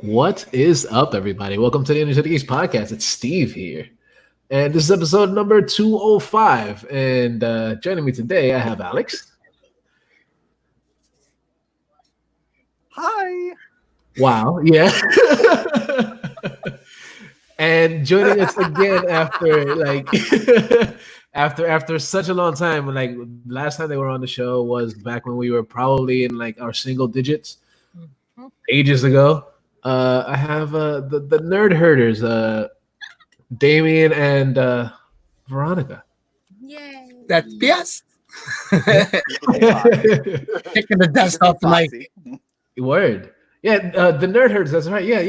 What is up, everybody? Welcome to the InnerCityGeeks podcast. It's Steve here. And this is episode number 205. And joining me today, I have Alex. Hi. Wow, yeah. And joining us again after such a long time. Like last time they were on the show was back when we were probably in like our single digits ages ago. I have the nerd herders, Damian and Veronica. Yay! That's yes. Kicking the dust off the mic. Word. Yeah, the nerd herders. That's right. Yeah.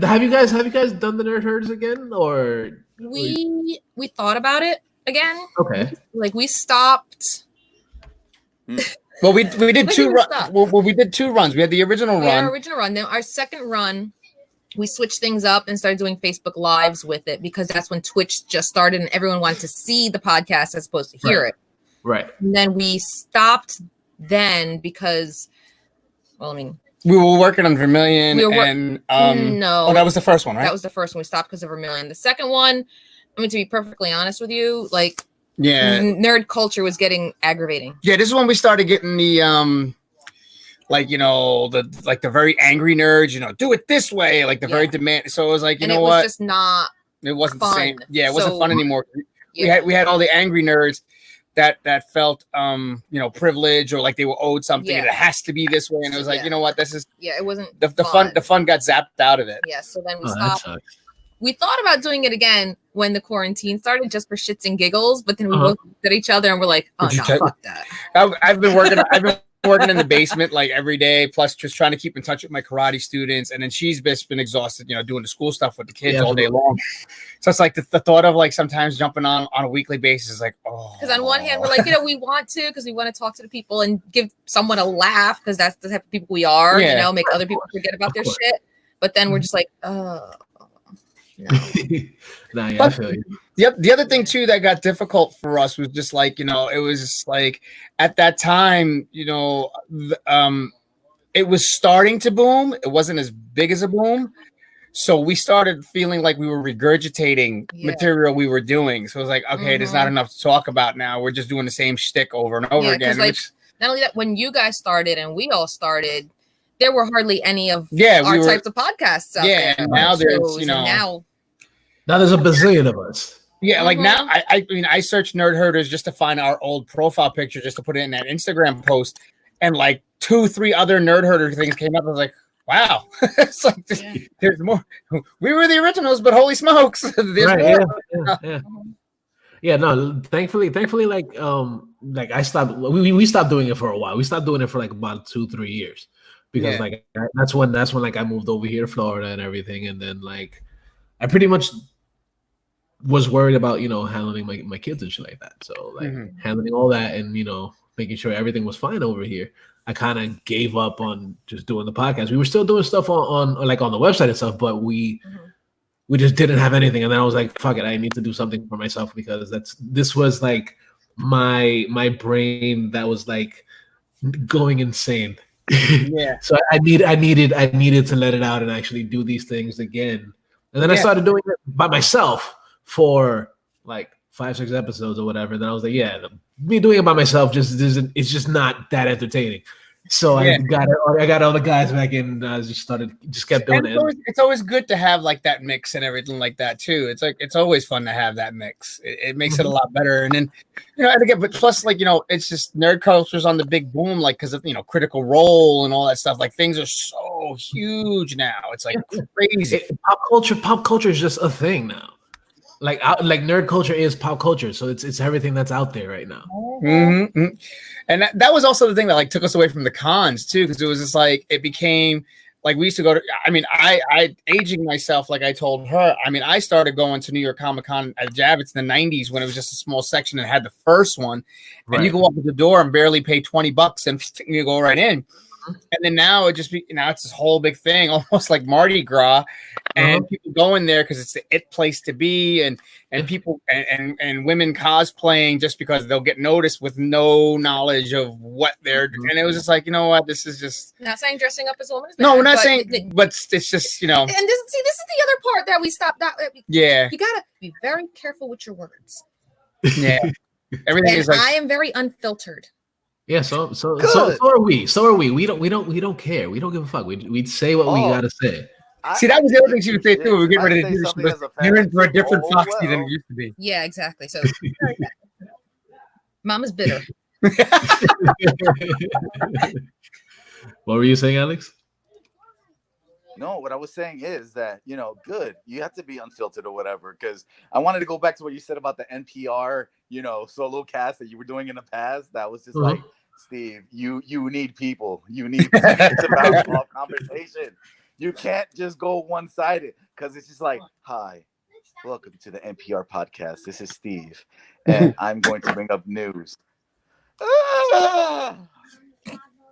Have you guys done the nerd herders again, or we thought about it again? Okay. Like we stopped. Well, we did two runs. Well, we did two runs. We had the original run. Then our second run, we switched things up and started doing Facebook Lives with it because that's when Twitch just started and everyone wanted to see the podcast as opposed to hear it. Right. And then we stopped then because, we were working on Vermilion no. Oh, that was the first one, right? That was the first one. We stopped because of Vermilion. The second one, to be perfectly honest with you, nerd culture was getting aggravating. Yeah, this is when we started getting the the very angry nerds, do it this way, very demand. So it was like, it was just not. It wasn't fun. the same. Yeah, it wasn't fun anymore. Yeah. We had all the angry nerds that felt privilege or like they were owed something and it has to be this way. And it was like, this is it wasn't the fun. The fun got zapped out of it. Yeah. So then we stopped. We thought about doing it again when the quarantine started, just for shits and giggles. But then we both looked at each other and we're like, "Oh no, fuck that." I've been working in the basement every day, plus just trying to keep in touch with my karate students. And then she's just been exhausted, doing the school stuff with the kids all day long. So it's like the thought of sometimes jumping on a weekly basis is like, oh. Because on one hand, we're like, we want to because we want to talk to the people and give someone a laugh because that's the type of people we are. Make other people forget about their shit. But then we're just like, oh. No. I feel you. The other thing too that got difficult for us was just it was just at that time, it was starting to boom. It wasn't as big as a boom. So we started feeling like we were regurgitating material we were doing. So it was like, okay, there's not enough to talk about now. We're just doing the same shtick over and over again. Not only that, when you guys started and we all started, there were hardly any of our types of podcasts out there. And now there's, now there's a bazillion of us. Yeah, now I searched nerd herders just to find our old profile picture just to put it in that Instagram post, and 2-3 other nerd herder things came up. I was like, wow, it's there's more. We were the originals, but holy smokes, there's more. Yeah, no. Thankfully, I stopped. We stopped doing it for a while. We stopped doing it for about 2-3 years because that's when I moved over here to Florida and everything, and then I pretty much was worried about handling my kids and shit like that. So handling all that and making sure everything was fine over here. I kind of gave up on just doing the podcast. We were still doing stuff on the website and stuff, but we just didn't have anything. And then I was like, fuck it, I need to do something for myself because this was my brain that was going insane. Yeah. So I needed to let it out and actually do these things again. And then I started doing it by myself for 5-6 episodes or whatever. And then I was like, me doing it by myself it's just not that entertaining. So I got all the guys back in. Just kept doing it. It's always good to have that mix and everything like that too. It's always fun to have that mix. It makes it a lot better. And then and again, but plus it's just nerd culture's on the big boom because of Critical Role and all that stuff. Things are so huge now. It's crazy. Pop culture is just a thing now. Nerd culture is pop culture, so it's everything that's out there right now. Mm-hmm. And that was also the thing that took us away from the cons too, because it was just it became we used to go to. I aging myself, I told her. I started going to New York Comic Con at Javits in the '90s when it was just a small section and had the first one, and you go up to the door and barely pay $20 and you go right in. And then now it's this whole big thing, almost like Mardi Gras, and people go in there because it's the it place to be, and people and women cosplaying just because they'll get noticed with no knowledge of what they're doing. And it was just like, you know what, this is just not saying dressing up as a woman is bad, no, we're not saying, but it's just, you know. And this is the other part that we stopped. Yeah, you gotta be very careful with your words. Yeah, everything is like, I am very unfiltered. Yeah, so are we. So are we. We don't care. We don't give a fuck. We'd say what we gotta say. See, that was the other thing she would say too. We're getting ready to do this. You're in for a different Foxy than it used to be. Yeah, exactly. So Mama's bitter. What were you saying, Alex? No, what I was saying is that, you know, good. You have to be unfiltered or whatever. Because I wanted to go back to what you said about the NPR, you know, solo cast that you were doing in the past. That was just like, Steve, you need people. You need it's about all conversation. You can't just go one-sided because it's just like, hi, welcome to the NPR podcast. This is Steve, and I'm going to bring up news.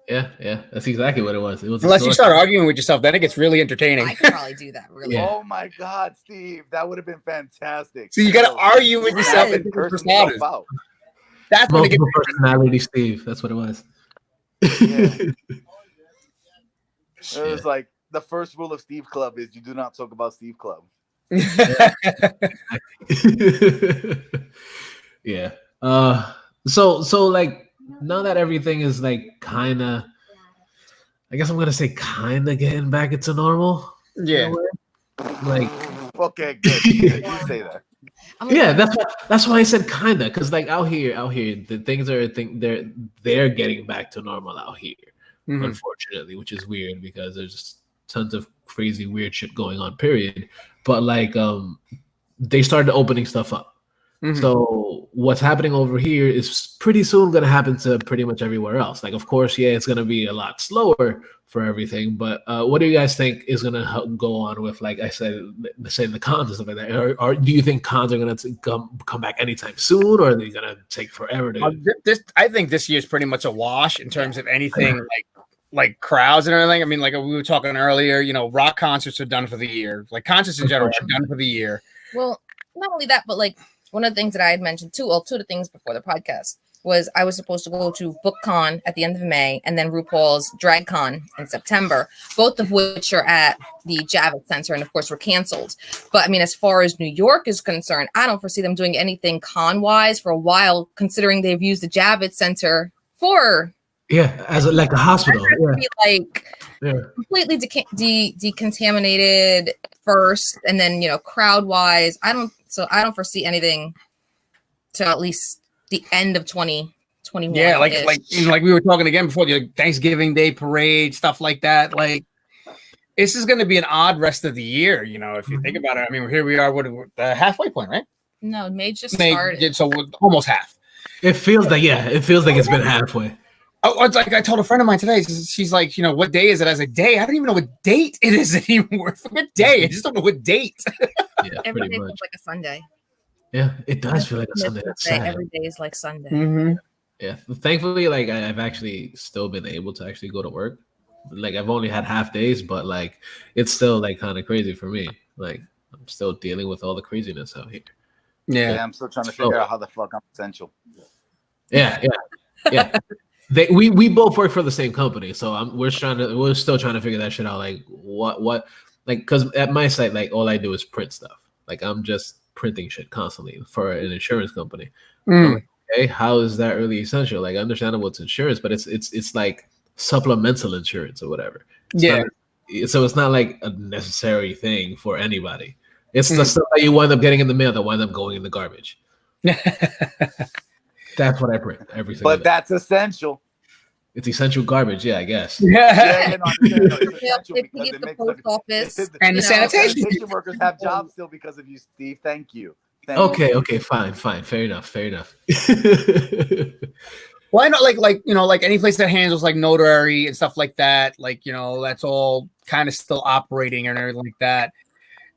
Yeah, that's exactly what it was. It was unless you start arguing with yourself, then it gets really entertaining. I could probably do that. Really. Yeah. Oh my God, Steve, that would have been fantastic. So you got to argue with yourself and curse yourself out. That's when it gets personality, Steve. That's what it was. Yeah. It was like the first rule of Steve Club is you do not talk about Steve Club. Yeah. So like now that everything is like kind of, I guess I'm gonna say kind of getting back into normal. Yeah. Like okay, good. You say that. Yeah, that's why I said kinda, because like out here, the things they're getting back to normal out here, unfortunately, which is weird because there's tons of crazy weird shit going on. Period. But like they started opening stuff up. So what's happening over here is pretty soon going to happen to pretty much everywhere else. Like, of course, yeah, it's going to be a lot slower for everything. But what do you guys think is going to go on with, like I said, the cons and stuff like that? Or do you think cons are going to come back anytime soon, or are they going to take forever to? I think this year is pretty much a wash in terms of anything like crowds and everything. I mean, like we were talking earlier, you know, rock concerts are done for the year. Like concerts in general are done for the year. Well, not only that, but like one of the things that I had mentioned two of the things before the podcast was I was supposed to go to BookCon at the end of May and then RuPaul's DragCon in September, both of which are at the Javits Center and of course were canceled. But I mean, as far as New York is concerned, I don't foresee them doing anything con-wise for a while, considering they've used the Javits Center for as like a hospital. Completely decontaminated first, and then, you know, crowd-wise, I don't foresee anything to at least the end of 2021. Yeah, like we were talking again before, the Thanksgiving Day parade, stuff like that. Like this is going to be an odd rest of the year, you know, if you think about it. I mean, here we are, the halfway point, right? No, May just started. So almost half. It feels like it's been halfway. Oh, it's like I told a friend of mine today. She's like, you know, what day is it? I was like, day? I don't even know what date it is anymore. What day? I just don't know what date. Yeah, every day feels like a Sunday. Yeah, it does feel like a Sunday. That's sad. Every day is like Sunday. Yeah, thankfully, like I've actually still been able to actually go to work. Like I've only had half days, but like it's still like kind of crazy for me. Like I'm still dealing with all the craziness out here. Yeah, I'm still trying to figure out how the fuck I'm essential. Yeah. We both work for the same company, so we're still trying to figure that shit out. Like what like, because at my site, like all I do is print stuff. Like I'm just printing shit constantly for an insurance company. Like, okay, how is that really essential? Like, understandable it's insurance, but it's like supplemental insurance or whatever. So it's not like a necessary thing for anybody. It's the stuff that you wind up getting in the mail that wind up going in the garbage. That's what I print every single day. But that's essential. It's essential garbage, yeah, I guess. Yeah, the post office and the sanitation workers have jobs still because of you, Steve. Thank you. Okay, fine. Fair enough. Why not? Like you know, like any place that handles like notary and stuff like that. Like, you know, that's all kind of still operating and everything like that.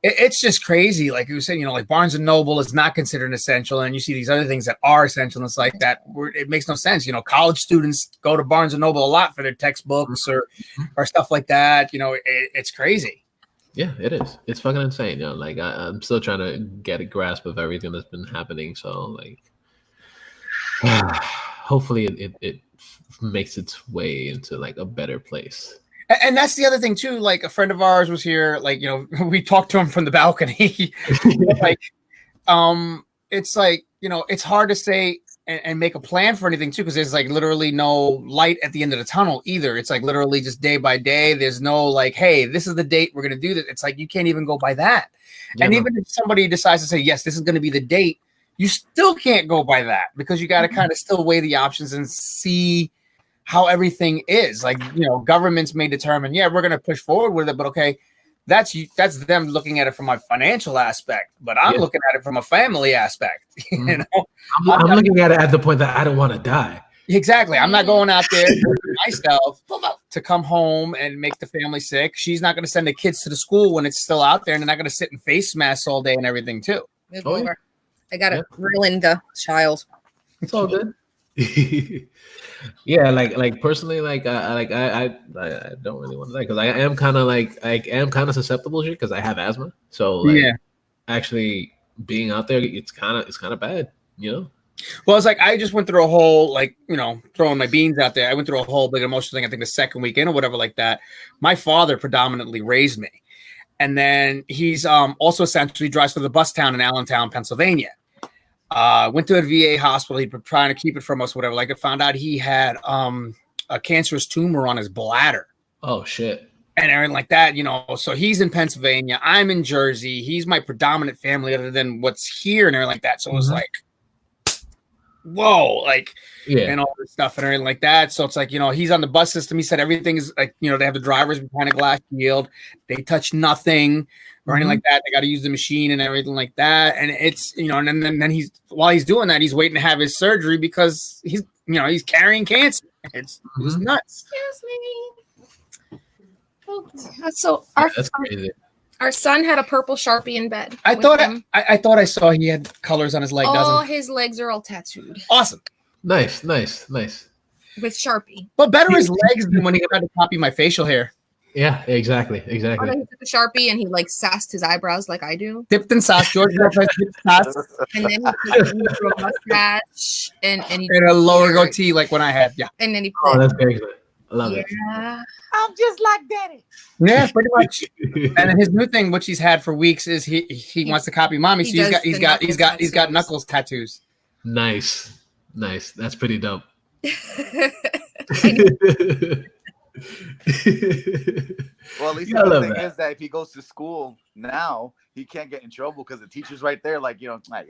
It's just crazy. Like you said, like Barnes and Noble is not considered an essential, and you see these other things that are essential, and it's like that. It makes no sense. College students go to Barnes and Noble a lot for their textbooks or stuff like that. It's crazy. Yeah, it is. It's fucking insane. Like I'm still trying to get a grasp of everything that's been happening. So like, hopefully it makes its way into like a better place. And that's the other thing too. Like a friend of ours was here. Like we talked to him from the balcony. Like, it's like it's hard to say and make a plan for anything too, because there's like literally no light at the end of the tunnel either. It's like literally just day by day. There's no like, hey, this is the date we're gonna do this. It's like you can't even go by that. Yeah, and even if somebody decides to say yes, this is gonna be the date, you still can't go by that because you got to kind of still weigh the options and see how everything is. Like, governments may determine, yeah, we're going to push forward with it, but okay, that's them looking at it from a financial aspect, but I'm looking at it from a family aspect. I'm looking at it at the point that I don't want to die. Exactly. I'm not going out there myself to come home and make the family sick. She's not going to send the kids to the school when it's still out there, and they're not going to sit in face masks all day and everything too. I got to ruin the child. It's all good. Yeah, like personally, like I don't really want to die because I am kind of susceptible to it because I have asthma. So like, actually being out there, it's kind of bad, Well, it's like I just went through a whole throwing my beans out there. I went through a whole big emotional thing. I think the second weekend or whatever like that. My father predominantly raised me, and then he's also essentially drives for the bus town in Allentown, Pennsylvania. Went to a VA hospital. He'd been trying to keep it from us, whatever. Like, I found out he had a cancerous tumor on his bladder. Oh shit! And everything like that, So he's in Pennsylvania. I'm in Jersey. He's my predominant family, other than what's here and everything like that. So it was like, whoa, like, and all this stuff and everything like that. So it's like, he's on the bus system. He said everything is like, they have the drivers behind a glass shield. They touch nothing or anything like that. They got to use the machine and everything like that. And it's, and then he's, while he's doing that, he's waiting to have his surgery because he's carrying cancer. It was nuts. Excuse me. Oh, so our son had a purple Sharpie in bed. I thought I saw he had colors on his leg. His legs are all tattooed. Awesome. Nice. With Sharpie. But better his legs than when he tried to copy my facial hair. Yeah, exactly. He took a Sharpie and he like sassed his eyebrows like I do. Dipped in sauce, George Lopez dipped sauce. And then he drew a mustache and a lower goatee like when I had. Yeah. And then he put, that's very good. I love it. I'm just like daddy. Yeah, pretty much. And then his new thing, which he's had for weeks, is he wants to copy mommy. So he's got knuckles tattoos. Nice. That's pretty dope. Well, at least the thing is that if he goes to school now, he can't get in trouble because the teacher's right there, like, you're fine.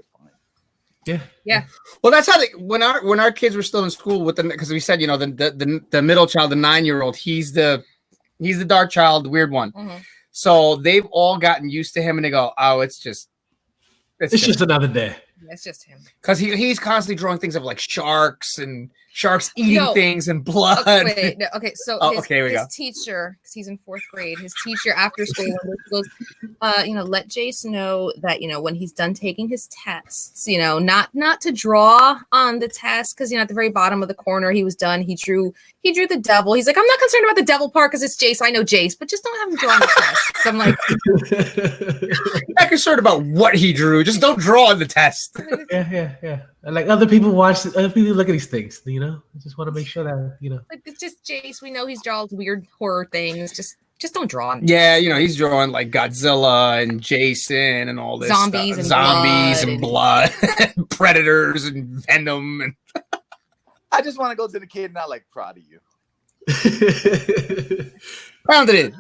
Yeah. Well, that's how when our kids were still in school because we said, the middle child, the 9-year-old, he's the dark child, the weird one. Mm-hmm. So they've all gotten used to him, and they go, "Oh, it's just another day." Yeah, it's just him. Because he's constantly drawing things of like sharks eating things and blood. Okay, so his teacher, because he's in 4th grade, his teacher after school goes, let Jace know that, when he's done taking his tests, not to draw on the test, because, at the very bottom of the corner, he was done. He drew the devil. He's like, I'm not concerned about the devil part because it's Jace. I know Jace, but just don't have him draw on the test. So I'm like, I'm not concerned about what he drew. Just don't draw on the test. Yeah. Like other people look at these things, I just want to make sure that, Like, it's just Jace. We know he's drawn weird horror things. Just don't draw on. Yeah, he's drawing like Godzilla and Jason and all this zombies and blood, predators and venom. And I just want to go to the kid not like proud of you. Pounded it.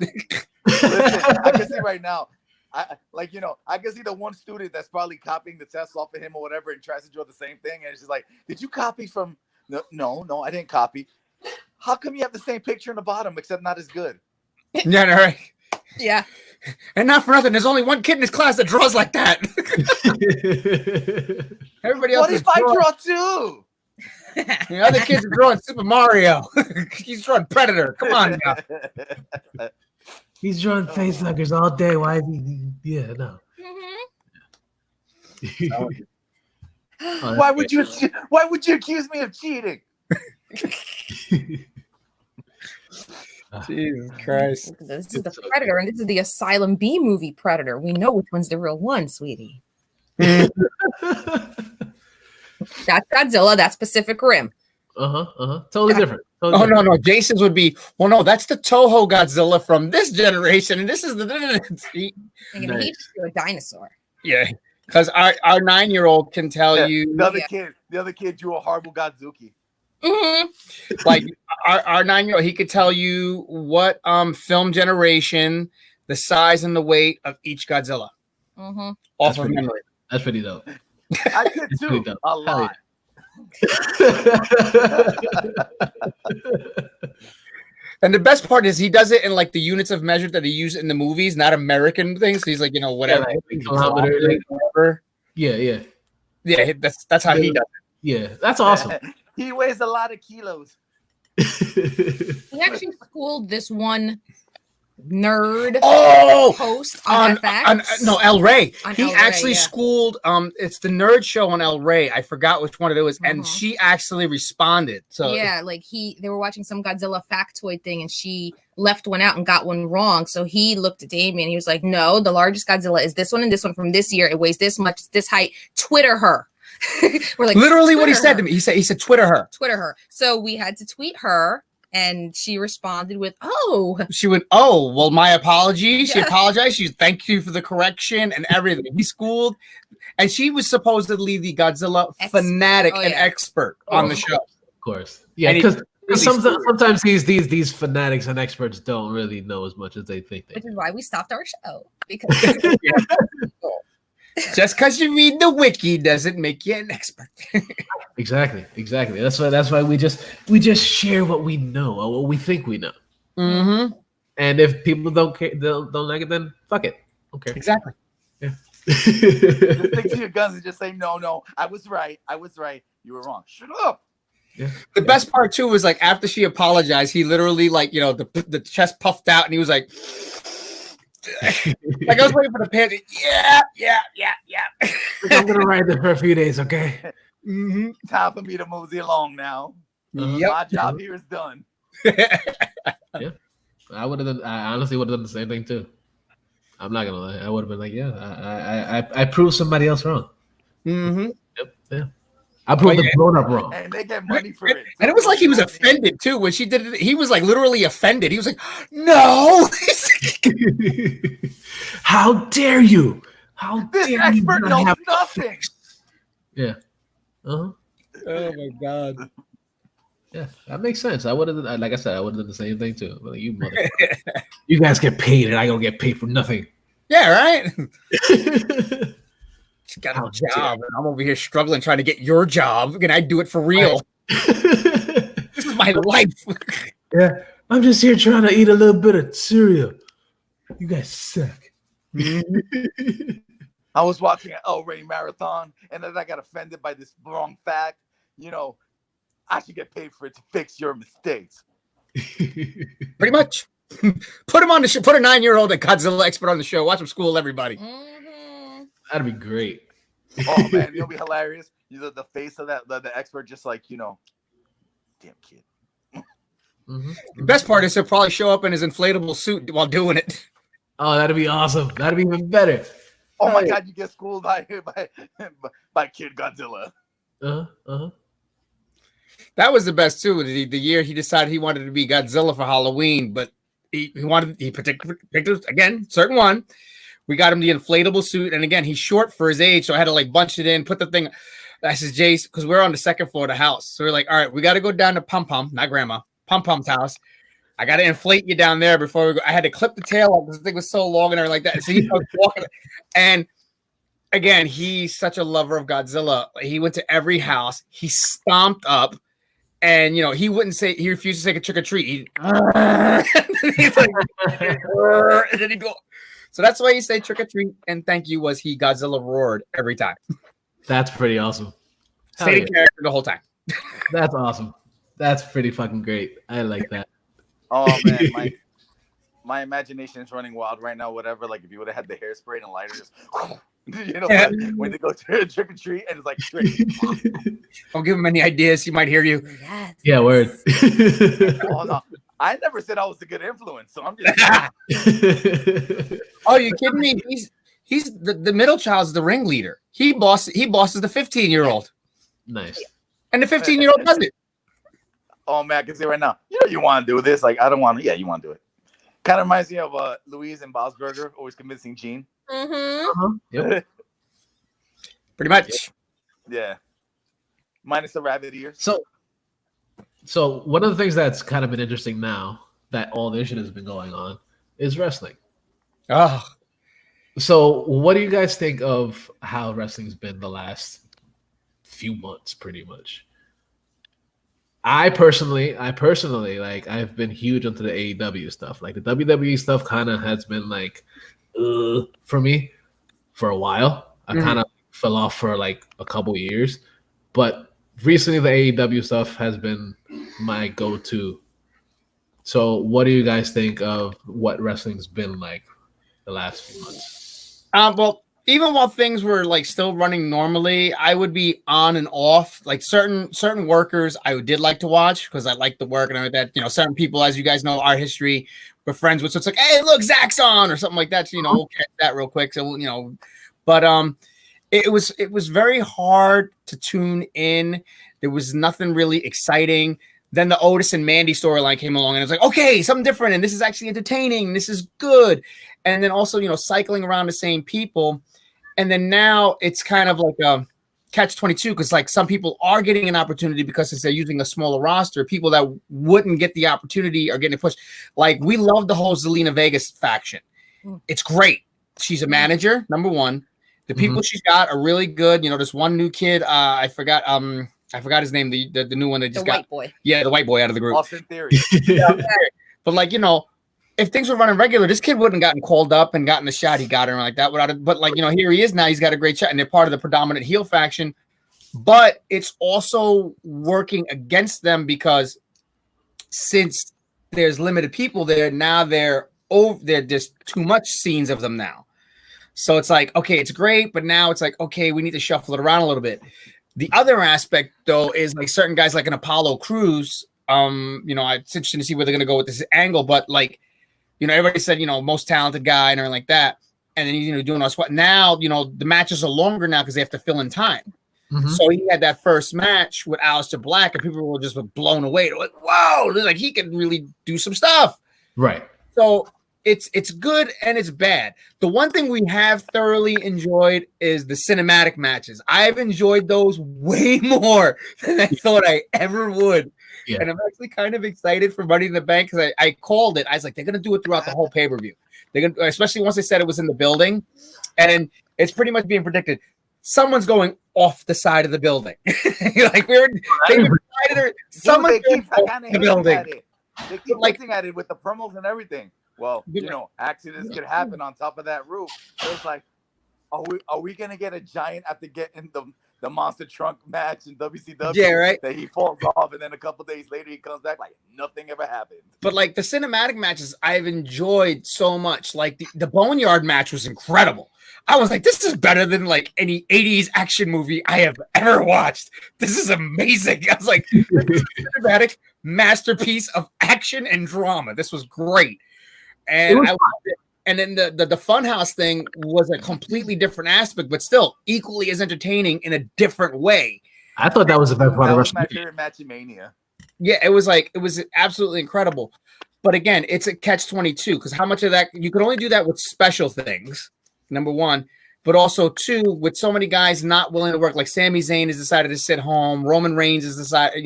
Listen, I can see right now. I can see the one student that's probably copying the test off of him or whatever and tries to draw the same thing. And it's just like, did you copy from? No, I didn't copy. How come you have the same picture in the bottom except not as good? Yeah, right. Yeah. And not for nothing, there's only one kid in his class that draws like that. Everybody else. What if I draw too? The other kids are drawing Super Mario. He's drawing Predator. Come on now. He's drawing face huggers all day. Why is he? Yeah, no. Why would you accuse me of cheating? Jesus Christ. This is the Predator, and this is the Asylum B movie Predator. We know which one's the real one, sweetie. That's Godzilla. That's Pacific Rim. Totally different. Oh no, Jason's would be. Well, no, that's the Toho Godzilla from this generation, and this is the. He's a dinosaur. Yeah, because our 9-year-old can tell you. The other kid drew a horrible Godzuki. Like our 9-year-old, he could tell you what film generation, the size and the weight of each Godzilla. Off of memory. That's pretty dope. I could too. A lot. And the best part is he does it in like the units of measure that he used in the movies, not American things. So he's like, whatever. Kilometer. Yeah. That's how he does it. Yeah, that's awesome. He weighs a lot of kilos. He actually schooled this one nerd host on FX. El Rey. He El Rey, actually schooled it's the nerd show on El Rey. I forgot which one it was, and she actually responded. So yeah, like they were watching some Godzilla factoid thing, and she left one out and got one wrong. So he looked at Damian. He was like, "No, the largest Godzilla is this one and this one from this year. It weighs this much, it's this height. Twitter her." We're like, literally what he said to me. He said, Twitter her. Twitter her. So we had to tweet her. And she responded with, "Oh." She went, "Oh, well, my apologies." She apologized. She thanked you for the correction and everything. He schooled, and she was supposedly the Godzilla fanatic and expert on the show. Of course, yeah, because sometimes these fanatics and experts don't really know as much as they think they. Which is why we stopped our show, because just because you read the wiki doesn't make you an expert. Exactly. That's why we just share what we know or what we think we know. And if people don't like it, then fuck it. Okay. Exactly. Yeah. Just stick to your guns and just say no. I was right. You were wrong. Shut up. Yeah. The best part too was like after she apologized, he literally the chest puffed out and he was like. Like I was waiting for the pen. Yeah. I'm gonna ride this for a few days, okay? Time for me to mosey along now. My job here is done. Yeah, I honestly would have done the same thing too. I'm not gonna lie. I would have been like, I proved somebody else wrong. Yep. Yeah. I proved the grown up wrong. And they get money for it. And it was like he was offended too when she did it. He was like literally offended. He was like, "No." How dare you? This expert knows nothing. Yeah. Oh my god. Yeah, that makes sense. I would have, like I said, I would have done the same thing too. Like, you guys get paid, and I don't get paid for nothing. Yeah, right. She got a job, and I'm over here struggling trying to get your job. Can I do it for real? This is my life. Yeah, I'm just here trying to eat a little bit of cereal. You guys suck. I was watching an El Rey marathon, and then I got offended by this wrong fact. I should get paid for it to fix your mistakes. Pretty much. Put him on the show. Put a 9-year-old and Godzilla expert on the show. Watch him school everybody. That'd be great. Oh man, it'll be hilarious. The face of the expert, just like damn kid. The best part is he'll probably show up in his inflatable suit while doing it. Oh, that'd be awesome. That'd be even better. Oh my god, you get schooled by Kid Godzilla. That was the best too. The year he decided he wanted to be Godzilla for Halloween, but he picked again certain one. We got him the inflatable suit, and again he's short for his age, so I had to like bunch it in, put the thing. I said, Jace, because we're on the second floor of the house, so we're like, all right, we got to go down to Pum, not Grandma, Pum's house. I got to inflate you down there before we go. I had to clip the tail off because the thing was so long and everything like that. So he was walking, and again, he's such a lover of Godzilla. He went to every house. He stomped up. And, he wouldn't say, he refused to take a trick or treat. And then he'd go. So that's why you say trick or treat and thank you was he Godzilla roared every time. That's pretty awesome. Stayed in character the whole time. That's awesome. That's pretty fucking great. I like that. Oh, man. my imagination is running wild right now. Whatever, like if you would have had the hairspray and a lighter, just when they go to trick or treat and it's like trick. Don't give him any ideas. He might hear you. Yes. Yeah, word. Oh no, I never said I was a good influence, so I'm just. Oh, you kidding me? He's the middle child's the ringleader. He bosses the 15-year-old. Nice. And the 15-year-old does it. Oh man, I can see right now. You want to do this? Like I don't want to. Yeah, you want to do it. Kind of reminds me of Louise and Bob's Burger, always convincing Gene. Mm-hmm. Yep. Pretty much. Yeah. Minus the rabbit ears. So one of the things that's kind of been interesting now that all this shit has been going on is wrestling. Oh. So what do you guys think of how wrestling's been the last few months, pretty much? I personally, like I've been huge into the AEW stuff. Like the WWE stuff kind of has been like for me for a while. I kind of fell off for like a couple years, but recently the AEW stuff has been my go-to. So what do you guys think of what wrestling's been like the last few months? Well, even while things were like still running normally, I would be on and off. Like certain workers I did like to watch because I like the work and everything. That, certain people, as you guys know, our history, we're friends with. So it's like, hey, look, Zach's on or something like that. So, we'll catch that real quick. So, but it was very hard to tune in. There was nothing really exciting. Then the Otis and Mandy storyline came along, and it was like, okay, something different, and this is actually entertaining. This is good. And then also, cycling around the same people. And then now it's kind of like a catch-22 because like some people are getting an opportunity because they're using a smaller roster. People that wouldn't get the opportunity are getting pushed. Like we love the whole Zelina Vegas faction. It's great. She's a manager, number one. The people she's got are really good. This one new kid. I forgot his name. The new one that just got. White boy. Yeah, the white boy out of the group. Austin Theory. But like if things were running regular, this kid wouldn't have gotten called up and gotten the shot he got or like that. But like, here he is now. He's got a great shot, and they're part of the predominant heel faction. But it's also working against them because since there's limited people there, now there's too much scenes of them now. So it's like, okay, it's great, but now it's like, okay, we need to shuffle it around a little bit. The other aspect, though, is like certain guys like an Apollo Crews. It's interesting to see where they're going to go with this angle, but like, everybody said, most talented guy and everything like that. And then he's, doing all this. Now, the matches are longer now because they have to fill in time. So he had that first match with Aleister Black and people were just blown away. They're like, whoa, like he can really do some stuff. Right. So it's good and it's bad. The one thing we have thoroughly enjoyed is the cinematic matches. I've enjoyed those way more than I thought I ever would. Yeah. And I'm actually kind of excited for Money in the Bank because I called it. I was like, they're going to do it throughout the whole pay-per-view. They're going to, especially once they said it was in the building. And it's pretty much being predicted. Someone's going off the side of the building. Like someone's going off the building. They keep looking at it with the promos and everything. Well, accidents could happen on top of that roof. So it's like, are we going to get a giant after getting the monster trunk match in WCW? Yeah, right. That he falls off, and then a couple days later he comes back like nothing ever happened. But like the cinematic matches, I've enjoyed so much. Like the Boneyard match was incredible. I was like, this is better than like any 80s action movie I have ever watched. This is amazing. I was like, this is a cinematic masterpiece of action and drama. This was great. And and then the Funhouse thing was a completely different aspect, but still equally as entertaining in a different way. I thought that was the best part of WrestleMania. My favorite match in Mania. Yeah, it was absolutely incredible. But again, it's a catch-22 because how much of that you can only do that with special things, number one, but also two, with so many guys not willing to work. Like Sami Zayn has decided to sit home. Roman Reigns has decided,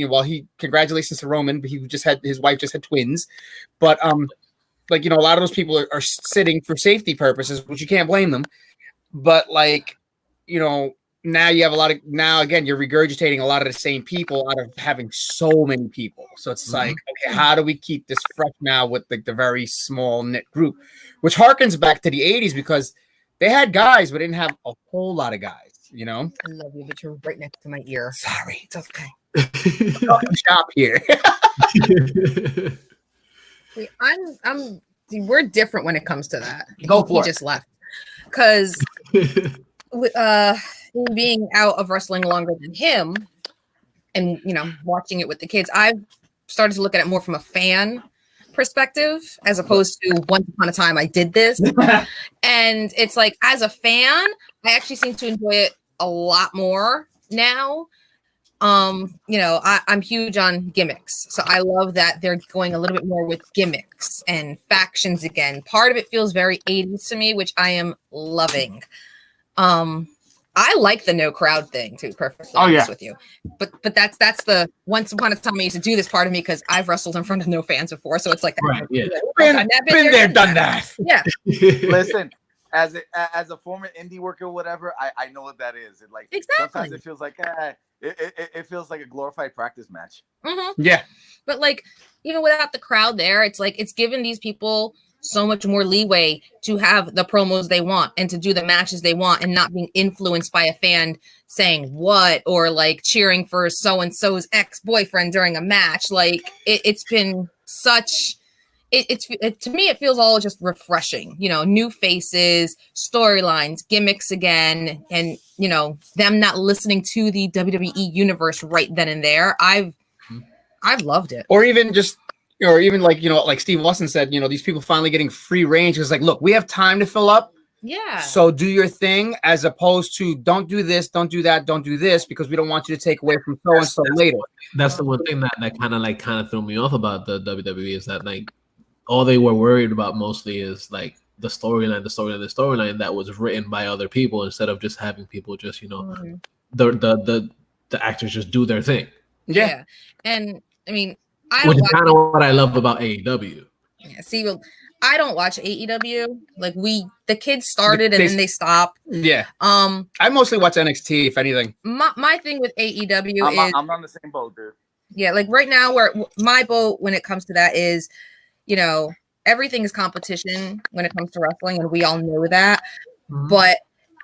congratulations to Roman, but his wife just had twins. But a lot of those people are sitting for safety purposes, which you can't blame them. But now you have again, you're regurgitating a lot of the same people out of having so many people. So it's like, okay, how do we keep this fresh now with the very small knit group, which harkens back to the 80s because they had guys, but didn't have a whole lot of guys, I love you, but you're right next to my ear. Sorry. It's okay. Shop here. Wait, I'm See, we're different when it comes to that. Go He for it. just left because being out of wrestling longer than him, and watching it with the kids, I've started to look at it more from a fan perspective as opposed to once upon a time I did this. And it's like, as a fan, I actually seem to enjoy it a lot more now. I'm huge on gimmicks, so I love that they're going a little bit more with gimmicks and factions again. Part of it feels very 80s to me, which I am loving. I like the no crowd thing, to be perfectly honest with you. But that's the once upon a time I used to do this part of me because I've wrestled in front of no fans before, so it's like right, yeah. Been there, done that. Yeah. Listen, as a former indie worker, whatever, I know what that is. It like sometimes it feels like it feels like a glorified practice match. Mm-hmm. Yeah. But like, even without the crowd there, it's like it's given these people so much more leeway to have the promos they want and to do the matches they want and not being influenced by a fan saying what or like cheering for so-and-so's ex-boyfriend during a match. Like it's been such to me it feels all just refreshing, new faces, storylines, gimmicks again, and them not listening to the WWE universe right then and there. I've loved it. Or even like Steve Austin said, these people finally getting free range. It's like, look, we have time to fill up. Yeah. So do your thing, as opposed to don't do this, don't do that, don't do this, because we don't want you to take away from so and so later. That's the one thing that kind of threw me off about the WWE is that like all they were worried about mostly is like the storyline that was written by other people instead of just having people just the actors just do their thing. Yeah. And I mean, which is kind of what I love about AEW. Yeah, see, I don't watch AEW. Like the kids started and then they stopped. Yeah. I mostly watch NXT, if anything. My thing with AEW is I'm on the same boat, dude. Yeah, like right now, where my boat when it comes to that is, everything is competition when it comes to wrestling, and we all know that. Mm-hmm. But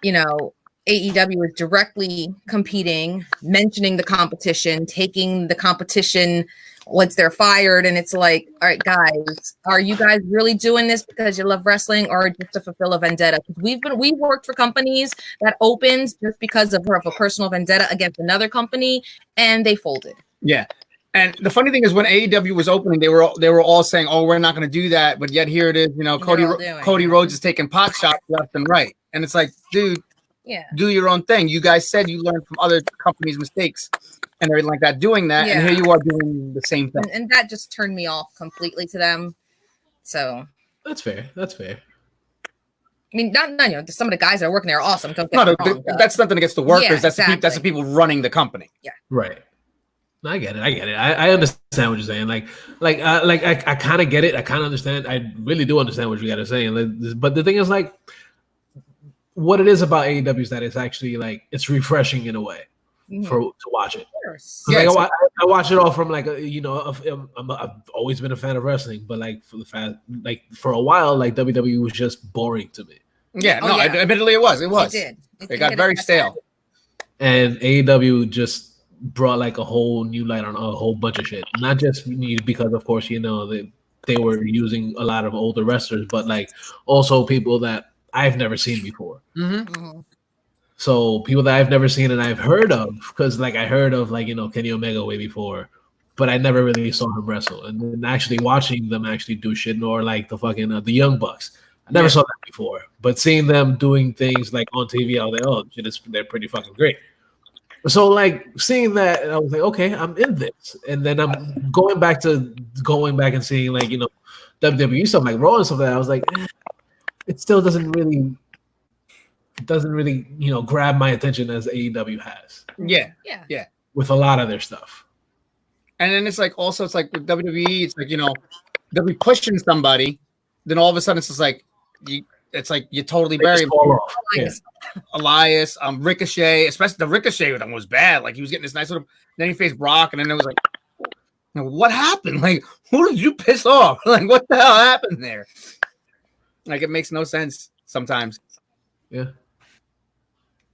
AEW is directly competing, mentioning the competition, taking the competition once they're fired, and it's like, all right, guys, are you guys really doing this because you love wrestling or just to fulfill a vendetta? Because we worked for companies that opened just because of a personal vendetta against another company, and they folded. Yeah. And the funny thing is, when AEW was opening, they were all saying, "Oh, we're not going to do that," but yet here it is. Cody Rhodes is taking pot shots left and right, and it's like, dude, do your own thing. You guys said you learned from other companies' mistakes and everything like that, doing that, and here you are doing the same thing. And that just turned me off completely to them. So that's fair. I mean, not some of the guys that are working there are awesome. Don't get me wrong, that's nothing against the workers. That's the people running the company. Yeah, right. I get it. I understand what you're saying. I kind of get it. I kind of understand. I really do understand what you guys are saying. But the thing is, like, what it is about AEW is that it's actually like it's refreshing in a way to watch it. Yeah, like, I watch it all from like I've always been a fan of wrestling, but like for a while, like WWE was just boring to me. Yeah, admittedly it was. It got very stale. And AEW just brought like a whole new light on a whole bunch of shit. Not just because, of course, they were using a lot of older wrestlers, but like also people that I've never seen before. Mm-hmm. Mm-hmm. So people that I've never seen and I've heard of, because like I heard of like Kenny Omega way before, but I never really saw him wrestle. And then actually watching them actually do shit, nor like the fucking the Young Bucks. I never saw that before, but seeing them doing things like on TV, I was like, oh shit, they're pretty fucking great. So like seeing that, I was like, okay, I'm in this. And then I'm going back and seeing like WWE stuff like Raw and stuff like that. I was like, it still doesn't really grab my attention as AEW has. Yeah. With a lot of their stuff. And then it's like with WWE, it's like they'll be pushing somebody, then all of a sudden it's just like you totally bury Elias, Ricochet, especially the Ricochet one was bad. Like he was getting this nice little. Then he faced Brock, and then it was like, what happened? Like, who did you piss off? Like, what the hell happened there? Like, it makes no sense sometimes. Yeah.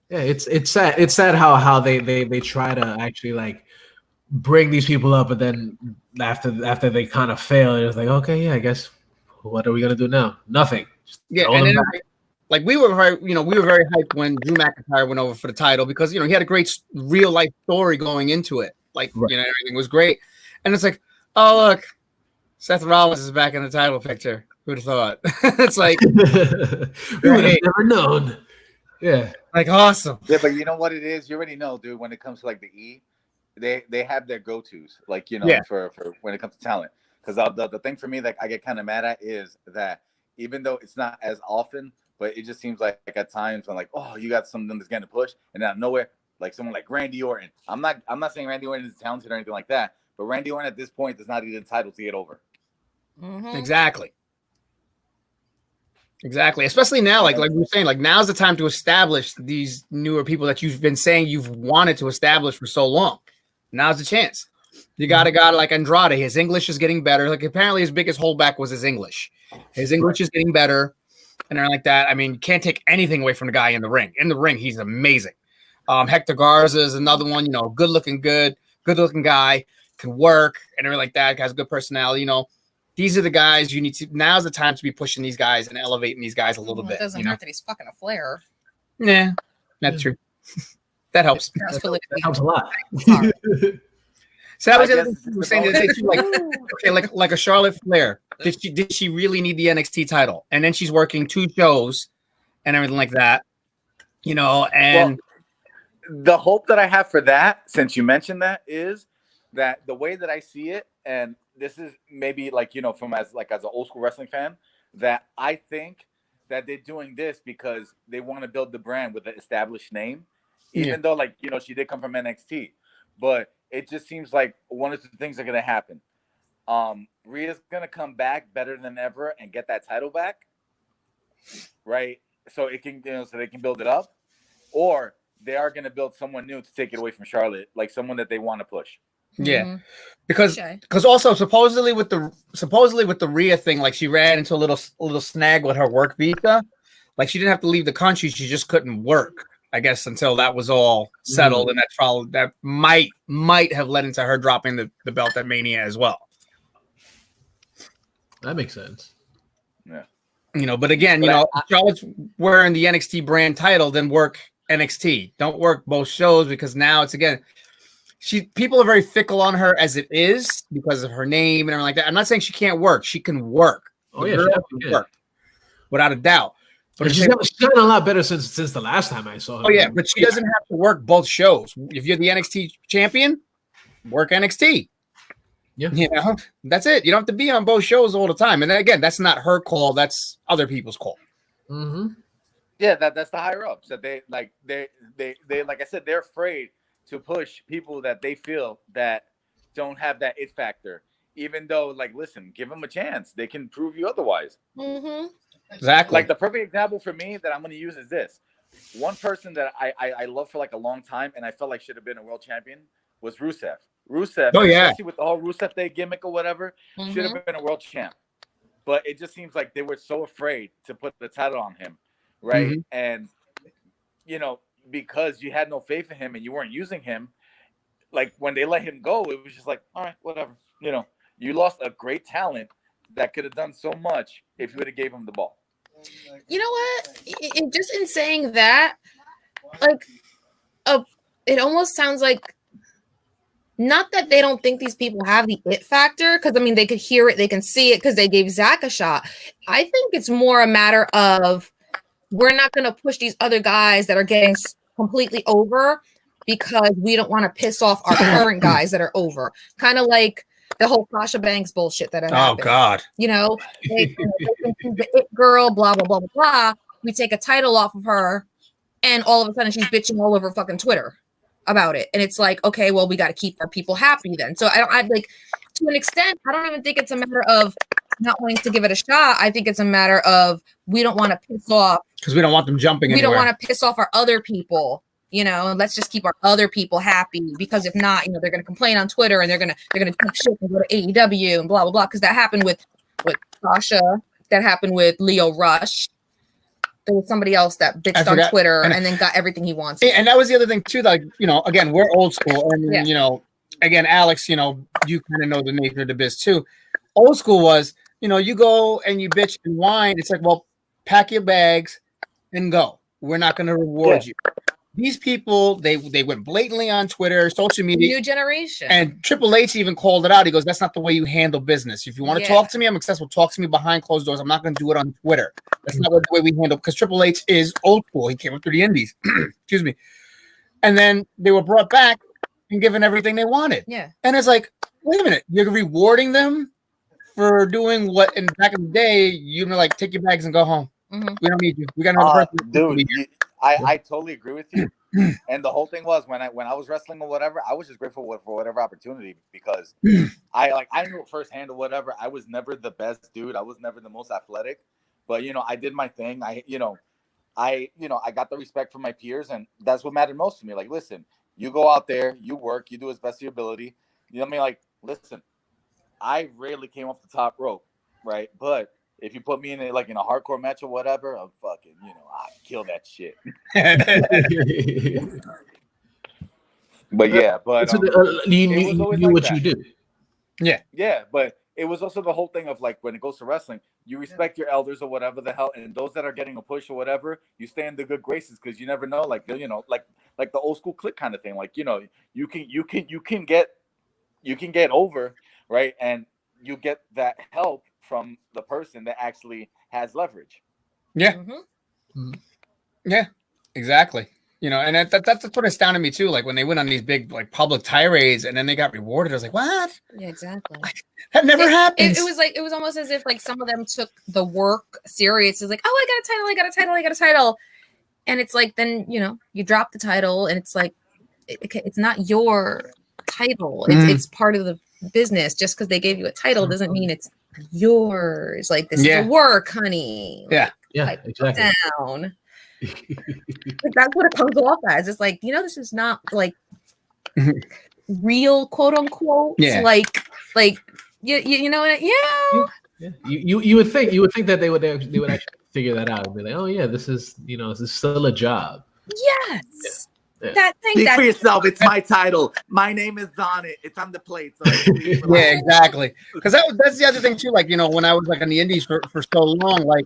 Yeah, it's sad. It's sad how they try to actually like bring these people up, but then after they kind of fail, it's like, okay, yeah, I guess what are we gonna do now? Nothing. Just Yeah, throw and them then back. like we were very hyped when Drew McIntyre went over for the title because he had a great real life story going into it. Like Right. everything was great, and it's like, oh look, Seth Rollins is back in the title picture. Who'd have thought? It's like we would have never known. Yeah. like awesome. Yeah, but you know what it is? You already know, dude. When it comes to like the E, they have their go-tos, like for when it comes to talent. Because the thing for me that I get kind of mad at is that even though it's not as often, but it just seems like at times when like, oh, you got something that's getting a push, and out of nowhere, like someone like Randy Orton. I'm not saying Randy Orton is talented or anything like that, but Randy Orton at this point does not need a title to get over. Mhm. Exactly. Especially now, like we were saying, like now's the time to establish these newer people that you've been saying you've wanted to establish for so long. Now's the chance. You got a guy like Andrade. His English is getting better. Like apparently his biggest holdback was his English. His English is getting better, and everything like that. I mean, you can't take anything away from the guy in the ring. In the ring, he's amazing. Hector Garza is another one. Good looking guy, can work and everything like that. Has good personality. These are the guys you need to. Now's the time to be pushing these guys and elevating these guys a little bit. It doesn't hurt that he's fucking a Flair. Yeah, that's true. That helps. That helps a lot. So that was the other thing we were saying the other day too, like okay, like a Charlotte Flair. Did she really need the NXT title? And then she's working 2 shows and everything like that. And well, the hope that I have for that, since you mentioned that, is that the way that I see it, and this is maybe like from as an old school wrestling fan, that I think that they're doing this because they want to build the brand with an established name, even though she did come from NXT, but it just seems like one of the things are going to happen. Rhea's going to come back better than ever and get that title back, right? So it can, so they can build it up, or they are going to build someone new to take it away from Charlotte, like someone that they want to push. Yeah, because also supposedly with the Rhea thing, like she ran into a little snag with her work visa, like she didn't have to leave the country, she just couldn't work, I guess, until that was all settled, and that might have led into her dropping the belt at Mania as well. That makes sense. Yeah, but again, Charlotte's wearing the NXT brand title, then work NXT. Don't work both shows because now it's again. People are very fickle on her as it is because of her name and everything like that. I'm not saying she can't work. She can work. Oh, yeah, she can work. Without a doubt. But she's gotten a lot better since the last time I saw her. Oh, yeah, but she doesn't have to work both shows. If you're the NXT champion, work NXT. Yeah. That's it. You don't have to be on both shows all the time. And then, again, that's not her call. That's other people's call. Mm-hmm. Yeah, that's the higher ups. That they like I said, they're afraid to push people that they feel that don't have that it factor, even though, listen, give them a chance. They can prove you otherwise. Mm-hmm. Exactly. Like the perfect example for me that I'm going to use is this. One person that I loved for a long time and I felt like should have been a world champion was Rusev. Especially with the whole Rusev Day gimmick or whatever, should have been a world champ. But it just seems like they were so afraid to put the title on him, right? And, because you had no faith in him and you weren't using him, like when they let him go, it was just like, all right, whatever. You lost a great talent that could have done so much if you would have gave him the ball. You know what? Just in saying that, it almost sounds like not that they don't think these people have the it factor, because I mean they could hear it, they can see it because they gave Zach a shot. I think it's more a matter of we're not going to push these other guys that are getting completely over because we don't want to piss off our current guys that are over. Kind of like the whole Sasha Banks bullshit that happened. Oh God! The it girl, blah blah blah blah blah. We take a title off of her, and all of a sudden she's bitching all over fucking Twitter about it. And it's like, okay, well, we got to keep our people happy then. So I like, to an extent, I don't even think it's a matter of not wanting to give it a shot. I think it's a matter of we don't want to piss off because we don't want them jumping. We don't want to piss off our other people. Let's just keep our other people happy, because if not, they're going to complain on Twitter and they're going to talk shit and go to AEW and blah blah blah. Because that happened with Sasha, that happened with Leo Rush. There was somebody else that bitched on Twitter and then got everything he wants. And that was the other thing too. Like again, we're old school, and again, Alex, you kind of know the nature of the biz too. Old school was you go and you bitch and whine. It's like, well, pack your bags and go. We're not going to reward you. These people, they went blatantly on Twitter, social media. New generation. And Triple H even called it out. He goes, that's not the way you handle business. If you want to talk to me, I'm accessible. Talk to me behind closed doors. I'm not going to do it on Twitter. That's not the way we handle, because Triple H is old school. He came up through the indies. Excuse me. And then they were brought back and given everything they wanted. Yeah. And it's like, wait a minute. You're rewarding them for doing what in back in the day, you know, like, take your bags and go home. Mm-hmm. We don't need you. We got another person. Dude, I totally agree with you. And the whole thing was when I was wrestling or whatever, I was just grateful for whatever opportunity, because I knew firsthand or whatever. I was never the best dude. I was never the most athletic, but I did my thing. I got the respect from my peers, and that's what mattered most to me. Like, listen, you go out there, you work, you do as best of your ability. You know what I mean? Like, listen, I rarely came off the top rope, right? But if you put me in a hardcore match or whatever, I'm fucking, I kill that shit. But yeah, but you knew what you do. Yeah, but it was also the whole thing of, like, when it goes to wrestling, you respect your elders or whatever the hell, and those that are getting a push or whatever, you stay in the good graces, because you never know, like, like the old school clique kind of thing. Like, you can get over, right, and you get that help from the person that actually has leverage. Yeah. Mm-hmm. Yeah, exactly. And that's what astounded me too. Like, when they went on these big, like, public tirades and then they got rewarded, I was like, what? Yeah, exactly. That never happens. It was almost as if, like, some of them took the work serious. It's like, oh, I got a title. And it's like, then, you drop the title and it's like, it's not your title. It's part of the business. Just because they gave you a title doesn't mean it's yours. Like, this is a work, honey. Yeah. Like, Exactly. Down. Like, that's what it comes off as. It's like, this is not, like, real, quote unquote. Yeah. Like you know what? Yeah. You would think that they would actually figure that out and be like, oh yeah, this is still a job. Yes. Yeah. Speak for yourself. It's my title. My name is on it. It's on the plate. So yeah, exactly. Because that's the other thing too. Like, when I was, like, on the indies for so long, like,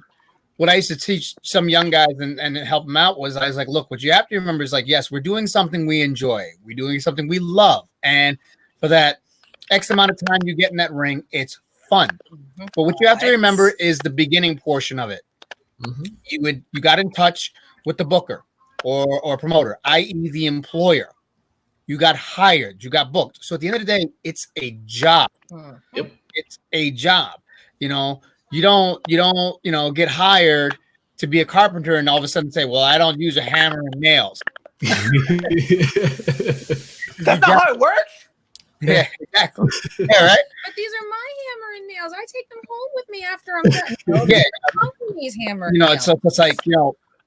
what I used to teach some young guys and help them out was, I was like, look, what you have to remember is, like, yes, we're doing something we enjoy. We're doing something we love. And for that X amount of time you get in that ring, it's fun. Mm-hmm. But what you have to remember is the beginning portion of it. Mm-hmm. You got in touch with the booker or promoter, i.e. the employer. You got hired. You got booked. So at the end of the day, it's a job. Yep. It's a job. You don't get hired to be a carpenter and all of a sudden say, well, I don't use a hammer and nails. That's not how it works. Yeah, exactly. Yeah, right. But these are my hammer and nails. I take them home with me after I'm done. Yeah. Company's hammer and nails. It's like,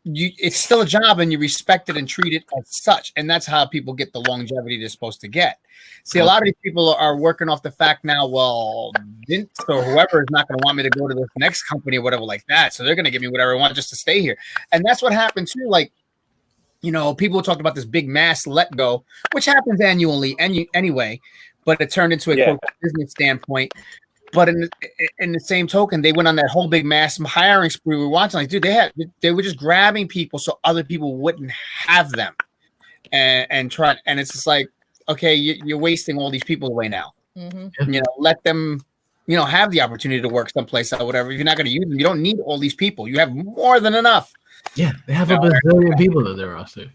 it's still a job and you respect it and treat it as such. And that's how people get the longevity they're supposed to get. See, a lot of these people are working off the fact now, well, Vince or whoever is not going to want me to go to this next company or whatever like that. So they're going to give me whatever I want just to stay here. And that's what happened too. Like, people talked about this big mass let go, which happens annually anyway, but it turned into a business standpoint. But in the same token, they went on that whole big mass hiring spree. We were watching, like, dude, they were just grabbing people so other people wouldn't have them, and it's just like, okay, you're wasting all these people away now. Mm-hmm. Let them, have the opportunity to work someplace or whatever. If you're not going to use them, you don't need all these people. You have more than enough. Yeah, they have a bazillion people in their roster.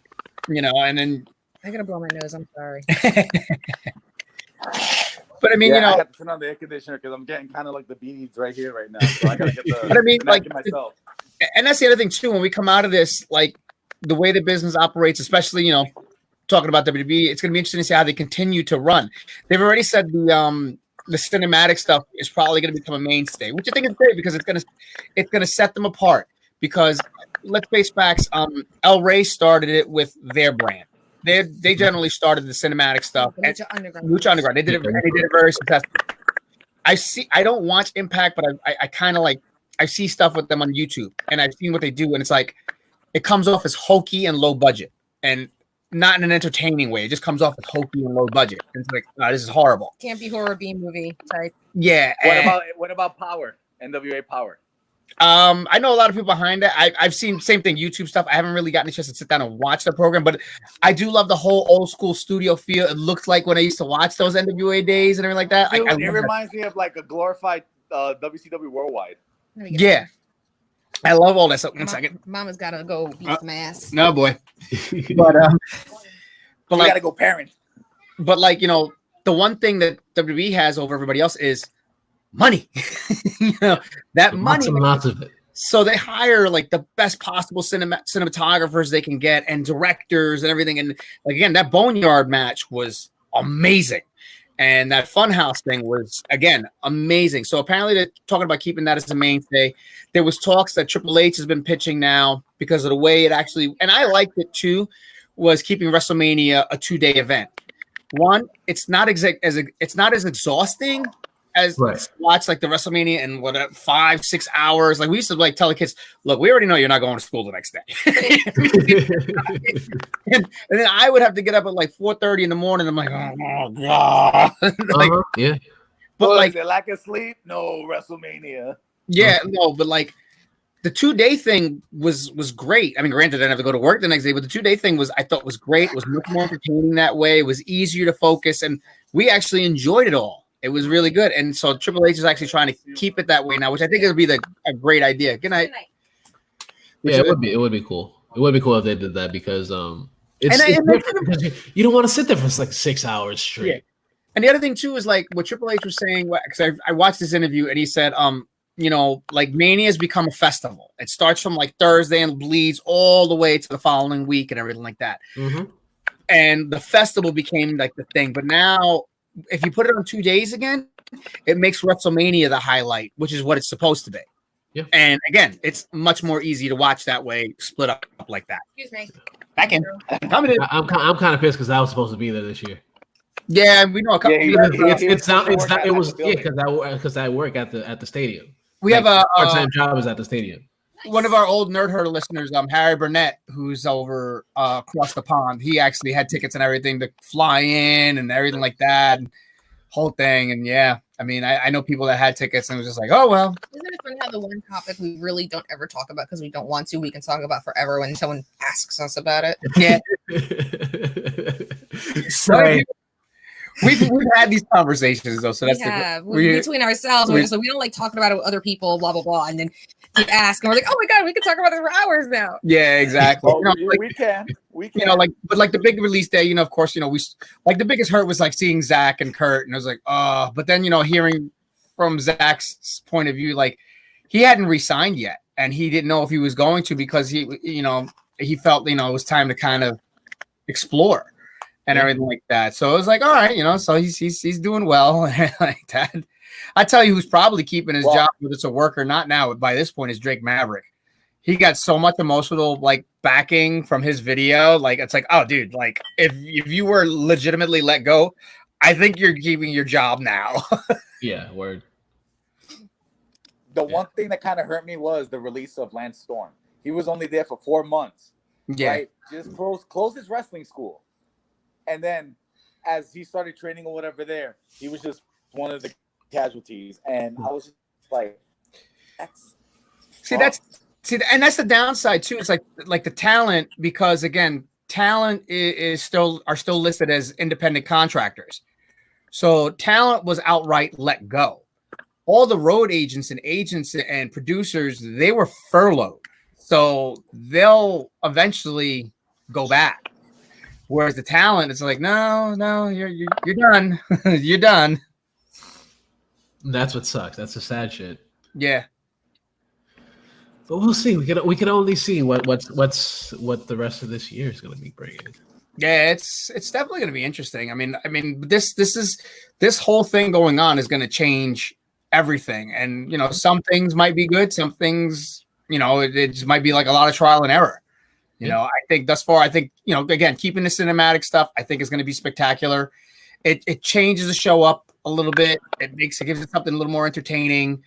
And then I gotta blow my nose. I'm sorry. But I mean, I have to turn on the air conditioner because I'm getting kind of like the beanies right here right now. So I gotta get the. But I mean, like, myself. And that's the other thing too. When we come out of this, like, the way the business operates, especially talking about WWE, it's gonna be interesting to see how they continue to run. They've already said the cinematic stuff is probably gonna become a mainstay, which I think is great because it's gonna set them apart. Because let's face facts, El Rey started it with their brand. They generally started the cinematic stuff. Lucha Underground. They did it very successful. I don't watch Impact, but I kind of like, I see stuff with them on YouTube and I've seen what they do, and it's like, it comes off as hokey and low budget and not in an entertaining way. It just comes off as hokey and low budget. And it's like, this is horrible. Can't be horror B movie type. Yeah. What about Power? NWA Power? I know a lot of people behind it. I've seen same thing, YouTube stuff. I haven't really gotten a chance to sit down and watch the program, but I do love the whole old school studio feel. It looked like when I used to watch those NWA days and everything like that. Dude, it reminds me of like a glorified WCW Worldwide. Yeah. I love all that stuff. One second. Mama's gotta go beat some ass. No, boy. But We like, gotta go parent. but like, you know, the one thing that WWE has over everybody else is money. You know, that money. Lots of it. So they hire like the best possible cinematographers they can get and directors and everything. And like, again, that Boneyard match was amazing. And that Funhouse thing was, again, amazing. So apparently they're talking about keeping that as a mainstay. There was talks that Triple H has been pitching now because of the way it actually, and I liked it too, was keeping WrestleMania a 2-day event. One, it's not as exhausting as watch like the WrestleMania in 5-6 hours. Like we used to like tell the kids, look, we already know you're not going to school the next day. and then I would have to get up at like 4:30 in the morning. I'm like, oh god. Like, yeah. But like the lack of sleep, no WrestleMania. Yeah, no, but like the 2-day thing was great. I mean, granted, I didn't have to go to work the next day, but the 2-day thing I thought was great. It was much more entertaining that way. It was easier to focus, and we actually enjoyed it all. It was really good. And so Triple H is actually trying to keep it that way now, which I think it would be a great idea. Good night. Yeah, it would be cool. It would be cool if they did that because it's different because you don't want to sit there for like 6 hours straight. Yeah. And the other thing too is like what Triple H was saying, because I watched this interview and he said, you know, like Mania has become a festival. It starts from like Thursday and bleeds all the way to the following week and everything like that. Mm-hmm. And the festival became like the thing. But now, if you put it on 2 days again, it makes WrestleMania the highlight, which is what it's supposed to be. Yeah. And again, it's much more easy to watch that way, split up like that. Excuse me. Back in. I'm kind of pissed because I was supposed to be there this year. Yeah, we know a couple. Because I work at the stadium. We have a part-time job is at the stadium. One of our old Nerd Herder listeners, Harry Burnett, who's over across the pond, he actually had tickets and everything to fly in and everything like that, and whole thing. And yeah, I mean, I know people that had tickets and it was just like, oh well. Isn't it funny how the one topic we really don't ever talk about because we don't want to, we can talk about forever when someone asks us about it. Yeah. Sorry. We've had these conversations though, so that's between ourselves. We're just like we don't like talking about it with other people, blah blah blah, and then you ask, and we're like, oh my god, we can talk about this for hours now. Yeah, exactly. Oh, we can. You know, like, but like the big release day, you know, of course, you know, we like the biggest hurt was like seeing Zach and Kurt, and I was like, oh, but then you know, hearing from Zach's point of view, like he hadn't resigned yet, and he didn't know if he was going to because he felt it was time to kind of explore. And everything like that. So it was like, all right, you know, so he's doing well like that. I tell you who's probably keeping his job, whether it's a work or not now, by this point is Drake Maverick. He got so much emotional like backing from his video. Like it's like, oh dude, like if you were legitimately let go, I think you're keeping your job now. Yeah, word. The one thing that kind of hurt me was the release of Lance Storm. He was only there for 4 months. Yeah. Right? Just closed his wrestling school. And then as he started training or whatever there, he was just one of the casualties. And I was just like, and that's the downside too. It's like the talent, because again, talent is still listed as independent contractors. So talent was outright let go. All the road agents and producers, they were furloughed. So they'll eventually go back. Whereas the talent, it's like, no, you're done. You're done. That's what sucks. That's the sad shit. Yeah. But we'll see. We can only see what the rest of this year is going to be bringing. Yeah, it's definitely going to be interesting. I mean, this whole thing going on is going to change everything. And you know, some things might be good. Some things, you know, it just might be like a lot of trial and error. You know, I think thus far, you know, again, keeping the cinematic stuff, I think is going to be spectacular. It changes the show up a little bit. It gives it something a little more entertaining.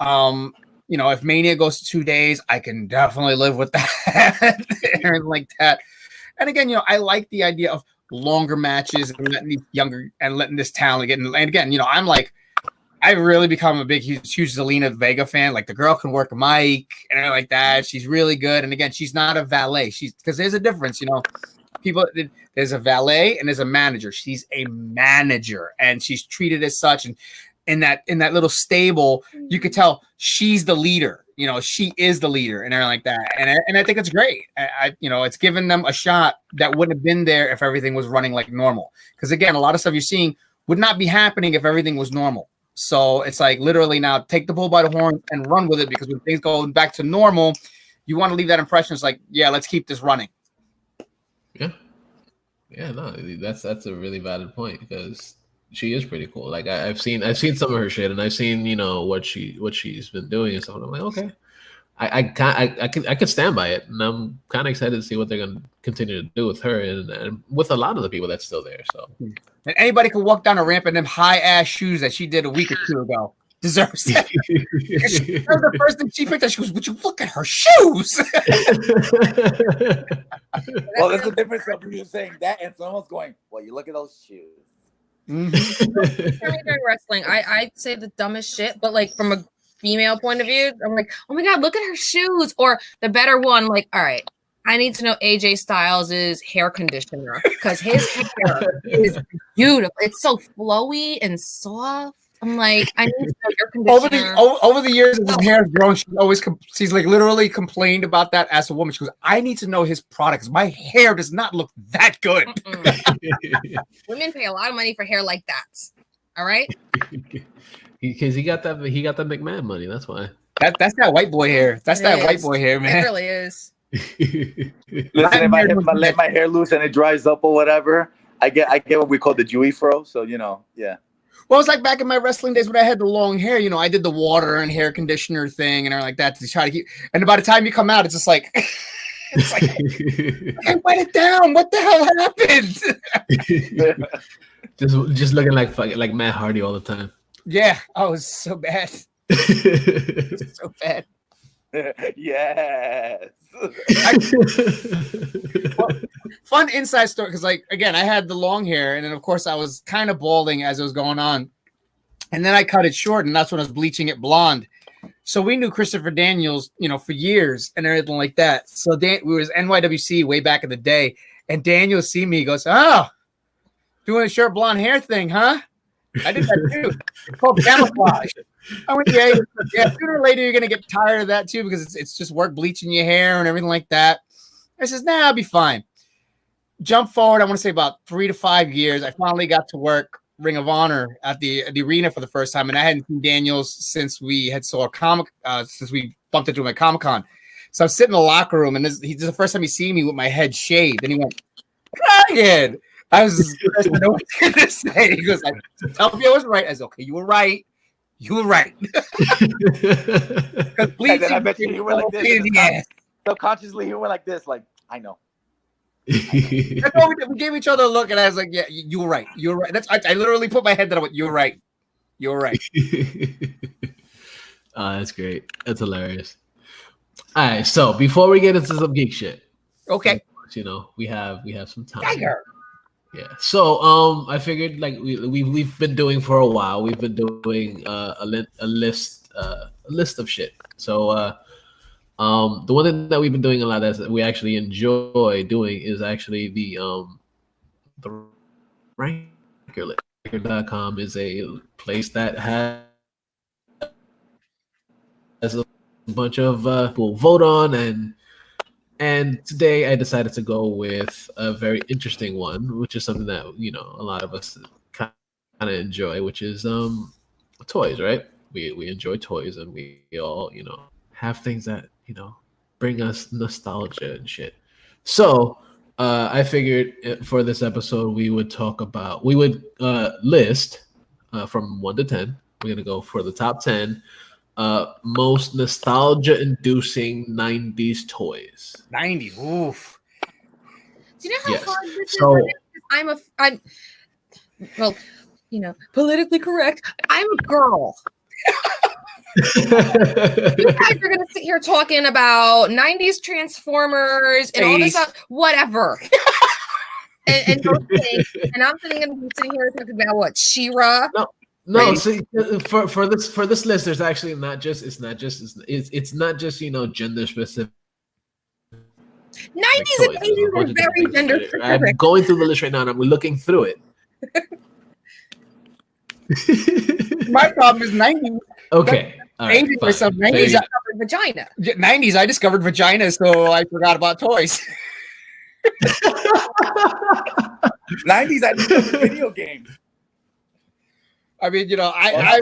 You know, if Mania goes to 2 days, I can definitely live with that and like that. And again, you know, I like the idea of longer matches and letting this talent get. And again, you know, I'm like, I really become a big, huge Zelina Vega fan. Like the girl can work a mic and everything like that. She's really good. And again, she's not a valet. Because there's a difference, there's a valet and there's a manager. She's a manager and she's treated as such. And in that little stable, you could tell she's the leader. She is the leader and everything like that. And I think it's great. It's given them a shot that wouldn't have been there if everything was running like normal. Because again, a lot of stuff you're seeing would not be happening if everything was normal. So it's like literally now take the bull by the horn and run with it, because when things go back to normal, you want to leave that impression. It's like, yeah, let's keep this running. Yeah. Yeah, no, that's a really valid point, because she is pretty cool. Like I've seen some of her shit, and I've seen what she's been doing and stuff. And I'm like, okay, I could stand by it, and I'm kind of excited to see what they're gonna continue to do with her and with a lot of the people that's still there. So, and anybody can walk down a ramp in them high ass shoes that she did a week or two ago. Deserves that. That was the first thing she picked up. She goes, "Would you look at her shoes?" Well, there's a difference between you saying that and someone's going, "Well, you look at those shoes." During wrestling, I say the dumbest shit, but like from a female point of view, I'm like, oh my god, look at her shoes. Or the better one, like, all right, I need to know AJ Styles' hair conditioner, because his hair is beautiful. It's so flowy and soft. I'm like, I need to know your conditioner. Over the years, as his hair has grown, she's like literally complained about that as a woman. She goes, I need to know his products. My hair does not look that good. Women pay a lot of money for hair like that. All right. Because he got that McMahon money. That's why. That's that white boy hair. That's that white boy hair, man. It really is. Listen, if I let my hair loose and it dries up or whatever, I get what we call the Jewy fro. So yeah. Well, it's like back in my wrestling days when I had the long hair. I did the water and hair conditioner thing and everything like that to try to keep. And by the time you come out, it's just like, I wet it down. What the hell happened? just looking like Matt Hardy all the time. Yeah. Oh, it's so bad. It's so bad. Yes. Fun inside story, because again, I had the long hair, and then of course I was kind of balding as it was going on, and then I cut it short, and that's when I was bleaching it blonde. So we knew Christopher Daniels, for years and everything like that. So we was NYWC way back in the day, and Daniel see me, he goes, "Oh, doing a short blonde hair thing, huh?" I did that too. It's called camouflage. I went, yeah. Sooner or later, you're gonna get tired of that too, because it's just work bleaching your hair and everything like that. I says, nah, I'll be fine. Jump forward, I want to say about 3 to 5 years. I finally got to work Ring of Honor at the arena for the first time, and I hadn't seen Daniels since we had since we bumped into him at Comic-Con. So I'm sitting in the locker room, and this is the first time he seen me with my head shaved, and he went, "Flanagan." I was just know what he's gonna say. He goes, "Tell me I was right." I was okay. You were right. You were right. Because bleaching, I bet you were like this. Subconsciously, you were like this. Like, I know. That's all we did. We gave each other a look, and I was like, "Yeah, you were right. You were right." I literally put my head down. I went, "You were right. You were right." That's great. That's hilarious. All right. So before we get into some geek shit, okay, we have some time. Tiger. Yeah. So I figured we've been doing for a while. We've been doing a list of shit. So the one thing that we've been doing a lot that we actually enjoy doing is actually the ranker list. Ranker.com is a place that has a bunch of people vote on, and today I decided to go with a very interesting one, which is something that a lot of us kind of enjoy, which is toys, right? We enjoy toys, and we all have things that bring us nostalgia and shit. So I figured for this episode we would list from 1 to 10. We're gonna go for the top 10 most nostalgia-inducing 90s toys. 90s, oof. Do you know how hard this is? I'm politically correct. I'm a girl. You guys are gonna sit here talking about 90s Transformers and all this stuff, whatever. and those things, and I'm sitting here talking about what, She-Ra? No. No, see, for this list, there's actually it's not just gender specific. 90s and 80s were very gender specific. I'm going through the list right now and I'm looking through it. My problem is 90s. Okay. All right, 80s or something. 90s I discovered vagina. 90s I discovered vagina, so I forgot about toys. 90s I discovered video games. I mean, I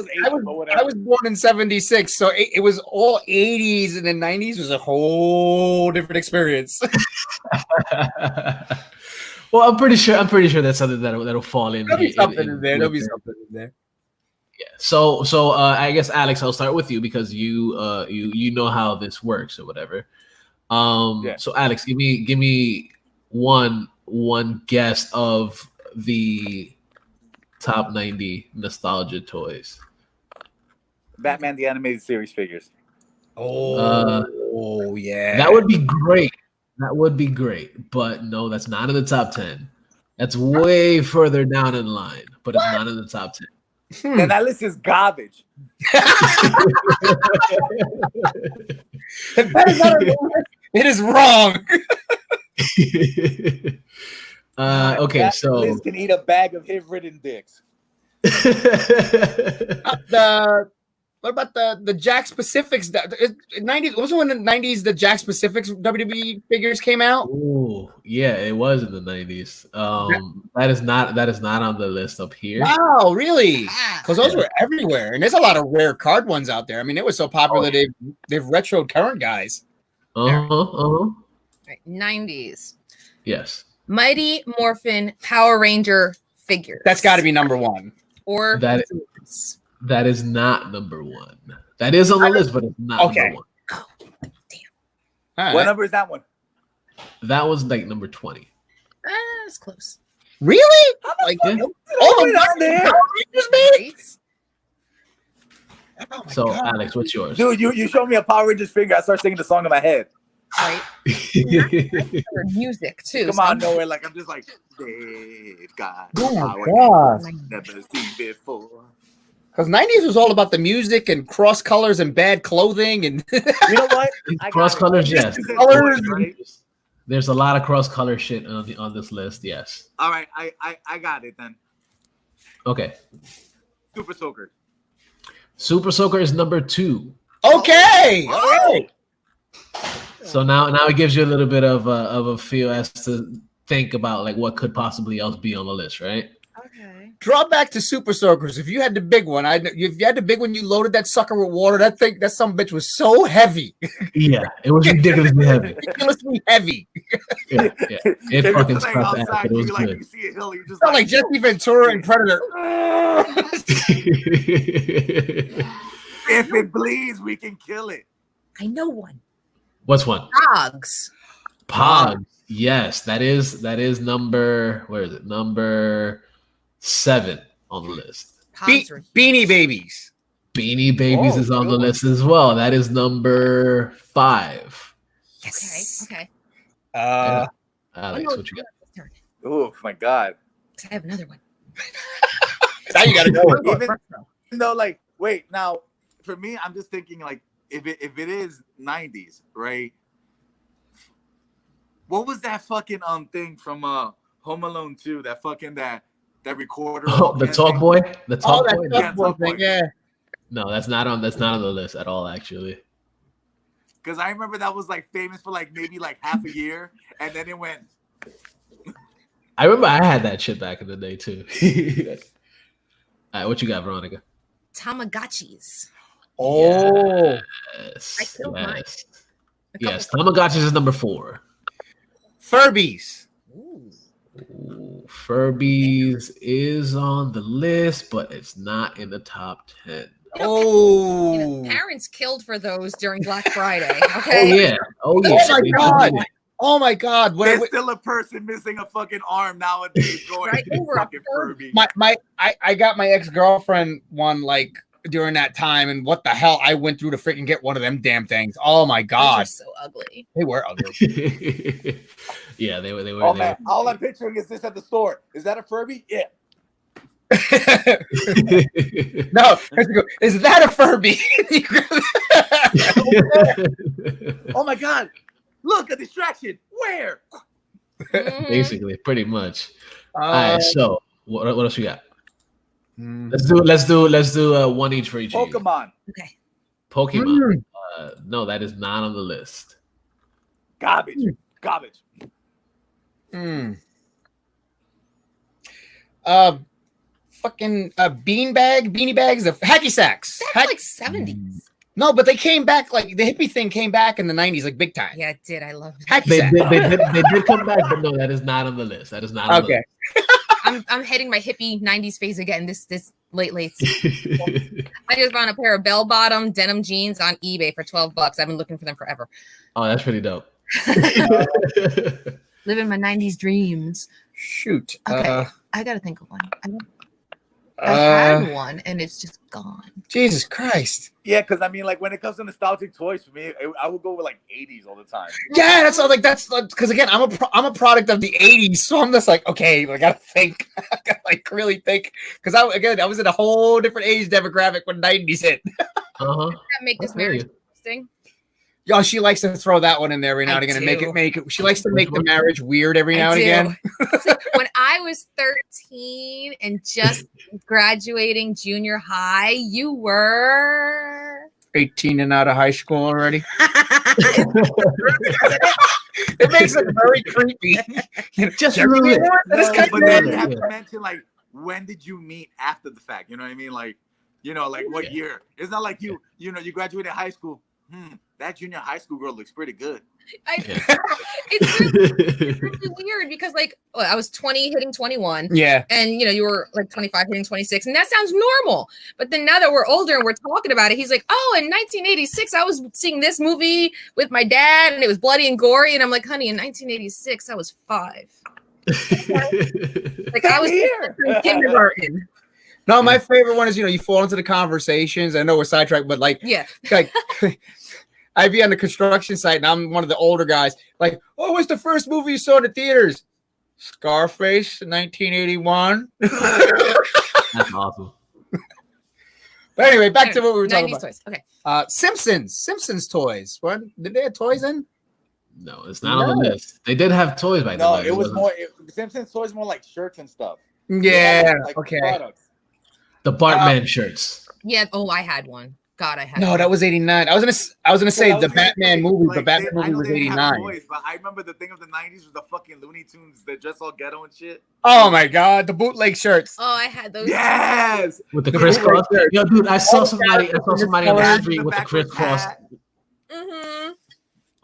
was born in 76, so it was all 80s, and then 90s was a whole different experience. Well, I'm pretty sure that's something that'll fall in. There'll be something in there. Yeah. So I guess Alex, I'll start with you because you know how this works or whatever. So Alex, give me one guess of the top 90 nostalgia toys. Batman the Animated Series figures. Oh, yeah. That would be great. But no, that's not in the top 10. That's way further down in line, but it's not in the top 10. And that list is garbage. It is wrong. Okay, that so list can eat a bag of HIV-ridden dicks. What about the Jack Pacifics? 90s wasn't when the 90s the Jack Pacifics WWE figures came out. Oh yeah, it was in the 90s. That is not on the list up here. Wow, really? Because those were everywhere, and there's a lot of rare card ones out there. I mean, it was so popular they've retroed current guys. Right, 90s. Yes. Mighty Morphin Power Ranger figures. That's got to be number one. Or that is not number one. That is on the list, but it's not number one. Oh, damn. Right. What number is that one? That was like number 20. It's close. Really? Like down there. Oh so, God. Alex, what's yours? Dude, you showed me a Power Rangers figure. I start singing the song in my head. Right. Music too. Come on, nowhere. Like I'm just like, they've got Oh my God. never seen before. Because 90s was all about the music and cross colors and bad clothing and You know what? Cross colors, yes. colors. Right? There's a lot of cross color shit on this list. Yes. All right, I got it then. Okay. Super Soaker. Super Soaker is number 2. Okay. All right. So now it gives you a little bit of a feel as to think about like what could possibly else be on the list, right? Okay. Draw back to Super Soakers. If you had the big one, if you had the big one, you loaded that sucker with water. That some bitch was so heavy. Yeah, it was ridiculously heavy. Ridiculously heavy. Yeah. It fucking stuff. Outside, It was you, like, good. you see a hill, you just Sound like Jesse Ventura and Predator. If it bleeds, we can kill it. I know one. What's one? Dogs. Pogs. Yes, that is number. Where is it? Number 7 on the list. Beanie Babies. Beanie Babies is on the list as well. That is number 5. Yes. Okay. Alex, what you got? Oh my God. I have another one. Now you gotta go. Even though, like, wait, now for me, I'm just thinking like if it is 90s, right? What was that fucking thing from Home Alone 2? That fucking that recorder. Oh, the Talk Boy. The Talk Boy. Talk Boy. Yeah. No, that's not on the list at all, actually. Because I remember that was like famous for like maybe like half a year, and then it went. I remember I had that shit back in the day too. All right, what you got, Veronica? Tamagotchis. Oh. Yes. I killed mine. Yes, Tamagotchis is number 4. Furbies. Ooh. Ooh, Furbies is on the list, but it's not in the top 10. Oh. Parents killed for those during Black Friday. Okay. Oh yeah. Oh my God. Oh my God! There's still a person missing a fucking arm nowadays. Going Right over fucking Furby. I got my ex-girlfriend one like during that time, and what the hell? I went through to freaking get one of them damn things. Oh my God! Those are so ugly. They were ugly. Yeah, they were. Oh man, all I'm picturing is this at the store. Is that a Furby? Yeah. No, is that a Furby? Oh my God! Look, a distraction. Where? Basically, pretty much. All right. So what else we got? Mm. Let's do one each for each. Pokemon. Okay. Pokemon. No, that is not on the list. Garbage. Fucking beanie bags, the hacky sacks. That's like 70s. No, but they came back, like the hippie thing came back in the 90s, like big time. Yeah, it did. I love it. Hacky They sack. did come back, but no, that is not on the list. That is not on Okay. I'm hitting my hippie 90s phase again this late. the list. I just found a pair of bell-bottom denim jeans on eBay for $12. I've been looking for them forever. Oh, that's pretty dope. Living my 90s dreams. Shoot. Okay. I got to think of one. I had one and it's just gone. Jesus Christ. Yeah, because I mean, like when it comes to nostalgic toys, for me, I would go with like 80s all the time. Yeah, that's all. Like that's because again, I'm a product of the 80s, so I'm just like, okay, I gotta think, I gotta like really think, because I was in a whole different age demographic when 90s hit. Uh-huh. Does that make this marriage interesting? Yo, she likes to throw that one in there every now and I again and do. make it. She likes to make the marriage weird every now and again. So when I was 13 and just graduating junior high, you were 18 and out of high school already. It makes it very creepy. Just a little bit. No, but then you have to mention like when did you meet after the fact? You know what I mean? Like, like what year? It's not like you graduated high school. That junior high school girl looks pretty good. It's really weird because like I was 20 hitting 21. Yeah. And you were like 25 hitting 26. And that sounds normal. But then now that we're older and we're talking about it, he's like, oh, in 1986, I was seeing this movie with my dad and it was bloody and gory. And I'm like, honey, in 1986, I was 5. Like I was here in kindergarten. No, my favorite one is, you fall into the conversations. I know we're sidetracked, but like I'd be on the construction site and I'm one of the older guys. Like, oh, what's the first movie you saw in the theaters? Scarface, 1981. That's awesome. But anyway, back to what we were talking 90s about. toys. Okay. Simpsons toys. What did they have toys in? No, it's not on the list. They did have toys back then. No, it was more. Simpsons toys more like shirts and stuff. Yeah. Like Okay. Products. The Bartman shirts. Yeah. Oh, I had one. God, I had No, one. that was 89. I was gonna say the Batman movie, but Batman movie was 89. Toys, but I remember the thing of the 90s was the fucking Looney Tunes that dress all ghetto and shit. Oh my god, the bootleg shirts. Oh, I had those. Yes, with the crisscross. Yo, dude, I saw somebody on the street with the crisscross. Mm-hmm.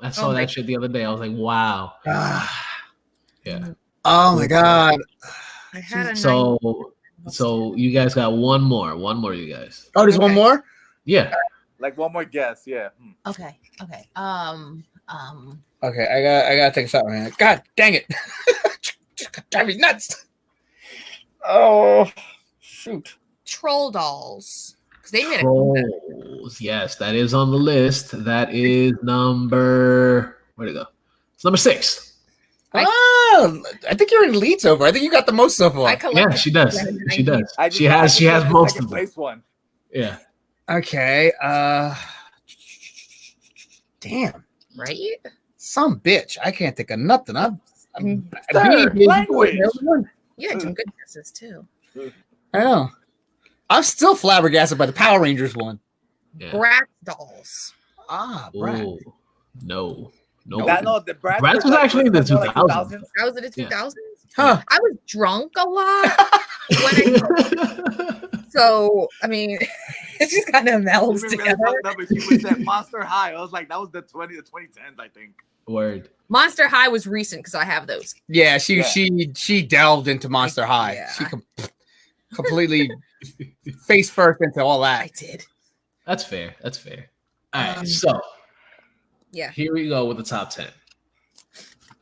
I saw that shit the other day. I was like, wow. Yeah. Oh my god. I had a So you guys got one more, you guys. Oh, there's one more? Yeah. Like one more guess, yeah. Okay. Okay, I gotta take a shot, man. God dang it. Drive me nuts. Oh shoot. Troll dolls. Because they made Trolls. Yes, that is on the list. That is number. Where'd it go? It's number 6. Oh, I think you're in the lead so far. I think you got the most so far. Yeah, she does. She does. She has most of them. One. Yeah. Okay. Damn. Right? Some bitch. I can't think of nothing. Language. Yeah, some good guesses too. I know. I'm still flabbergasted by the Power Rangers one. Yeah. Brat dolls. Brat. Ooh, no. The Brat was actually in the 2000s. That was in the 2000s? Huh. I was drunk a lot. So, I mean, it just kind of melds together. She was at Monster High. I was like, that was the 2010s, I think. Word. Monster High was recent because I have those. Yeah, she delved into Monster High. Yeah. She completely face first into all that. I did. That's fair. All right, so yeah, here we go with the top 10.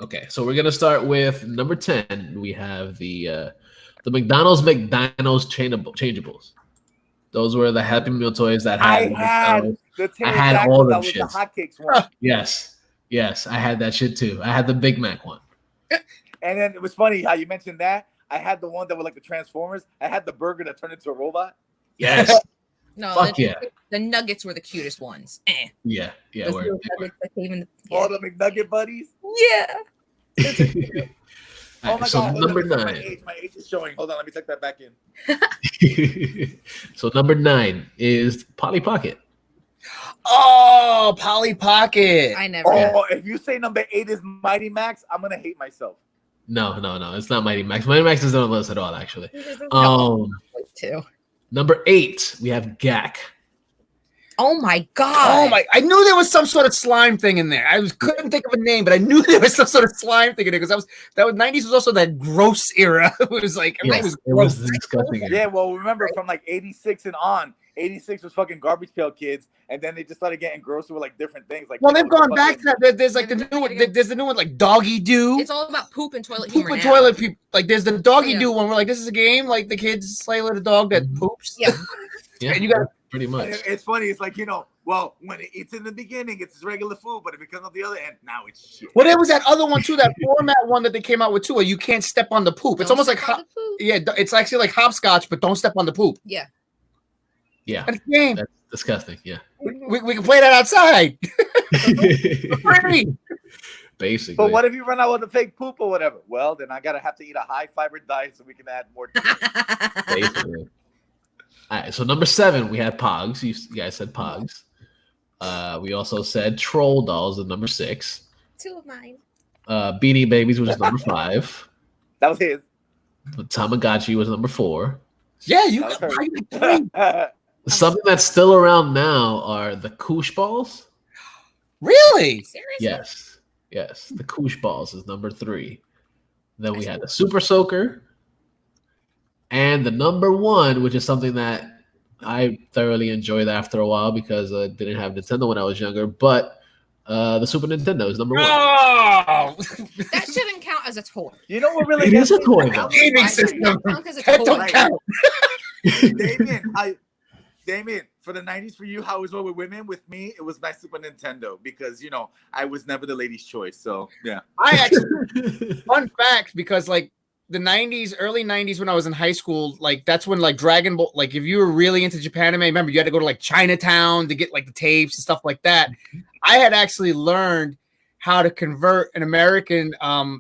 Okay, so we're gonna start with number 10. We have the McDonald's changeables. Those were the Happy Meal toys that had. I had all them shits. The hotcakes one. Yes, I had that shit too. I had the Big Mac one. And then it was funny how you mentioned that. I had the one that was like the Transformers. I had the burger that turned into a robot. Yes. No, Fuck yeah. The nuggets were the cutest ones. Yeah. Those little nuggets that came in All the McNugget buddies. Yeah. Oh my so God. number My 9. age is showing. Hold on. Let me tuck that back in. So number 9 is Polly Pocket. Oh, Polly Pocket. I never. Oh, if you say number 8 is Mighty Max, I'm gonna hate myself. No. It's not Mighty Max. Mighty Max isn't on the list at all, actually. Too. Number 8, we have Gak. Oh my God. Oh my! I knew there was some sort of slime thing in there. Couldn't think of a name, but I knew there was some sort of slime thing in there because that was 90s was also that gross era. It was like Yes, it was disgusting. Yeah, well, remember from like 86 and on. 86 was fucking Garbage Pail Kids, and then they just started getting grosser with like different things. Like, well, they've gone back to that. There's like the new one. There's the new one like Doggy Doo. It's all about poop and toilet Poop humor and now. toilet people. Like there's the Doggy Doo one where like this is a game. Like the kids slay a dog that poops. Yeah. Yeah, and you got pretty much. It's funny. It's like, well, when it eats in the beginning, it's regular food, but if it comes on the other end, now it's shit. Well, there was that other one too, that format one that they came out with too, where you can't step on the poop. It's almost like it's actually like hopscotch, but don't step on the poop. Yeah. Yeah. That's a game. That's disgusting. Yeah. We can play that outside. Basically. But what if you run out with the fake poop or whatever? Well, then I gotta have to eat a high fiber diet so we can add more. Basically. All right, so number 7, we had Pogs. You guys said Pogs. We also said Troll Dolls at number 6. 2 of mine. Beanie Babies was number 5. That was his. Tamagotchi was number 4. Yeah, you. Something that's still around now are the Koosh Balls. Really? Seriously? Yes. The Koosh Balls is number 3. Then we had the Super Soaker. And the number 1, which is something that I thoroughly enjoyed after a while because I didn't have Nintendo when I was younger, but the Super Nintendo is number 1. Oh, That shouldn't count as a toy. You know what really It is a toy, though. gaming system. That Don't count. Damian, for the 90s for you, how it was with women? With me, it was my Super Nintendo because, I was never the lady's choice. So, yeah. I actually, fun fact, because like the 90s, early 90s when I was in high school, like that's when like Dragon Ball, like if you were really into Japan anime, remember you had to go to like Chinatown to get like the tapes and stuff like that. I had actually learned how to convert an American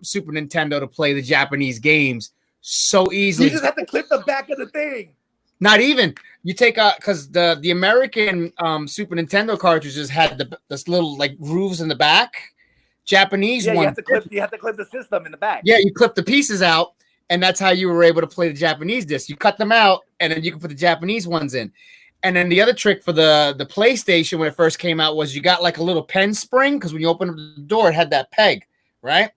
Super Nintendo to play the Japanese games so easily. You just have to clip the back of the thing. Not even. You take because the American Super Nintendo cartridges had this little like grooves in the back. Japanese one. You have to clip the system in the back. Yeah, you clip the pieces out, and that's how you were able to play the Japanese disc. You cut them out, and then you can put the Japanese ones in. And then the other trick for the PlayStation when it first came out was you got like a little pen spring because when you open up the door, it had that peg, right?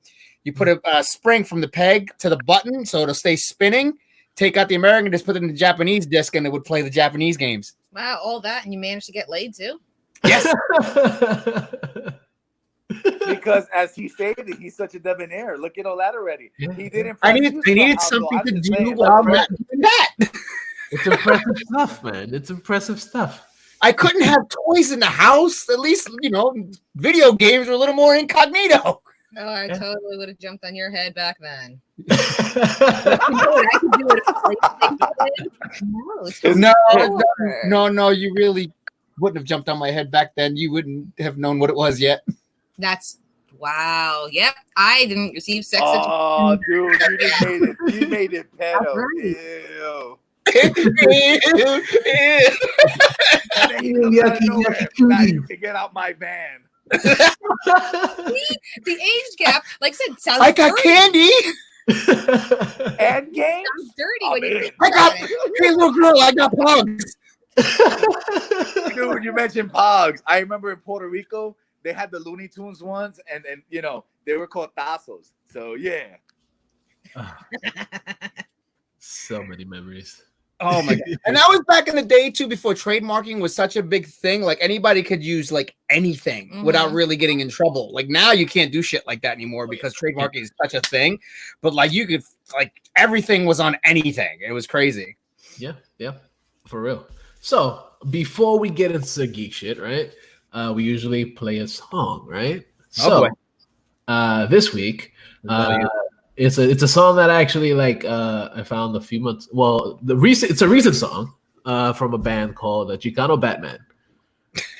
You put a spring from the peg to the button so it'll stay spinning. Take out the American, just put it in the Japanese disc, and it would play the Japanese games. Wow, all that, and you managed to get laid too? Yes. Because as he stated, he's such a debonair. Look at all that already. He didn't. I needed something to do while I'm not doing that. It's impressive stuff, man. It's impressive stuff. I couldn't have toys in the house. At least, video games were a little more incognito. Oh, I totally would have jumped on your head back then. No, you really wouldn't have jumped on my head back then. You wouldn't have known what it was yet. Wow. Yep. I didn't receive sex. Oh, dude, you just made it. You made it pedo. Ew. Now you can get out my van. The age gap, like I said, sounds I got dirty. candy. And games? Sounds dirty when you Hey, little girl, I got pugs. Dude, you mentioned Pogs. I remember in Puerto Rico, they had the Looney Tunes ones, and they were called tazos. So, yeah. So many memories. Oh my god! And that was back in the day too, before trademarking was such a big thing. Like anybody could use like anything without really getting in trouble. Like now you can't do shit like that anymore because trademarking is such a thing. But like you could, like everything was on anything. It was crazy. Yeah, for real. So before we get into geek shit, right? We usually play a song, right? So this week, It's a song that I actually like. I found a few months. Well, it's a recent song from a band called Chicano Batman,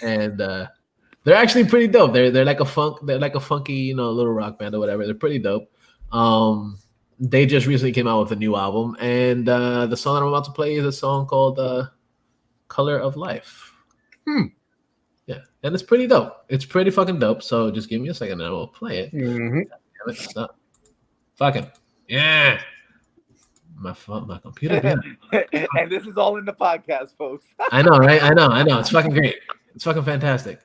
and they're actually pretty dope. They're like a funky little rock band or whatever. They're pretty dope. They just recently came out with a new album, and the song that I'm about to play is a song called "Color of Life." Yeah, and it's pretty dope. It's pretty fucking dope. So just give me a second, and I will play it. Mm-hmm. Damn it, stop. Fucking yeah. My phone, my computer. And this is all in the podcast, folks. I know, right? I know. It's fucking great. It's fucking fantastic.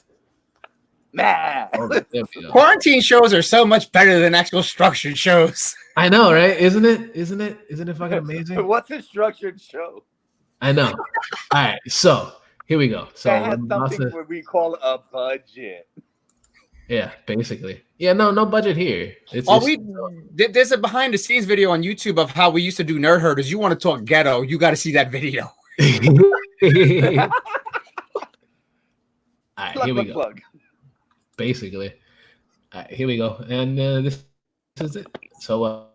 Man. Oh, there we go. Quarantine shows are so much better than actual structured shows. I know, right? Isn't it fucking amazing? What's a structured show? I know. All right, so here we go. So that has something what we call a budget. Yeah, basically. Yeah, no budget here. There's a behind the scenes video on YouTube of how we used to do Nerd Herders. You want to talk ghetto, you got to see that video. All right, here we go. Plug. Basically. All right, here we go. And this is it. So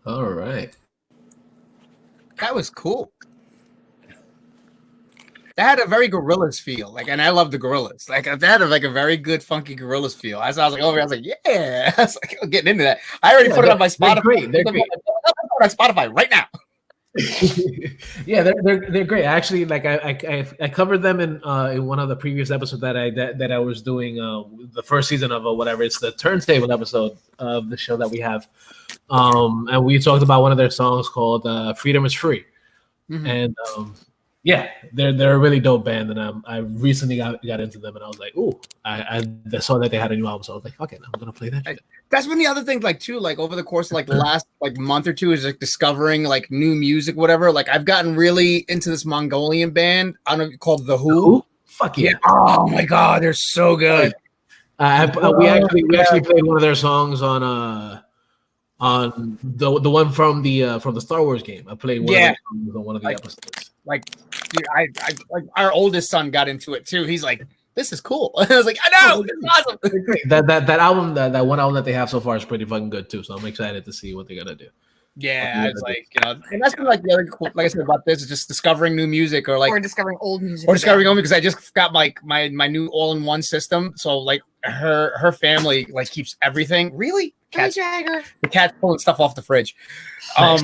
all right. That was cool. had a very Gorillaz feel. Like, and I love the Gorillaz. Like, that had like a very good funky Gorillaz feel. As I was like, I was like, yeah. I was like, I'm getting into that. I already put it on my Spotify. They're great. On Spotify right now. Yeah, they're great. Actually, like I covered them in one of the previous episodes that I was doing the first season of whatever. It's the turntable episode of the show that we have, and we talked about one of their songs called "Freedom Is Free," and yeah, they're a really dope band, and I recently got into them, and I was like, ooh, I saw that they had a new album, so I was like, fuck it, I'm gonna play that shit. That's one of the other things, like too, like over the course of like the last like month or two, is like discovering like new music, whatever. Like I've gotten really into this Mongolian band, I don't know, called The Who. Fuck yeah! Oh my god, they're so good. We actually played one of their songs on the one from the Star Wars game. I played one of their songs on one of the episodes. Like, dude, I like our oldest son got into it too. He's like, "This is cool." I was like, "I know, it's awesome." That album, that one album that they have so far is pretty fucking good too. So I'm excited to see what they're gonna do. Yeah, it's like, you know, and that's been like the other cool, like I said about this, is just discovering new music or discovering old music. Or discovering old music, because I just got like my new all-in-one system. So like her family like keeps everything. Really? The cat's pulling stuff off the fridge. So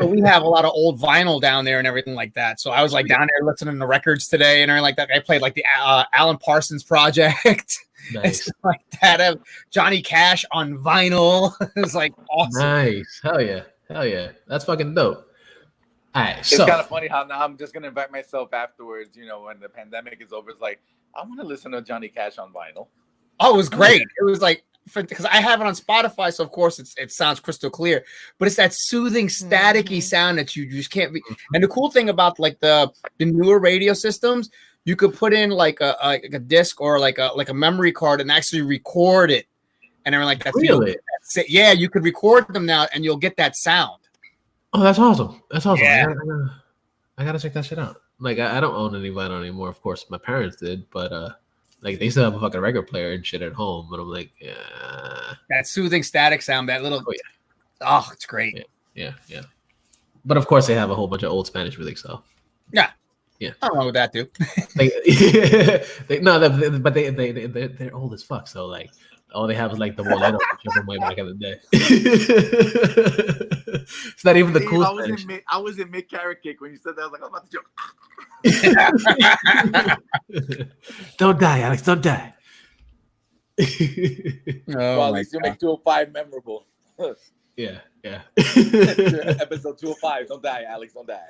we have a lot of old vinyl down there and everything like that. So I was like down there listening to records today and everything like that. I played like the Alan Parsons Project. Nice. Like that. Johnny Cash on vinyl. It's like awesome. Nice. Hell yeah. That's fucking dope. All right. It's kind of funny how now I'm just gonna invite myself afterwards. You know, when the pandemic is over, it's like I want to listen to Johnny Cash on vinyl. Oh, it was great. It was like, because I have it on Spotify, so of course it sounds crystal clear, but it's that soothing, staticky sound that you just can't be. And the cool thing about like the newer radio systems, you could put in like a disc or like a memory card and actually record it, and everything like that. Really? Yeah, you could record them now, and you'll get that sound. Oh, that's awesome. Yeah. I gotta check that shit out. Like I don't own any vinyl anymore. Of course, my parents did, but like they still have a fucking record player and shit at home, but I'm like, yeah. That soothing static sound, that little, it's great. Yeah. But of course, they have a whole bunch of old Spanish music, so yeah. I don't know what that do. They're old as fuck. So like, all they have is like the Bolero from way back in the day. It's not even the cool Spanish. I was in mid carrot kick when you said that. I was like, I'm about to joke. Don't die, Alex. Don't die. Well, at least you make 205 memorable. Yeah. Episode 205. Don't die, Alex. Don't die.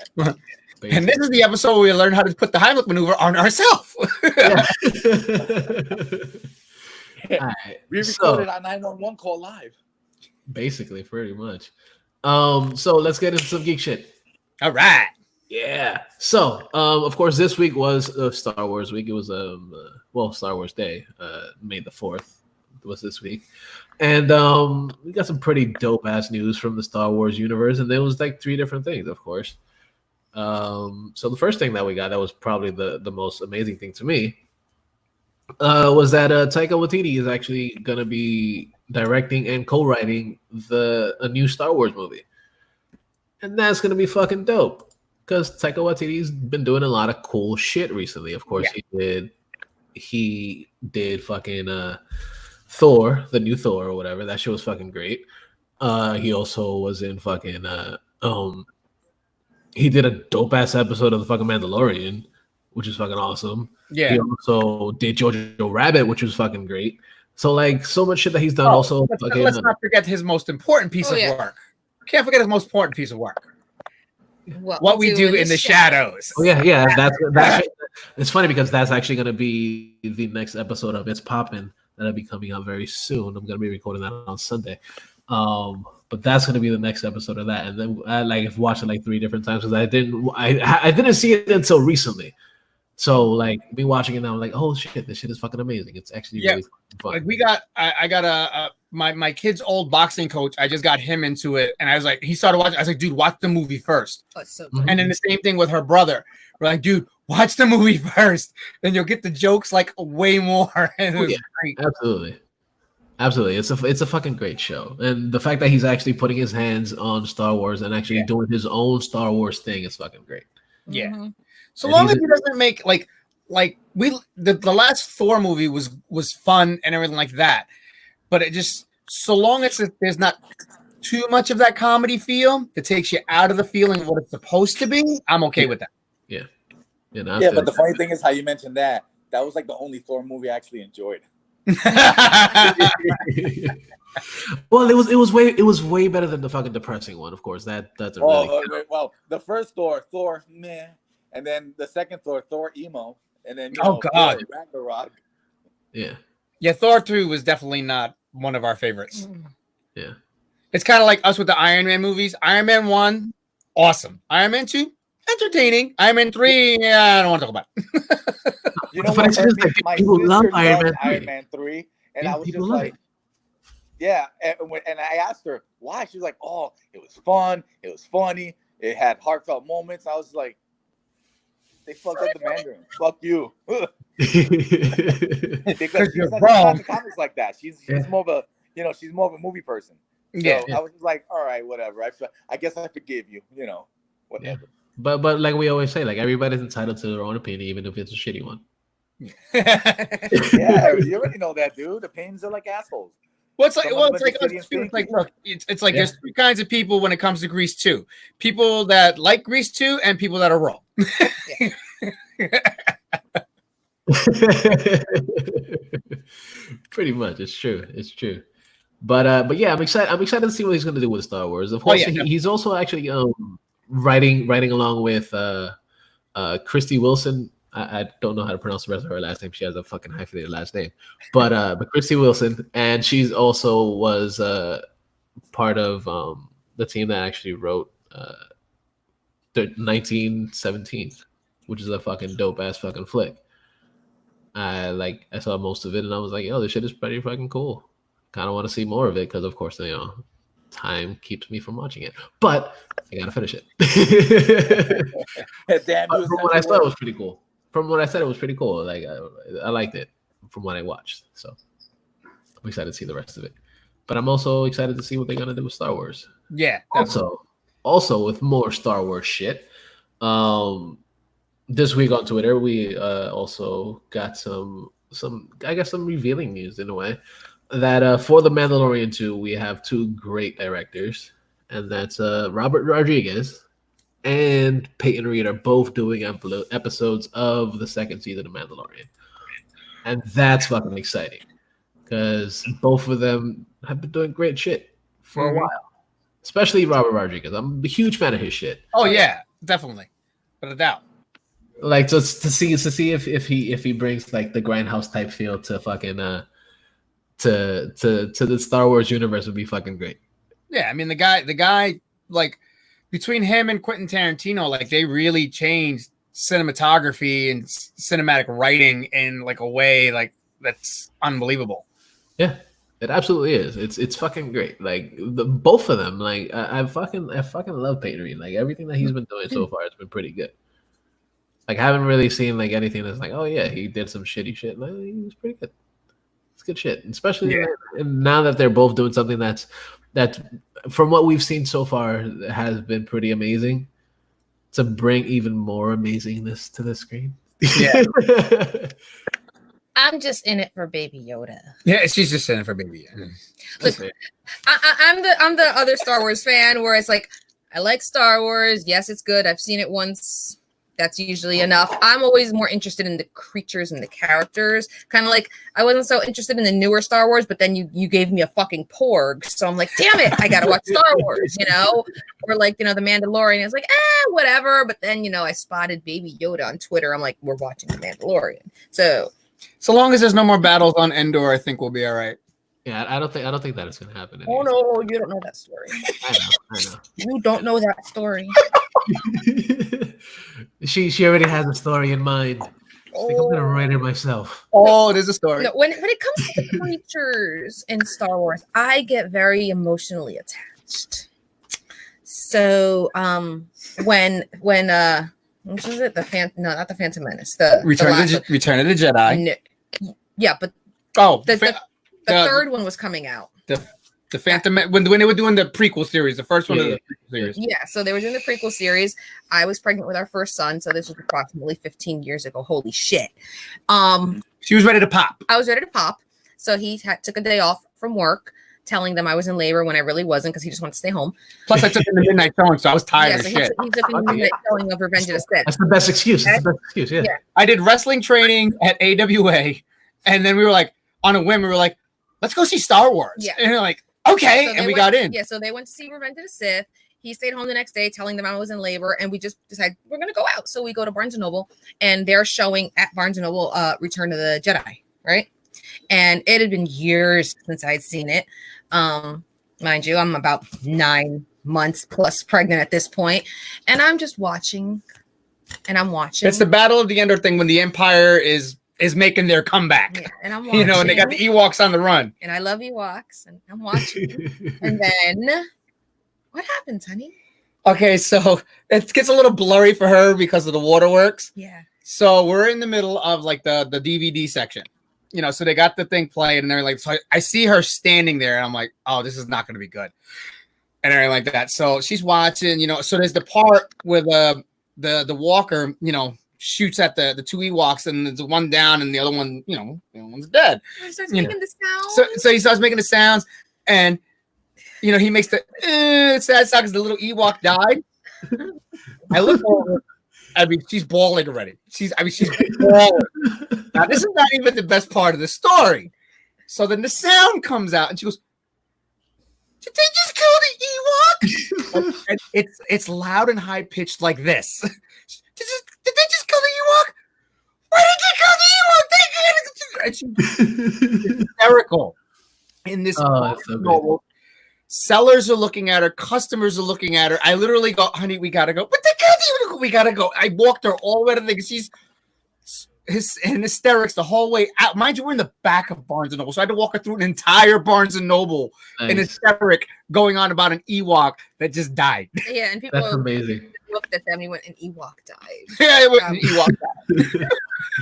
And this is the episode where we learn how to put the Heimlich maneuver on ourselves. Right, we recorded our 911 call live. Basically, pretty much. So let's get into some geek shit. All right. Yeah. So, of course, this week was Star Wars week. It was Star Wars Day. May the 4th was this week, and we got some pretty dope ass news from the Star Wars universe, and there was like 3 different things, of course. So the first thing that we got that was probably the most amazing thing to me was that Taika Waititi is actually gonna be directing and co-writing a new Star Wars movie, and that's gonna be fucking dope. Because Taika Waititi's been doing a lot of cool shit recently. Of course, he did fucking Thor, the new Thor or whatever. That shit was fucking great. He also was in fucking he did a dope ass episode of the fucking Mandalorian, which is fucking awesome. Yeah. He also did Jojo Rabbit, which was fucking great. So like so much shit that he's done. Also, let's not forget his most important piece of work. Can't forget his most important piece of work. What we do in the shadows. Oh yeah. That's it's funny because that's actually going to be the next episode of It's Poppin' that'll be coming out very soon. I'm going to be recording that on Sunday. But that's going to be the next episode of that. And then I've watched it like 3 different times because I didn't see it until recently. So like me watching it now, I'm like, oh shit, this shit is fucking amazing. It's actually really fun. Like I got my kid's old boxing coach. I just got him into it, and I was like, he started watching. I was like, dude, watch the movie first. Oh, so and then the same thing with her brother. We're like, dude, watch the movie first, then you'll get the jokes like way more. And it was great. Absolutely. It's a fucking great show, and the fact that he's actually putting his hands on Star Wars and actually doing his own Star Wars thing is fucking great. Yeah. So long as he doesn't make like the last Thor movie was fun and everything like that, but it just so long as there's not too much of that comedy feel that takes you out of the feeling of what it's supposed to be, I'm okay with that. Yeah. But the funny thing is how you mentioned that was like the only Thor movie I actually enjoyed. Well, it was way better than the fucking depressing one. Of course, that's really well, the first Thor, meh, and then the second Thor emo, and then God, Thor, Ragnarok. Yeah, Thor 3 was definitely not one of our favorites. Yeah, it's kind of like us with the Iron Man movies. Iron Man 1, awesome. Iron Man 2, entertaining. Iron Man 3, I don't want to talk about it. You know what? My sister loved Iron Man 3, and I was just like, yeah. And I asked her why. She was like, "Oh, it was fun. It was funny. It had heartfelt moments." I was like, "They fucked up the Mandarin. Fuck you." Because she's not into comics like that. She's more of a she's more of a movie person. So I was just like, all right, whatever. I guess I forgive you. Whatever. Yeah. But like we always say, like everybody's entitled to their own opinion, even if it's a shitty one. Yeah, you already know that, dude. The Paynes are like assholes. Look, it's like there's three kinds of people when it comes to Grease 2. People that like Grease 2 and people that are wrong. Pretty much, it's true. But yeah, I'm excited to see what he's gonna do with Star Wars. Of course, he's also actually writing along with Christy Wilson. I don't know how to pronounce the rest of her last name. She has a fucking hyphenated last name, but Christy Wilson, and she's also was part of the team that actually wrote the 1917, which is a fucking dope ass fucking flick. I saw most of it, and I was like, yo, this shit is pretty fucking cool. Kind of want to see more of it because, of course, time keeps me from watching it, but I gotta finish it. From what I saw, it was pretty cool. From what I said, it was pretty cool. Like I liked it from what I watched. So I'm excited to see the rest of it. But I'm also excited to see what they're gonna do with Star Wars. Yeah. Also with more Star Wars shit. This week on Twitter, we also got some revealing news in a way that for the Mandalorian 2, we have two great directors, and that's Robert Rodriguez and Peyton Reed are both doing episodes of the second season of Mandalorian. And that's fucking exciting because both of them have been doing great shit for a while. Especially Robert Rodriguez. I'm a huge fan of his shit. Oh yeah, definitely. Without a doubt. Like to see if he brings like the Grindhouse type feel to fucking to the Star Wars universe would be fucking great. Yeah, I mean the guy like between him and Quentin Tarantino, like they really changed cinematography and cinematic writing in like a way like that's unbelievable. Yeah, it absolutely is. It's fucking great. Like both of them. Like I fucking love Peyton Reed. Like everything that he's been doing so far, it's been pretty good. Like I haven't really seen like anything that's like, oh yeah, he did some shitty shit. Like, he was pretty good. It's good shit, especially now that they're both doing something that from what we've seen so far has been pretty amazing. To bring even more amazingness to the screen. Yeah. I'm just in it for Baby Yoda. Yeah, she's just in it for Baby Yoda. Look, I'm the other Star Wars fan where it's like I like Star Wars. Yes, it's good. I've seen it once. That's usually enough. I'm always more interested in the creatures and the characters. Kind of like I wasn't so interested in the newer Star Wars, but then you gave me a fucking porg. So I'm like, damn it, I gotta watch Star Wars, Or like, the Mandalorian. It's like, whatever. But then, I spotted Baby Yoda on Twitter. I'm like, we're watching the Mandalorian. So long as there's no more battles on Endor, I think we'll be all right. Yeah, I don't think that is gonna happen. Oh no, you don't know that story. I know. You don't know that story. She already has a story in mind. I think I'm gonna write it myself. Oh, there's a story. No, when it comes to the creatures in Star Wars, I get very emotionally attached. So when what was it? Not the Phantom Menace. The Return of the Jedi. No, yeah, but the third one was coming out. The Phantom when they were doing the prequel series, the first one of the prequel series. Yeah, so they were doing the prequel series. I was pregnant with our first son, so this was approximately 15 years ago. Holy shit. She was ready to pop. I was ready to pop. So he took a day off from work, telling them I was in labor when I really wasn't because he just wanted to stay home. Plus, I took in the midnight showing, so I was tired of shit. He took in the midnight showing of Revenge of the Sith. That's the best excuse. That's the best excuse, yeah. I did wrestling training at AWA, and then we were like, on a whim, we were like, let's go see Star Wars. Yeah. And we are like, okay, so and we got in. Yeah, so they went to see Revenge of the Sith. He stayed home the next day telling them I was in labor, and we just decided we're going to go out. So we go to Barnes & Noble, and they're showing at Barnes & Noble Return of the Jedi, right? And it had been years since I'd seen it. Mind you, I'm about 9 months plus pregnant at this point, and I'm just watching, and I'm watching. It's the Battle of the Endor thing when the Empire is making their comeback. Yeah, and I'm watching. You know, and they got the Ewoks on the run. And I love Ewoks, and I'm watching. And then, what happens, honey? Okay, so it gets a little blurry for her because of the waterworks. Yeah. So we're in the middle of like the DVD section. You know, so they got the thing playing, and they're like, so I see her standing there, and I'm like, oh, this is not going to be good. And everything like that. So she's watching, you know, so there's the part where the walker, you know, shoots at the two Ewoks, and there's one down, and the other one, you know, the other one's dead. He starts making the sounds. So he starts making the sounds, and, you know, he makes the sad sound because the little Ewok died. I look over. I mean, she's bawling already. She's bawling. Now, this is not even the best part of the story. So then the sound comes out, and she goes, "Did they just kill the Ewok?" And it's loud and high pitched like this. Did they just kill the Ewok? Why did they kill the Ewok? She's hysterical. In this, so sellers are looking at her, customers are looking at her. I literally go, honey, we gotta go. But they can't even go. We gotta go. I walked her all the way to the thing. She's in hysterics the whole way out. Mind you, we're in the back of Barnes & Noble, so I had to walk her through an entire Barnes & Noble in hysteric going on about an Ewok that just died. Yeah, and people that's amazing. Looked at them and went, an Ewok died. Yeah, an Ewok died.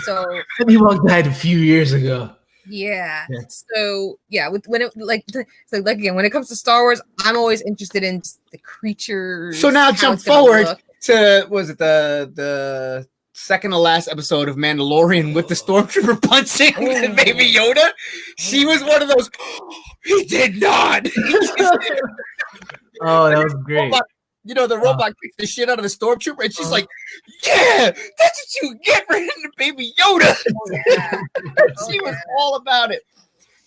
So an Ewok died a few years ago. Yeah. So yeah, when it comes to Star Wars, I'm always interested in the creatures. So now jump forward to the second to last episode of Mandalorian with the stormtrooper punching the baby Yoda. She was one of those. He did not. Oh, that was great. You know, the robot kicks the shit out of the stormtrooper, and she's like, "Yeah, that's what you get for hitting the baby Yoda." She was all about it.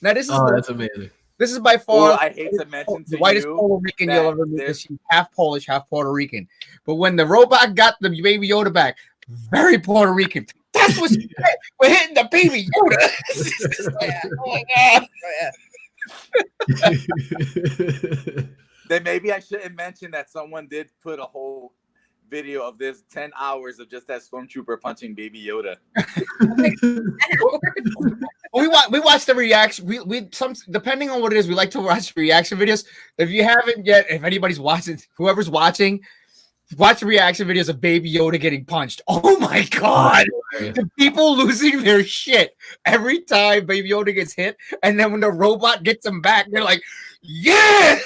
Now this is that's amazing. This is by far I hate to mention the whitest Puerto Rican you'll ever meet. She's half Polish, half Puerto Rican. But when the robot got the baby Yoda back, very Puerto Rican. That's what she said. We're hitting the baby Yoda. Oh my god. Then maybe I shouldn't mention that someone did put a whole video of this 10 hours of just that stormtrooper punching baby Yoda. we watch the reaction. We depending on what it is, we like to watch reaction videos. If you haven't yet, if anybody's watching, whoever's watching, watch the reaction videos of baby Yoda getting punched. Oh my god. The people losing their shit every time baby Yoda gets hit, and then when the robot gets him back, they're like, yeah.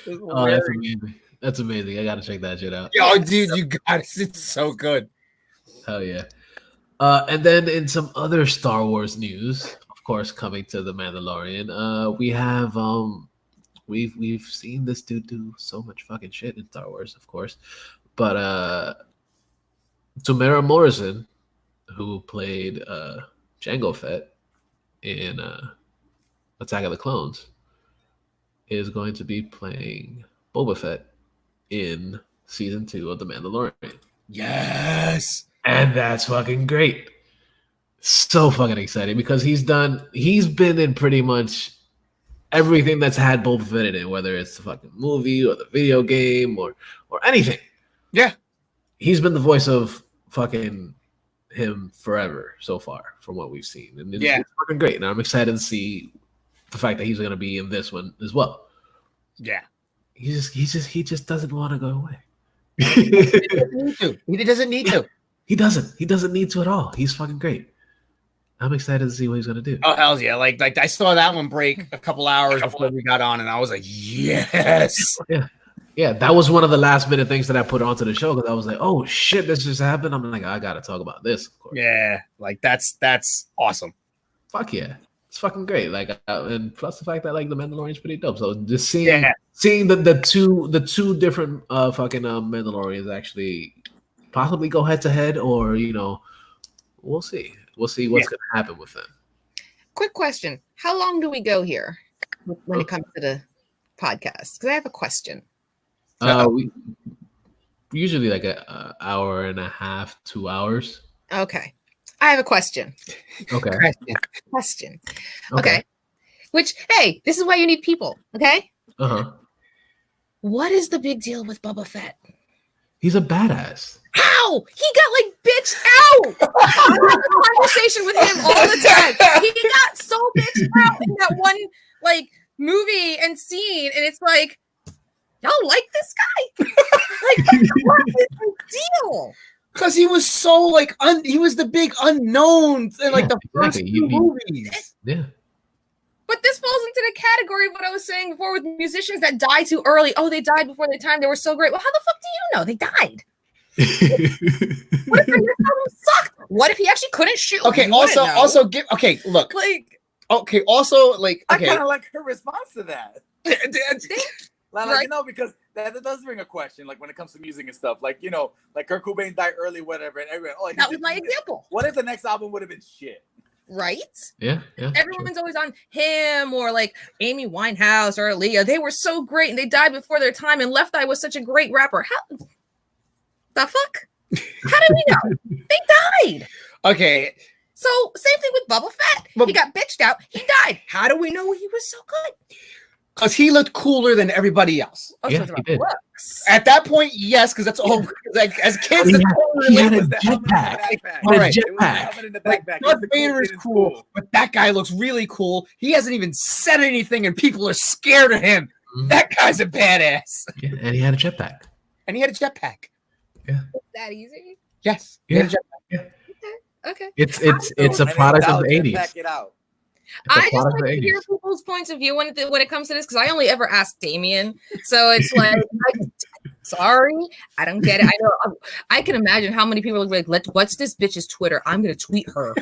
Oh, that's amazing. That's amazing. I gotta check that shit out. Yo, dude, you got it. It's so good. Hell yeah. And then in some other Star Wars news, of course, coming to the Mandalorian, we have we've seen this dude do so much fucking shit in Star Wars, of course. But Temuera Morrison, who played Jango Fett in Attack of the Clones, is going to be playing Boba Fett in season 2 of The Mandalorian. Yes. And that's fucking great. So fucking exciting because he's been in pretty much everything that's had Boba Fett in it, whether it's the fucking movie or the video game or anything. Yeah. He's been the voice of fucking him forever so far from what we've seen. And it's fucking great. And I'm excited to see the fact that he's going to be in this one as well. Yeah. He just doesn't want to go away. He doesn't need to. He doesn't need to at all. He's fucking great. I'm excited to see what he's gonna do. Oh hell yeah! Like I saw that one break a couple hours before we got on, and I was like, yes. Yeah, that was one of the last minute things that I put onto the show because I was like, oh shit, this just happened. I'm like, I gotta talk about this, of course. Yeah, like that's awesome. Fuck yeah, it's fucking great. Like, and plus the fact that like the Mandalorian's pretty dope. So just seeing the two different fucking Mandalorians actually possibly go head to head, or we'll see. We'll see what's gonna happen with them. Quick question: how long do we go here when it comes to the podcast? Because I have a question. We usually like an hour and a half, 2 hours. Okay, I have a question. Okay. Question. Okay. Which, hey, this is why you need people. Okay. What is the big deal with Boba Fett? He's a badass. How? He got like bitched out. I have a conversation with him all the time. He got so bitched out in that one like movie and scene, and it's like, y'all like this guy? Like, what is the deal? Because he was so like he was the big unknown in like the first two movies. Yeah. But this falls into the category of what I was saying before with musicians that die too early. Oh, they died before their time. They were so great. Well, how the fuck do you know they died? What if their album sucked? What if he actually couldn't shoot? Okay, look. Like, okay, also like I kind of like her response to that. Like, right. because that does bring a question, like when it comes to music and stuff. Like, like Kurt Cobain died early, whatever, and everyone. Oh, that was my example. What if the next album would have been shit? Right? Yeah. Everyone's always on him or like Amy Winehouse or Aaliyah. They were so great and they died before their time. And Left Eye was such a great rapper. How the fuck? How did we know? They died. Okay. So same thing with Boba Fett. He got bitched out. He died. How do we know he was so good? Because he looked cooler than everybody else. Oh, yeah, so he did. looks. At that point, yes, because that's all. Like as kids, he had a jetpack. All right. Darth Vader is cool, but that guy looks really cool. He hasn't even said anything, and people are scared of him. Mm-hmm. That guy's a badass. Yeah, and he had a jetpack. Yeah. Is that easy? Yes. Yeah. Okay. It's a product of the 80s. Back it out. I just like to hear people's points of view when it comes to this because I only ever ask Damian, so it's like, sorry, I don't get it. I know I can imagine how many people are like, what's this bitch's Twitter? I'm gonna tweet her.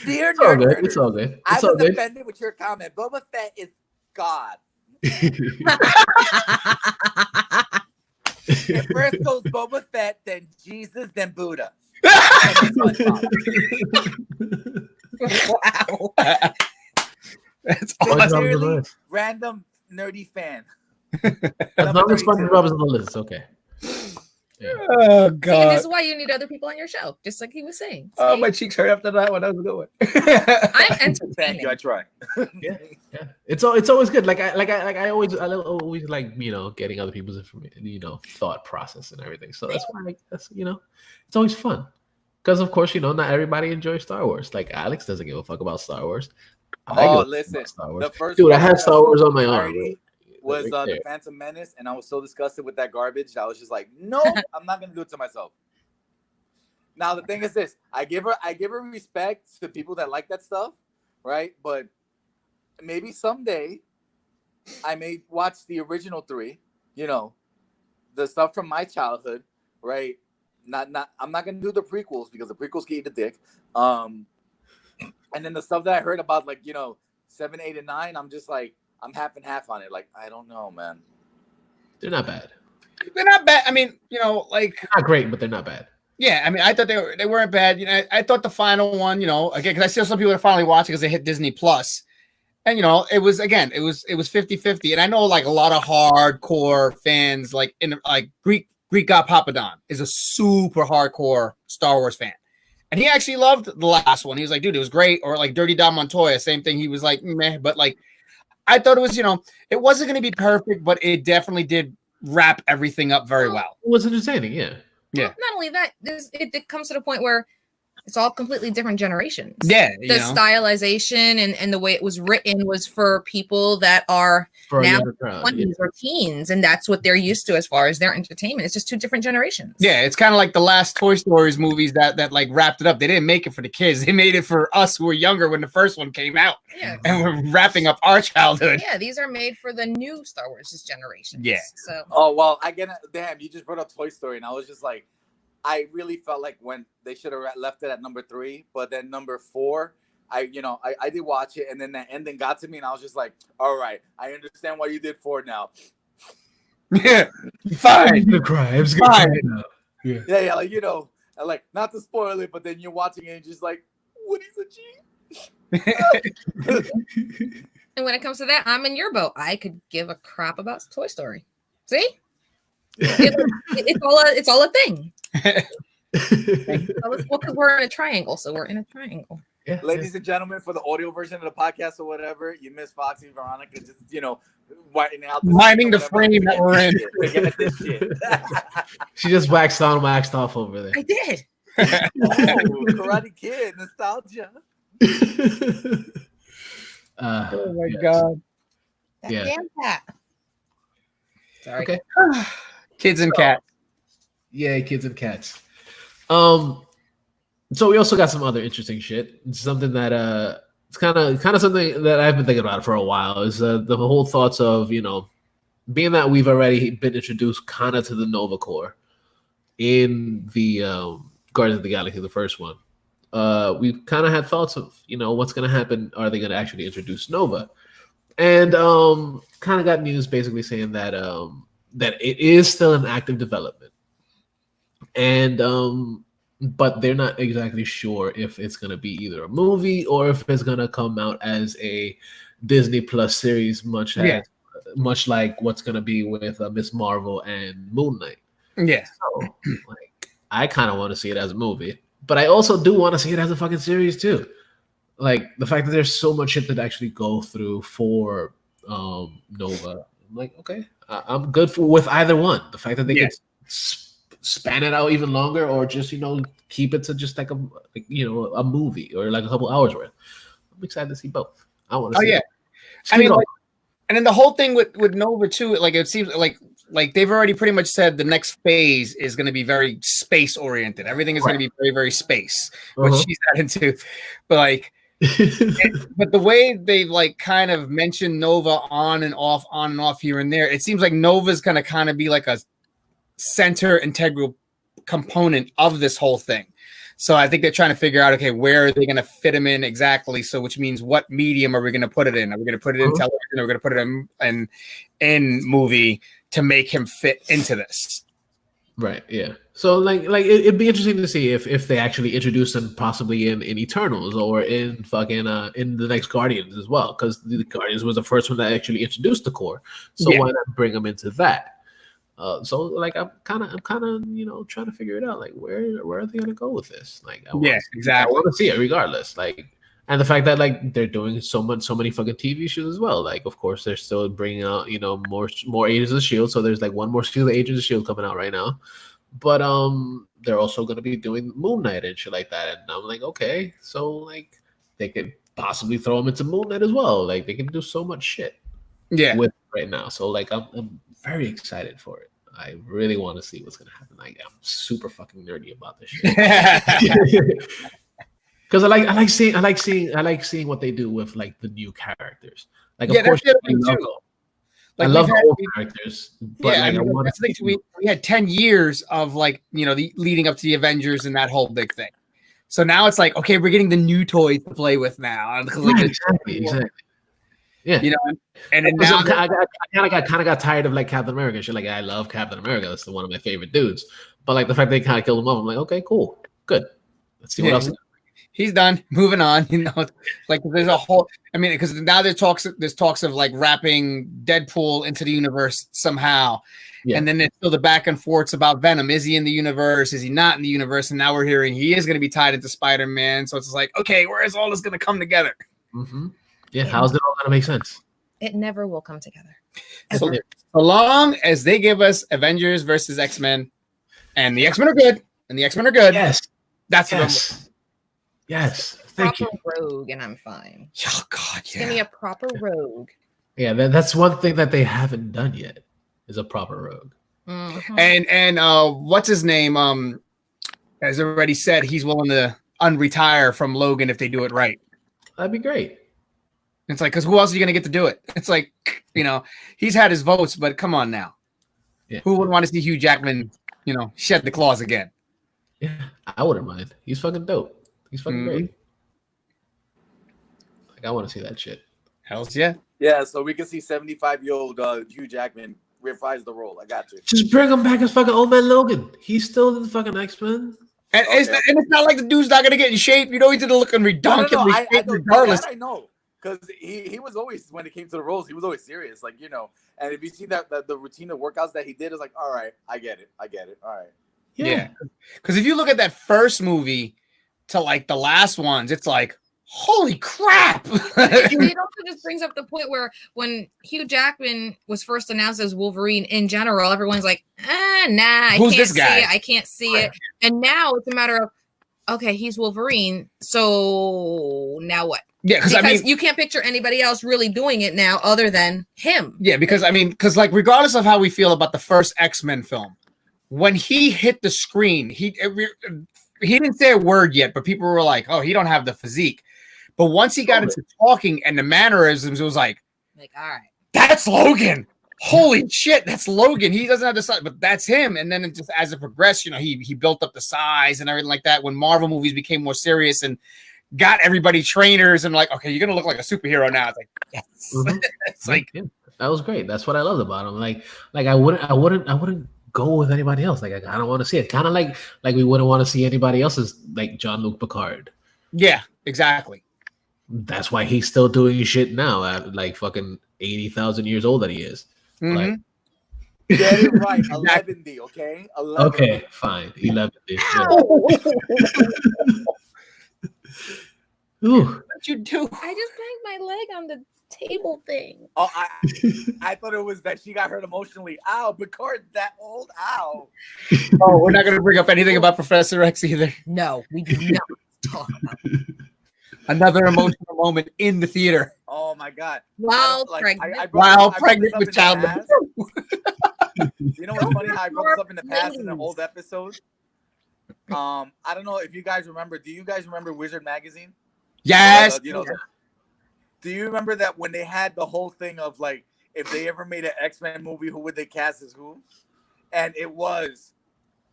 Dear it's all good. I was offended with your comment. Boba Fett is God. It first goes Boba Fett, then Jesus, then Buddha. Wow. That's awesome. Random nerdy fan. As long as SpongeBob is on the list, it's okay. Yeah. Oh god. See, this is why you need other people on your show, just like he was saying. See? Oh, my cheeks hurt after that one. That was a good one. I'm entertaining. Thank you. I try. Yeah. It's always good. I always like getting other people's information, thought process and everything. So that's why that's it's always fun. Because of course, not everybody enjoys Star Wars. Like Alex doesn't give a fuck about Star Wars. Listen, Star Wars. The first dude, I had Star Wars on my arm. Was the Phantom Menace, and I was so disgusted with that garbage. I was just like, no, I'm not gonna do it to myself. Now the thing is this: I give her respect to people that like that stuff, right? But maybe someday I may watch the original 3, the stuff from my childhood, right? Not I'm not gonna do the prequels because the prequels can eat a dick. And then the stuff that I heard about, like 7, 8, and 9, I'm just like. I'm half and half on it. Like, I don't know, man. They're not bad. They're not bad. I mean, like not great, but they're not bad. Yeah, I mean, I thought they weren't bad. I thought the final one, again, because I see some people are finally watching because they hit Disney Plus, and it was 50-50. And I know like a lot of hardcore fans, like Greek God Papadon is a super hardcore Star Wars fan. And he actually loved the last one. He was like, dude, it was great. Or like Dirty Don Montoya, same thing. He was like, meh, but like I thought it was, it wasn't going to be perfect, but it definitely did wrap everything up very well. It was entertaining, yeah. Yeah. Well, not only that, it comes to the point where It's all completely different generations. Yeah, the stylization and the way it was written was for people that are now 20s or teens, and that's what they're used to as far as their entertainment. It's just two different generations. Yeah, it's kind of like the last Toy Stories movies that like wrapped it up. They didn't make it for the kids. They made it for us who were younger when the first one came out. Yeah. And we're wrapping up our childhood. Yeah, these are made for the new Star Wars generation. Yeah. So. Oh, well, damn, you just brought up Toy Story, and I was just like, I really felt like when they should have left it at number 3, but then number 4, I did watch it, and then that ending got to me, and I was just like, all right, I understand why you did 4 now. Yeah, fine. I'm gonna cry. I'm just Fine. gonna cry now. Yeah, like not to spoil it, but then you're watching it and just like, Woody's a G. And when it comes to that, I'm in your boat. I could give a crap about Toy Story. See, it's all a thing. Well, because we're in a triangle, so we're in a triangle. Yeah. Ladies and gentlemen, for the audio version of the podcast or whatever, you miss Foxy and Veronica just whitening out, miming the frame that we're in. This shit. She just waxed off over there. I did. Karate Kid nostalgia. Oh my god! That Yeah. damn cat. Sorry. Okay. Kids and cats. Yeah, kids and cats. So we also got some other interesting shit. It's something that it's kind of something that I've been thinking about for a while. Is the whole thoughts of being that we've already been introduced kind of to the Nova Corps in the Guardians of the Galaxy, the first one. We've kind of had thoughts of what's going to happen. Are they going to actually introduce Nova? And kind of got news basically saying that that it is still in active development, and but they're not exactly sure if it's going to be either a movie or if it's going to come out as a Disney Plus series, much like what's going to be with Miss Marvel and Moon Knight. Yeah. So, like, I kind of want to see it as a movie, but I also do want to see it as a fucking series too. Like the fact that there's so much shit that actually go through for Nova. I'm like, okay, I'm good with either one. The fact that they could span it out even longer, or just keep it to just like a movie or like a couple hours worth. I'm excited to see both. I want to. See it. I mean, and then the whole thing with Nova too. Like it seems like they've already pretty much said the next phase is going to be very space oriented. Everything is going to be very, very space, which she's not into. But like, but the way they've like kind of mentioned Nova on and off here and there, it seems like Nova's going to kind of be like a center integral component of this whole thing. So I think they're trying to figure out, okay, where are they going to fit him in exactly? So which means what medium are we going to put it in? Are we going to put it in television? Are we going to put it in movie to make him fit into this? Right. Yeah. So like it'd be interesting to see if they actually introduce them possibly in Eternals or in fucking in the next Guardians as well, because the Guardians was the first one that actually introduced the Corps. So why not bring them into that? So like I'm kind of trying to figure it out, like where are they gonna go with this? Like exactly. I want to see it regardless. Like, and the fact that like they're doing so many fucking TV shows as well. Like of course they're still bringing out more Agents of S.H.I.E.L.D. So there's like one more season of Agents of S.H.I.E.L.D. coming out right now, but they're also gonna be doing Moon Knight and shit like that. And I'm like, okay, so like they could possibly throw them into Moon Knight as well. Like they can do so much shit with right now. So like I'm very excited for it. I really want to see what's gonna happen. Like I'm super fucking nerdy about this shit. Because I like seeing what they do with like the new characters. Like of course I love the old characters. But we had 10 years of like the leading up to the Avengers and that whole big thing. So now it's like, okay, we're getting the new toys to play with now. Exactly. Yeah, and then now I kind of got tired of like Captain America shit. Like I love Captain America; that's one of my favorite dudes. But like the fact they kind of killed him off, I'm like, okay, cool, good. Let's see what else. He's done. Moving on. Like there's a whole. I mean, because now there's talks of like wrapping Deadpool into the universe somehow, and then there's still the back and forths about Venom. Is he in the universe? Is he not in the universe? And now we're hearing he is going to be tied into Spider-Man. So it's like, okay, where is all this going to come together? Mm-hmm. Yeah, how's it all gonna make sense? It never will come together. So long as they give us Avengers versus X-Men, and the X-Men are good, Yes, that's yes. Yes, thank you. Proper rogue, and I'm fine. Oh God, Just give me a proper rogue. Yeah, that's one thing that they haven't done yet is a proper rogue. Mhm. And what's his name? As already said, he's willing to unretire from Logan if they do it right. That'd be great. It's like, because who else are you going to get to do it? It's like, he's had his votes, but come on now. Yeah. Who would want to see Hugh Jackman, shed the claws again? Yeah, I wouldn't mind. He's fucking dope. He's fucking great. Like, I want to see that shit. Hells yeah. Yeah, so we can see 75-year-old Hugh Jackman reprise the role. I got you. Just bring him back as fucking old man Logan. He's still in the fucking X-Men. And it's not like the dude's not going to get in shape. He's going to look ridiculously shape regardless. I know. Because he was always, when it came to the roles, he was always serious. Like, and if you see that the routine of workouts that he did is like, all right, I get it. All right. Yeah. Because if you look at that first movie to like the last ones, it's like, holy crap. It also just brings up the point where when Hugh Jackman was first announced as Wolverine in general, everyone's like, nah, Who's this guy? I can't see it. And now it's a matter of, okay, he's Wolverine. So now what? Yeah, because you can't picture anybody else really doing it now other than him. Yeah, because like regardless of how we feel about the first X-Men film, when he hit the screen, he didn't say a word yet, but people were like, "Oh, he don't have the physique." But once he got into talking and the mannerisms, it was like, all right, that's Logan. Holy shit, that's Logan. He doesn't have the size, but that's him. And then it just as it progressed, he built up the size and everything like that. When Marvel movies became more serious and got everybody trainers and like, okay, you're gonna look like a superhero now. It's like, yes. Mm-hmm. It's like that was great. That's what I loved about him. Like I wouldn't go with anybody else. Like I don't want to see it. Kind of like we wouldn't want to see anybody else's like Jean-Luc Picard. Yeah, exactly. That's why he's still doing shit now at like fucking 80,000 years old that he is. Mm-hmm. Like, get it right. 11D, okay? 11D. Okay, fine. 11D. Ooh. What'd you do? I just banged my leg on the table thing. Oh, I thought it was that she got hurt emotionally. Ow, Picard that old. Ow. Oh, we're not going to bring up anything about Professor X either. No, we do not talk about it. Another emotional moment in the theater. Oh my god! While pregnant with child. You know what's funny? How I brought this up in the past in an old episode. I don't know if you guys remember. Do you guys remember Wizard Magazine? Yes. Do you remember that when they had the whole thing of like, if they ever made an X-Men movie, who would they cast as who? And it was,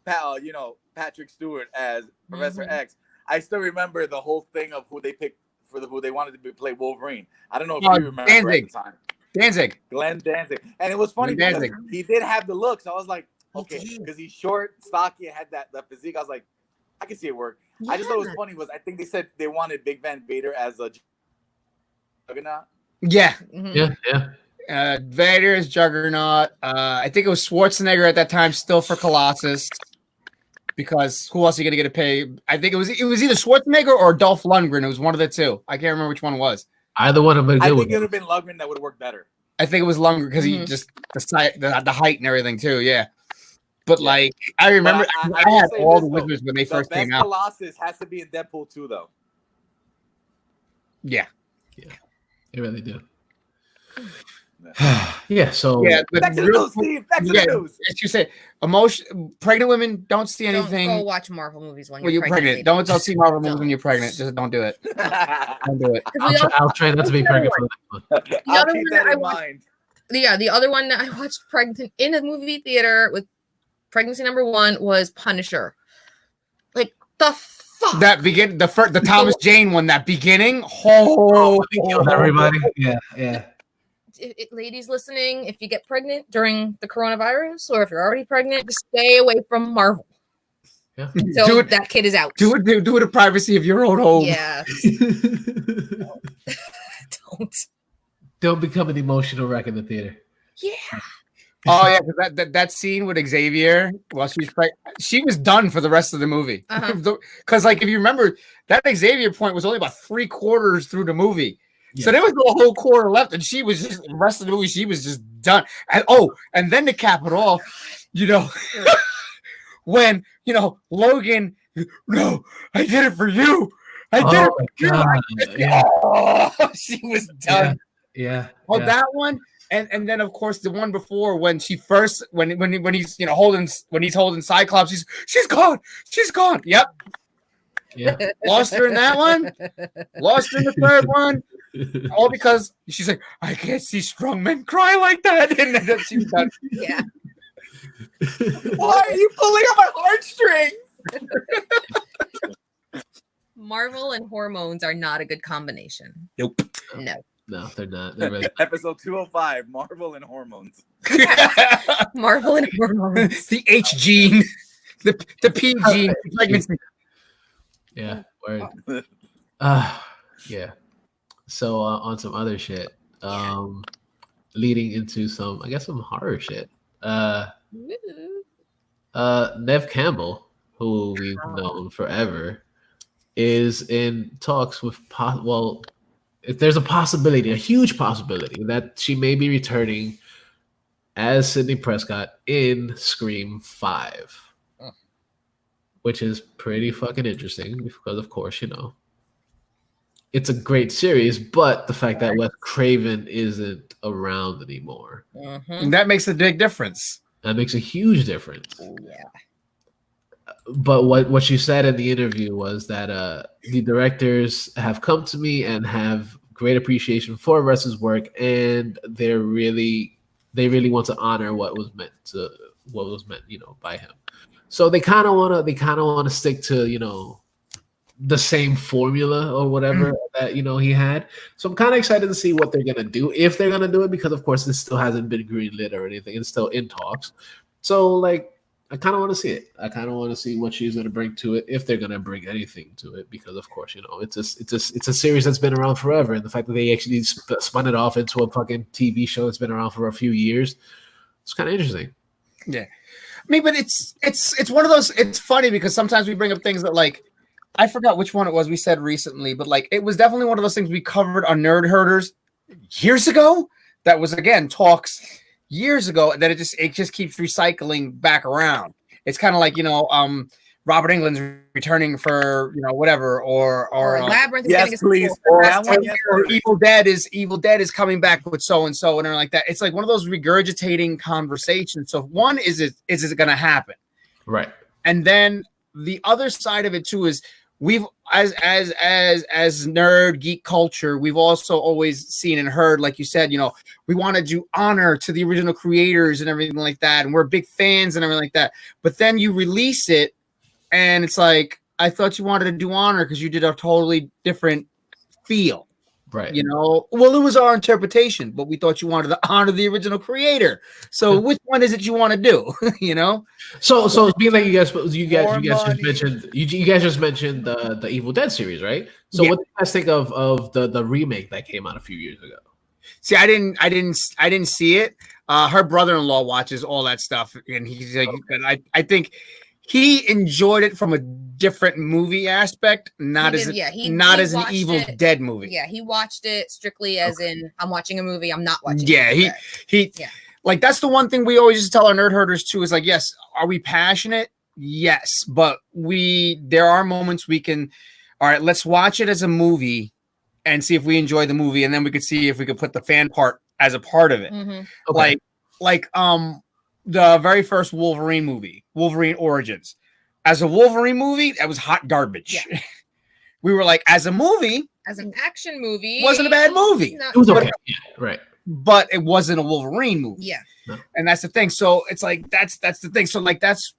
Patrick Stewart as Professor X. I still remember the whole thing of who they picked for who they wanted to play Wolverine. I don't know if you remember Danzig. at the time. Glenn Danzig. And it was funny because he did have the looks. I was like, okay, because he's short, stocky, and had that physique. I was like, I can see it work. Yeah. I just thought it was funny was I think they said they wanted Big Van Vader as a Juggernaut. Yeah. Mm-hmm. Yeah. Vader is Juggernaut. I think it was Schwarzenegger at that time, still for Colossus. Because who else are you going to get to pay? I think it was either Schwarzenegger or Dolph Lundgren. It was one of the two. I can't remember which one it was. Either one of them. I think it would have been Lundgren that would have worked better. I think it was Lundgren because he just the height and everything too. Yeah. But like I remember, I had all the Wizards when they first came out. Colossus has to be in Deadpool 2, though. Yeah. They really do. Yeah, so back to the news, Steve. Back to the news. As you say, pregnant women don't see anything. Don't go watch Marvel movies when you're pregnant. Don't see Marvel movies when you're pregnant. Just don't do it. Don't do it. I'll try not to be pregnant for that one. I'll keep that in mind. The other one that I watched pregnant in a movie theater with pregnancy number 1 was Punisher. Like the fuck. The Thomas Jane one. That beginning. Killed everybody. Yeah. Ladies listening, if you get pregnant during the coronavirus or if you're already pregnant, just stay away from Marvel. Yeah. So that kid is out. Do it in privacy of your own home. Yeah. Don't become an emotional wreck in the theater. Yeah. Oh yeah, because that scene with Xavier while she's pregnant, she was done for the rest of the movie. Because like if you remember, that Xavier point was only about 3/4 through the movie. Yeah. So there was no whole quarter left, and she was just the rest of the movie. She was just done. And then to cap it off, when Logan, no, I did it for you. I did Oh it. my God. Yeah. Oh, she was done. Yeah. Oh, yeah. that one, and then of course the one before when she first when he's holding Cyclops, she's gone. Yep, Yeah. lost her in that one. Lost her in the third one. All because she's like, I can't see strong men cry like that. And then she was done. Yeah. Why are you pulling on my heartstrings? Marvel and hormones are not a good combination. Nope. No. No, they're not. They're really... Episode 205, Marvel and hormones. Marvel and hormones. The H gene, the P gene, pregnancy. Yeah. Word. Yeah. So on some other shit, leading into some horror shit. Neve Campbell, who we've known forever, is in talks with if there's a huge possibility that she may be returning as Sidney Prescott in Scream 5. Which is pretty fucking interesting because, of course, it's a great series, but the fact that Wes Craven isn't around anymore. Mm-hmm. That makes a big difference. That makes a huge difference. Yeah. But what she said in the interview was that the directors have come to me and have great appreciation for Wes's work, and they really want to honor what was meant, by him. So they kind of want to stick to the same formula or whatever that he had. So I'm kind of excited to see what they're gonna do, if they're gonna do it, because of course this still hasn't been greenlit or anything. It's still in talks. So I kind of want to see it. I kind of want to see what she's gonna bring to it, if they're gonna bring anything to it, because of course it's a series that's been around forever, and the fact that they actually spun it off into a fucking TV show that's been around for a few years, it's kind of interesting. Yeah. I mean, but it's one of those. It's funny because sometimes we bring up things that I forgot which one it was we said recently, but it was definitely one of those things we covered on Nerd Herders years ago. That was again talks years ago that it just keeps recycling back around. It's kind of like Robert Englund's returning for whatever or Labyrinth. Yes, please. Or Evil Dead is coming back with so and so and everything like that. It's like one of those regurgitating conversations. So one is it going to happen, right? And then the other side of it too is we've as nerd geek culture, we've also always seen and heard, like you said, we want to do honor to the original creators and everything like that, and we're big fans and everything like that. But then you release it. And it's like, I thought you wanted to do honor because you did a totally different feel. Right. Well, it was our interpretation, but we thought you wanted to honor the original creator. So which one is it you want to do? So being like you guys just mentioned the Evil Dead series, right? So what do you guys think of the remake that came out a few years ago? See, I didn't see it. Her brother-in-law watches all that stuff, and he's like, okay. I think he enjoyed it from a different movie aspect, not as an Evil Dead movie. Yeah, he watched it strictly as in I'm watching a movie. I'm not watching. Yeah, that's the one thing we always just tell our nerd herders too is yes, are we passionate? Yes, but there are moments we can. All right, let's watch it as a movie and see if we enjoy the movie, and then we could see if we could put the fan part as a part of it. Mm-hmm. Okay. The very first Wolverine movie, Wolverine Origins. As a Wolverine movie, that was hot garbage. Yeah. We were as a movie. As an action movie. Wasn't a bad movie. It was okay. Right. But it wasn't a Wolverine movie. Yeah. No. And that's the thing. So it's that's the thing. So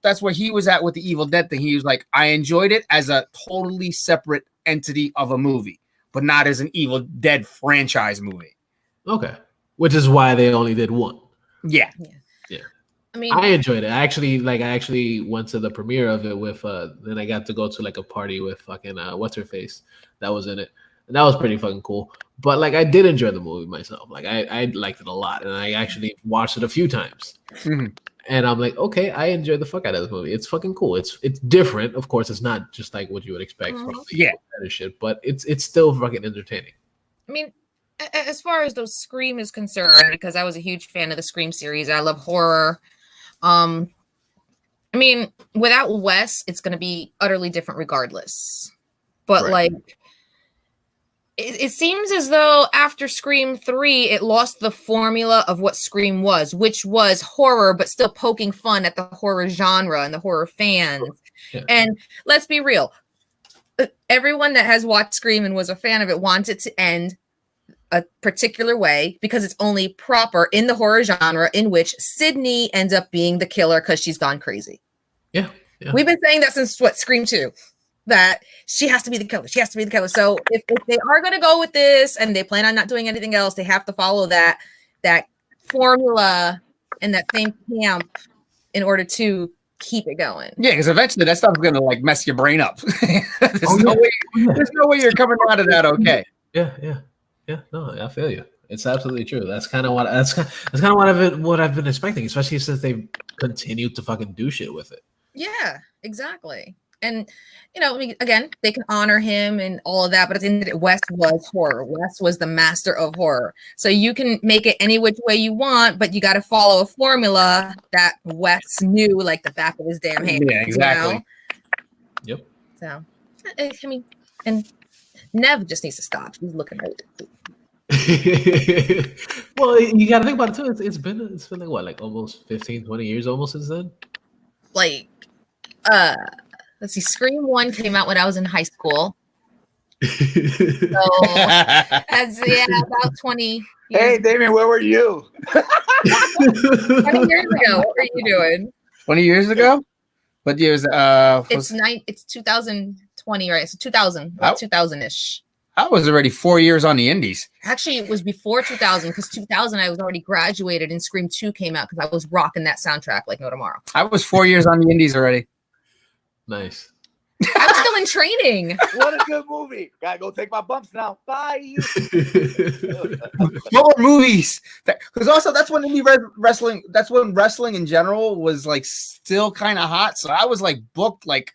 that's where he was at with the Evil Dead thing. He was like, I enjoyed it as a totally separate entity of a movie, but not as an Evil Dead franchise movie. Okay. Which is why they only did one. Yeah. I mean, I enjoyed it. I actually went to the premiere of it with then I got to go to a party with fucking what's her face that was in it, and that was pretty fucking cool. But I did enjoy the movie myself. I liked it a lot, and I actually watched it a few times. Mm-hmm. And I'm like, okay, I enjoyed the fuck out of this movie. It's fucking cool. It's different, of course. It's not just what you would expect from the other shit, but it's still fucking entertaining. I mean, as far as those Scream is concerned, because I was a huge fan of the Scream series, I love horror. I mean, without Wes, it's going to be utterly different regardless. But it seems as though after Scream 3, it lost the formula of what Scream was, which was horror, but still poking fun at the horror genre and the horror fans. Yeah. And let's be real. Everyone that has watched Scream and was a fan of it wants it to end a particular way because it's only proper in the horror genre in which Sydney ends up being the killer because she's gone crazy. Yeah. We've been saying that since Scream 2, that she has to be the killer. She has to be the killer. So if they are going to go with this and they plan on not doing anything else, they have to follow that formula and that same camp in order to keep it going. Yeah, because eventually that stuff's gonna like mess your brain up. There's no way you're coming out of that okay. Yeah. No, I feel you. It's absolutely true. That's kind of what what I've been expecting, especially since they've continued to fucking do shit with it. Yeah, exactly. And again, they can honor him and all of that, but at the end of the day, Wes was horror. Wes was the master of horror. So you can make it any which way you want, but you got to follow a formula that Wes knew like the back of his damn hand. Yeah, exactly. Yep. So, I mean, and Neve just needs to stop. She's looking at it. Well, you got to think about it too. It's been like what, like almost 15, 20 years almost since then. Like, let's see. Scream 1 came out when I was in high school. So that's about 20 years. Hey, Damian, where were you? 20 years ago. What were you doing? 20 years ago? What years? It's 2020, right? So 2000, 2000-ish. I was already 4 years on the indies. Actually, it was before 2000 because 2000 I was already graduated and Scream 2 came out because I was rocking that soundtrack like no tomorrow. I was 4 years on the indies already. Nice. I was still in training. What a good movie. Gotta go take my bumps now. Bye. More movies. Because also that's when wrestling, that's when wrestling in general was like still kind of hot. So I was like booked like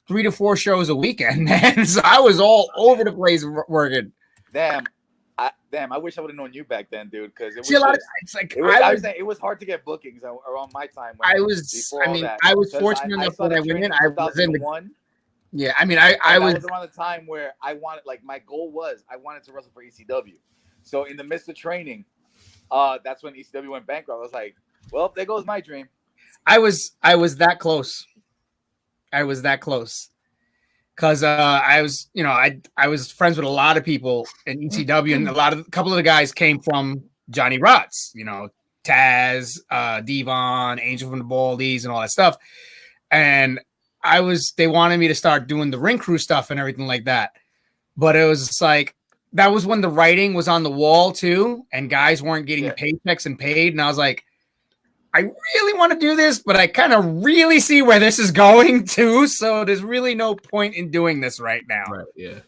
3 to 4 shows a weekend, man. So I was all over the place working. Damn, I wish I would have known you back then, dude. Because it was it was hard to get bookings around my time. I was fortunate enough that I went in. I was in the one. Yeah, I mean, I was around the time where I wanted, like, my goal was I wanted to wrestle for ECW. So in the midst of training, that's when ECW went bankrupt. I was like, well, there goes my dream. I was that close. I was that close. Because I was friends with a lot of people in ECW, and a couple of the guys came from Johnny Rods, Taz, Devon, Angel from the Baldies, and all that stuff. And they wanted me to start doing the ring crew stuff and everything like that. But it was like, that was when the writing was on the wall too, and guys weren't getting paychecks and paid. And I was like, I really want to do this, but I kind of really see where this is going too. So there's really no point in doing this right now. Right. Yeah.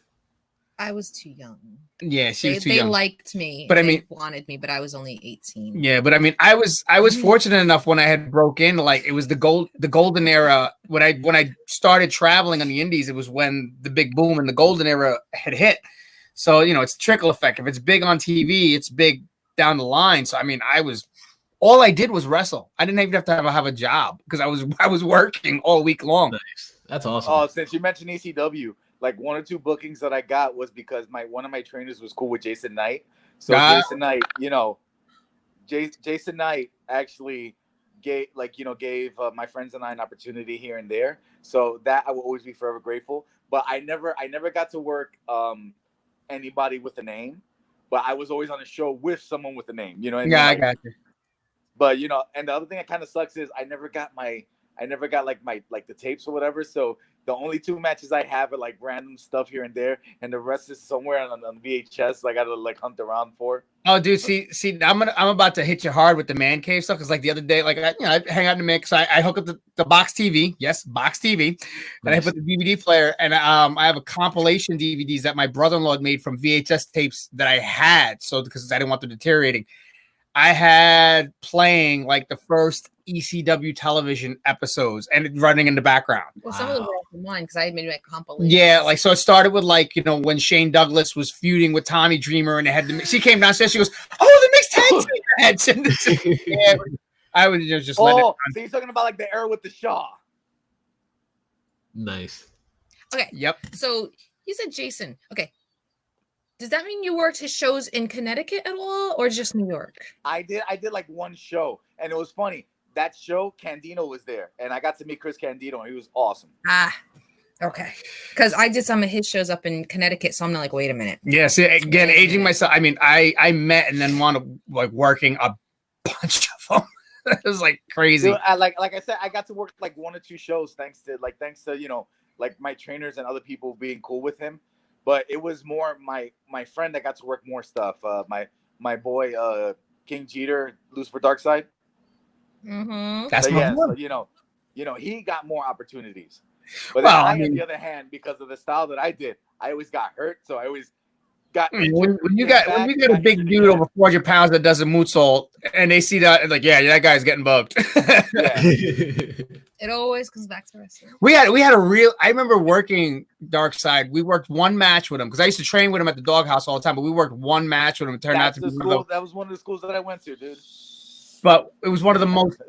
I was too young. Yeah, she was too young. They liked me, but they wanted me, but I was only 18. Yeah, but I mean, I was fortunate enough when I had broke in. Like, it was the golden era when I started traveling on the indies. It was when the big boom and the golden era had hit. So it's trickle effect. If it's big on TV, it's big down the line. So I mean, all I did was wrestle. I didn't even have to have a job because I was working all week long. Nice. That's awesome. Oh, since you mentioned ECW. Like 1 or 2 bookings that I got was because one of my trainers was cool with Jason Knight. So Jason Knight, Jason Knight actually gave my friends and I an opportunity here and there. So that I will always be forever grateful. But I never got to work anybody with a name. But I was always on a show with someone with a name. You know what I mean? Yeah, I got you. But and the other thing that kind of sucks is I never got the tapes or whatever. So the only 2 matches I have are like random stuff here and there, and the rest is somewhere on VHS. I gotta like hunt around for. Oh, dude, see, I'm about to hit you hard with the man cave stuff because like the other day, like I hang out in the mix. I hook up the box TV, yes, box TV, and I put the DVD player, and I have a compilation DVDs that my brother-in-law made from VHS tapes that I had, so because I didn't want them deteriorating. I had playing like the first ECW television episodes and running in the background. Well, some of them were off of mine because I had made like compilations. Yeah, like so it started with like when Shane Douglas was feuding with Tommy Dreamer and she came downstairs. She goes, "Oh, the mixed tag team heads." Yeah, I would just let it. So you're talking about like the era with the Shaw. Nice. Okay. Yep. So you said Jason. Okay. Does that mean you worked his shows in Connecticut at all, or just New York? I did like one show, and it was funny. That show, Candino was there, and I got to meet Chris Candino, and he was awesome. Okay. Because I did some of his shows up in Connecticut, so I'm not like, wait a minute. Yeah, see, again, aging myself. I mean, I met and then wound up like working a bunch of them. It was like crazy. Dude, like I said, I got to work like 1 or 2 shows thanks to you know, like my trainers and other people being cool with him. But it was more my friend that got to work more stuff. My boy King Jeter, Lucifer Darkside. Mm-hmm. That's so, my yeah, boy. so, you know, he got more opportunities. But Well, then on the other hand, because of the style that I did, I always got hurt. So I always got when you got a big dude over 400 pounds that does a moonsault, and they see that, like, yeah, that guy's getting bugged. It always comes back to wrestling. We had a real. I remember working Dark Side. We worked one match with him because I used to train with him at the doghouse all the time. But we worked one match with him. It turned out to be that was one of the schools that I went to, dude. But it was one of the most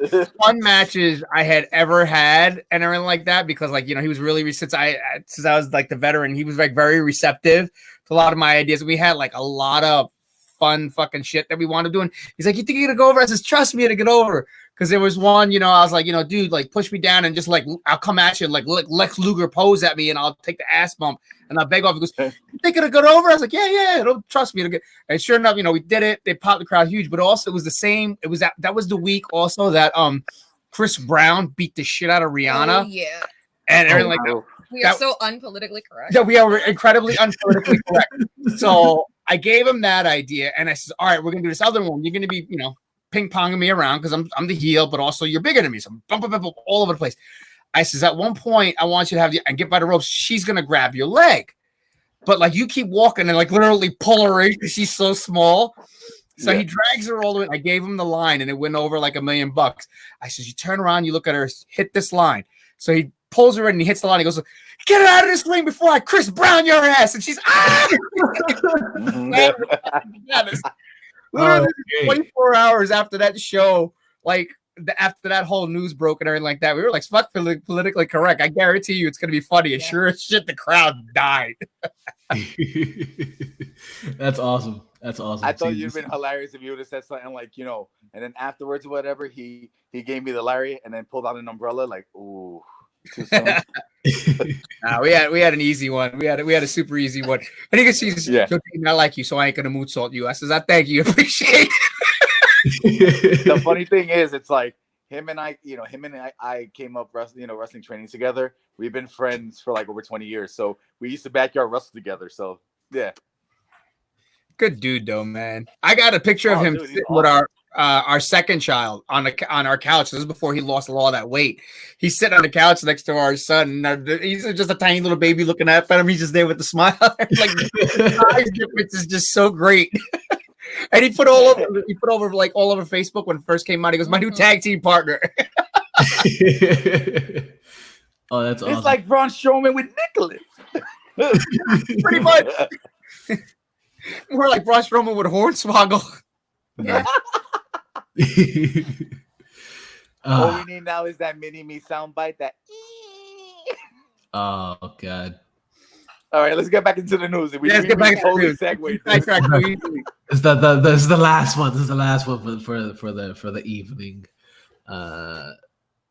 fun matches I had ever had, and everything like that. Because, like, you know, he was really since I was like the veteran, he was like very receptive to a lot of my ideas. And we had like a lot of fun fucking shit that we wanted to do. And he's like, "You think you're gonna go over?" I says, "Trust me to get over." Because there was one, you know, I was like, you know, dude, like push me down and just like I'll come at you, like Lex Luger pose at me, and I'll take the ass bump and I'll beg off. He goes, "You think it'll go over?" I was like, "Yeah, don't trust me to get." And sure enough, you know, we did it. They popped the crowd huge, but also it was the same. It was that was the week also that Chris Brown beat the shit out of Rihanna. Oh, yeah, and everything like that. We are so unpolitically correct. Yeah, we are incredibly unpolitically correct. So I gave him that idea, and I said, "All right, we're gonna do this other one. You're gonna be, you know, ping-ponging me around because I'm the heel, but also you're bigger than me. So I'm bump all over the place." I says, "At one point, I want you to have and get by the ropes. She's gonna grab your leg, but like you keep walking and like literally pull her in because she's so small." So he drags her all the way. I gave him the line, and it went over like $1 million. I says, "You turn around, you look at her, hit this line." So he pulls her in and he hits the line. He goes, "Get her out of this ring before I Chris Brown your ass." And she's literally 24 hours after that show, like after that whole news broke and everything like that, we were like, "Fuck politically correct." I guarantee you, it's gonna be funny. And sure as shit, the crowd died. That's awesome. That's awesome. I thought you'd been hilarious if you would have said something like, you know, and then afterwards or whatever, he gave me the lariat and then pulled out an umbrella, like, ooh. Too soon. We had an easy one. We had a super easy one. And he goes, "I like you, so I ain't gonna moonsault you." I says, "I thank you, appreciate it." The funny thing is, it's like him and I came up wrestling training together. We've been friends for like over 20 years, so we used to backyard wrestle together. So yeah, good dude though, man. I got a picture of him sitting with our second child on our couch. This is before he lost a lot of that weight. He's sitting on the couch next to our son. He's just a tiny little baby looking up at him. He's just there with the smile. Like the size difference is just so great. And he put all over Facebook when it first came out. He goes, "My new tag team partner." Oh, that's awesome. It's like Braun Strowman with Nicholas. Pretty much. More like Braun Strowman with Hornswoggle. Yeah. All we need now is that mini-me soundbite. That. Oh God! All right, let's get back into the news. Let's get back into the news. This is the last one. This is the last one for the evening.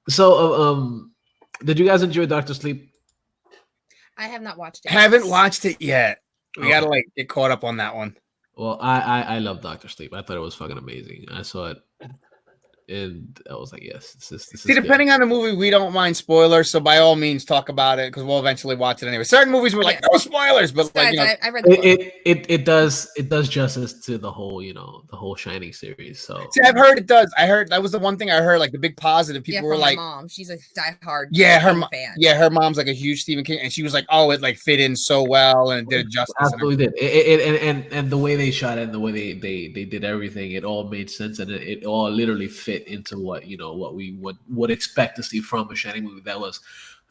So did you guys enjoy Dr. Sleep? I have not watched it. Haven't watched it yet. We gotta like get caught up on that one. Well, I love Dr. Sleep. I thought it was fucking amazing. I saw it, and I was like, yes, this is See, depending on the movie, we don't mind spoilers. So by all means, talk about it because we'll eventually watch it anyway. Certain movies we're like, no spoilers, but like, I read the book. It does justice to the whole the whole Shining series. So see, I've heard it does. I heard that was the one thing I heard, like the big positive. People were like, my mom, she's a diehard fan. Yeah, her mom's like a huge Stephen King, and she was like, oh, it like fit in so well and it did justice. Absolutely did. It and the way they shot it and the way they did everything, it all made sense and it all literally fit into what we would expect to see from a Shining movie that was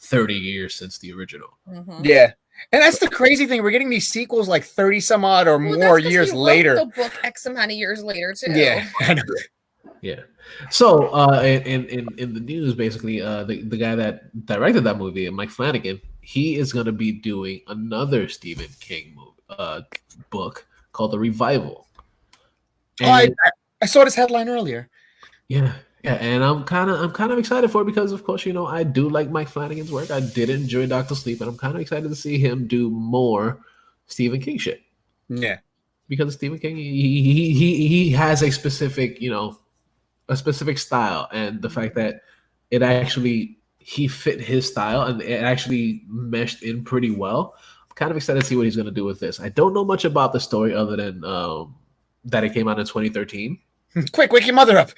30 years since the original. Mm-hmm. Yeah. And that's the crazy thing. We're getting these sequels like 30 some odd or more years later. The book X amount of years later too. Yeah. Yeah. So in the news, basically, the guy that directed that movie, Mike Flanagan, he is going to be doing another Stephen King movie, book called The Revival. And, I saw this headline earlier. Yeah, and I'm kind of excited for it because, of course, I do like Mike Flanagan's work. I did enjoy Dr. Sleep, and I'm kind of excited to see him do more Stephen King shit. Yeah, because Stephen King, he has a specific, a specific style, and the fact that he fit his style and it actually meshed in pretty well. I'm kind of excited to see what he's going to do with this. I don't know much about the story other than that it came out in 2013. Quick, wake your mother up.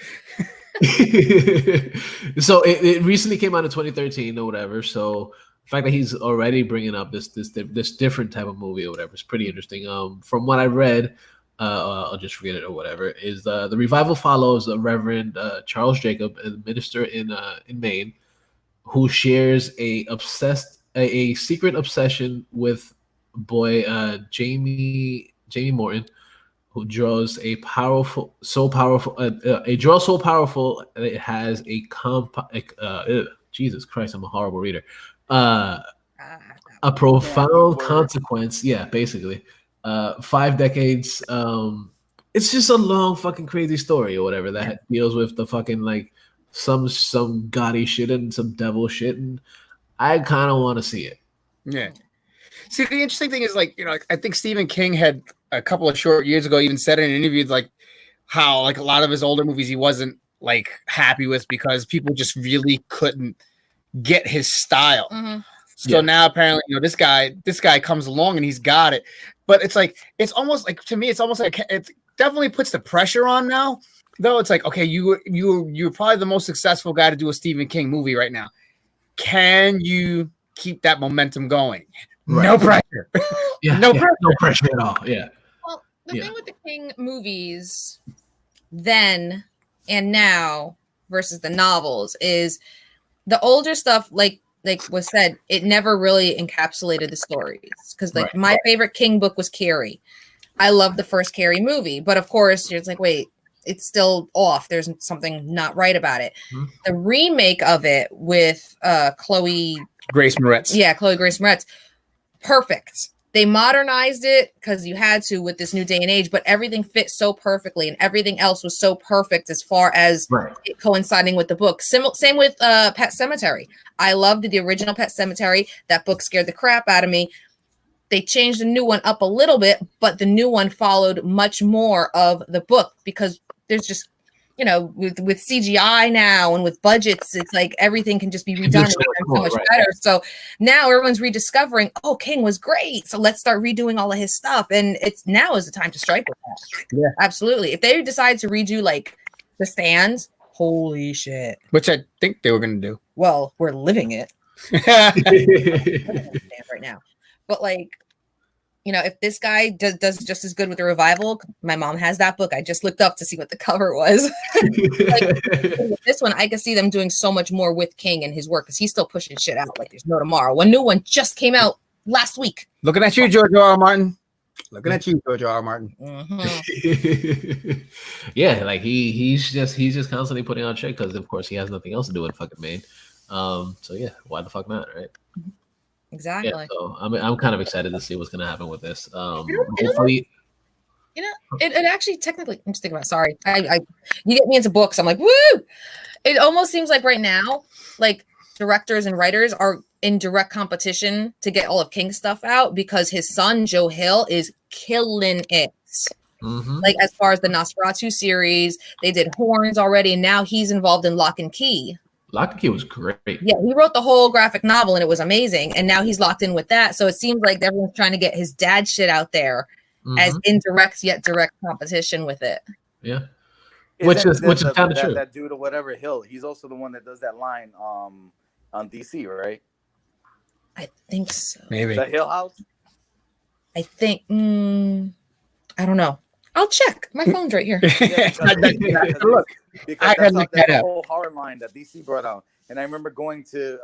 So it recently came out in 2013 or whatever. So the fact that he's already bringing up this different type of movie or whatever is pretty interesting. From what I read, I'll just read it or whatever. Is the revival follows a Reverend Charles Jacob, a minister in Maine, who shares a secret obsession with Jamie Morton, who draws so powerful that it has Jesus Christ, I'm a horrible reader. A profound consequence. Yeah, basically. 5 decades. It's just a long fucking crazy story or whatever that deals with the fucking like some gaudy shit and some devil shit, and I kind of want to see it. Yeah. See, the interesting thing is, like, I think Stephen King had a couple of short years ago even said in an interview, like, how like a lot of his older movies he wasn't like happy with because people just really couldn't get his style. Mm-hmm. So now apparently, this guy comes along and he's got it. But it's like, it's almost like, to me, it's almost like it definitely puts the pressure on now. Though it's like, okay, you're probably the most successful guy to do a Stephen King movie right now. Can you keep that momentum going? Right. No pressure. No pressure at all. Yeah. Well, the thing with the King movies then and now versus the novels is the older stuff, like was said, it never really encapsulated the stories. Because my favorite King book was Carrie. I love the first Carrie movie, but of course you're like, wait, it's still off. There's something not right about it. Mm-hmm. The remake of it with Chloe Grace Moretz. Yeah, Chloe Grace Moretz. Perfect. They modernized it because you had to with this new day and age, but everything fit so perfectly and everything else was so perfect as far as it coinciding with the book. Same with Pet Sematary. I loved the original Pet Sematary. That book scared the crap out of me. They changed the new one up a little bit, but the new one followed much more of the book because there's just, with CGI now and with budgets, it's like everything can just be redone and so much better. So now everyone's rediscovering, King was great. So let's start redoing all of his stuff. And now is the time to strike with that. Yeah, absolutely. If they decide to redo like The Stand, holy shit. Which I think they were going to do. Well, we're living it. Right now. But like, if this guy does just as good with the revival, my mom has that book. I just looked up to see what the cover was. With this one, I could see them doing so much more with King and his work because he's still pushing shit out like there's no tomorrow. One new one just came out last week. Looking at you, George R. R. Martin. Looking at you, George R. R. Martin. Mm-hmm. Yeah, like he's just constantly putting on shit because of course he has nothing else to do in fucking Maine. So yeah, why the fuck not, right? Exactly. Yeah, so I'm kind of excited to see what's gonna happen with this. Hopefully, it actually technically. I'm just thinking about. Sorry, I you get me into books. I'm like, woo! It almost seems like right now, like directors and writers are in direct competition to get all of King's stuff out because his son Joe Hill is killing it. Mm-hmm. Like as far as the Nosferatu series, they did Horns already, and now he's involved in Lock and Key. Lock and Key was great. Yeah, he wrote the whole graphic novel and it was amazing. And now he's locked in with that. So it seems like everyone's trying to get his dad shit out there as indirect yet direct competition with it. Yeah. Which is kind of true. That dude or whatever, Hill, he's also the one that does that line on DC, right? I think so. Maybe. The Hill House? I think I don't know. I'll check. My phone's right here. Look. Because that's the whole horror line that DC brought out, and I remember going to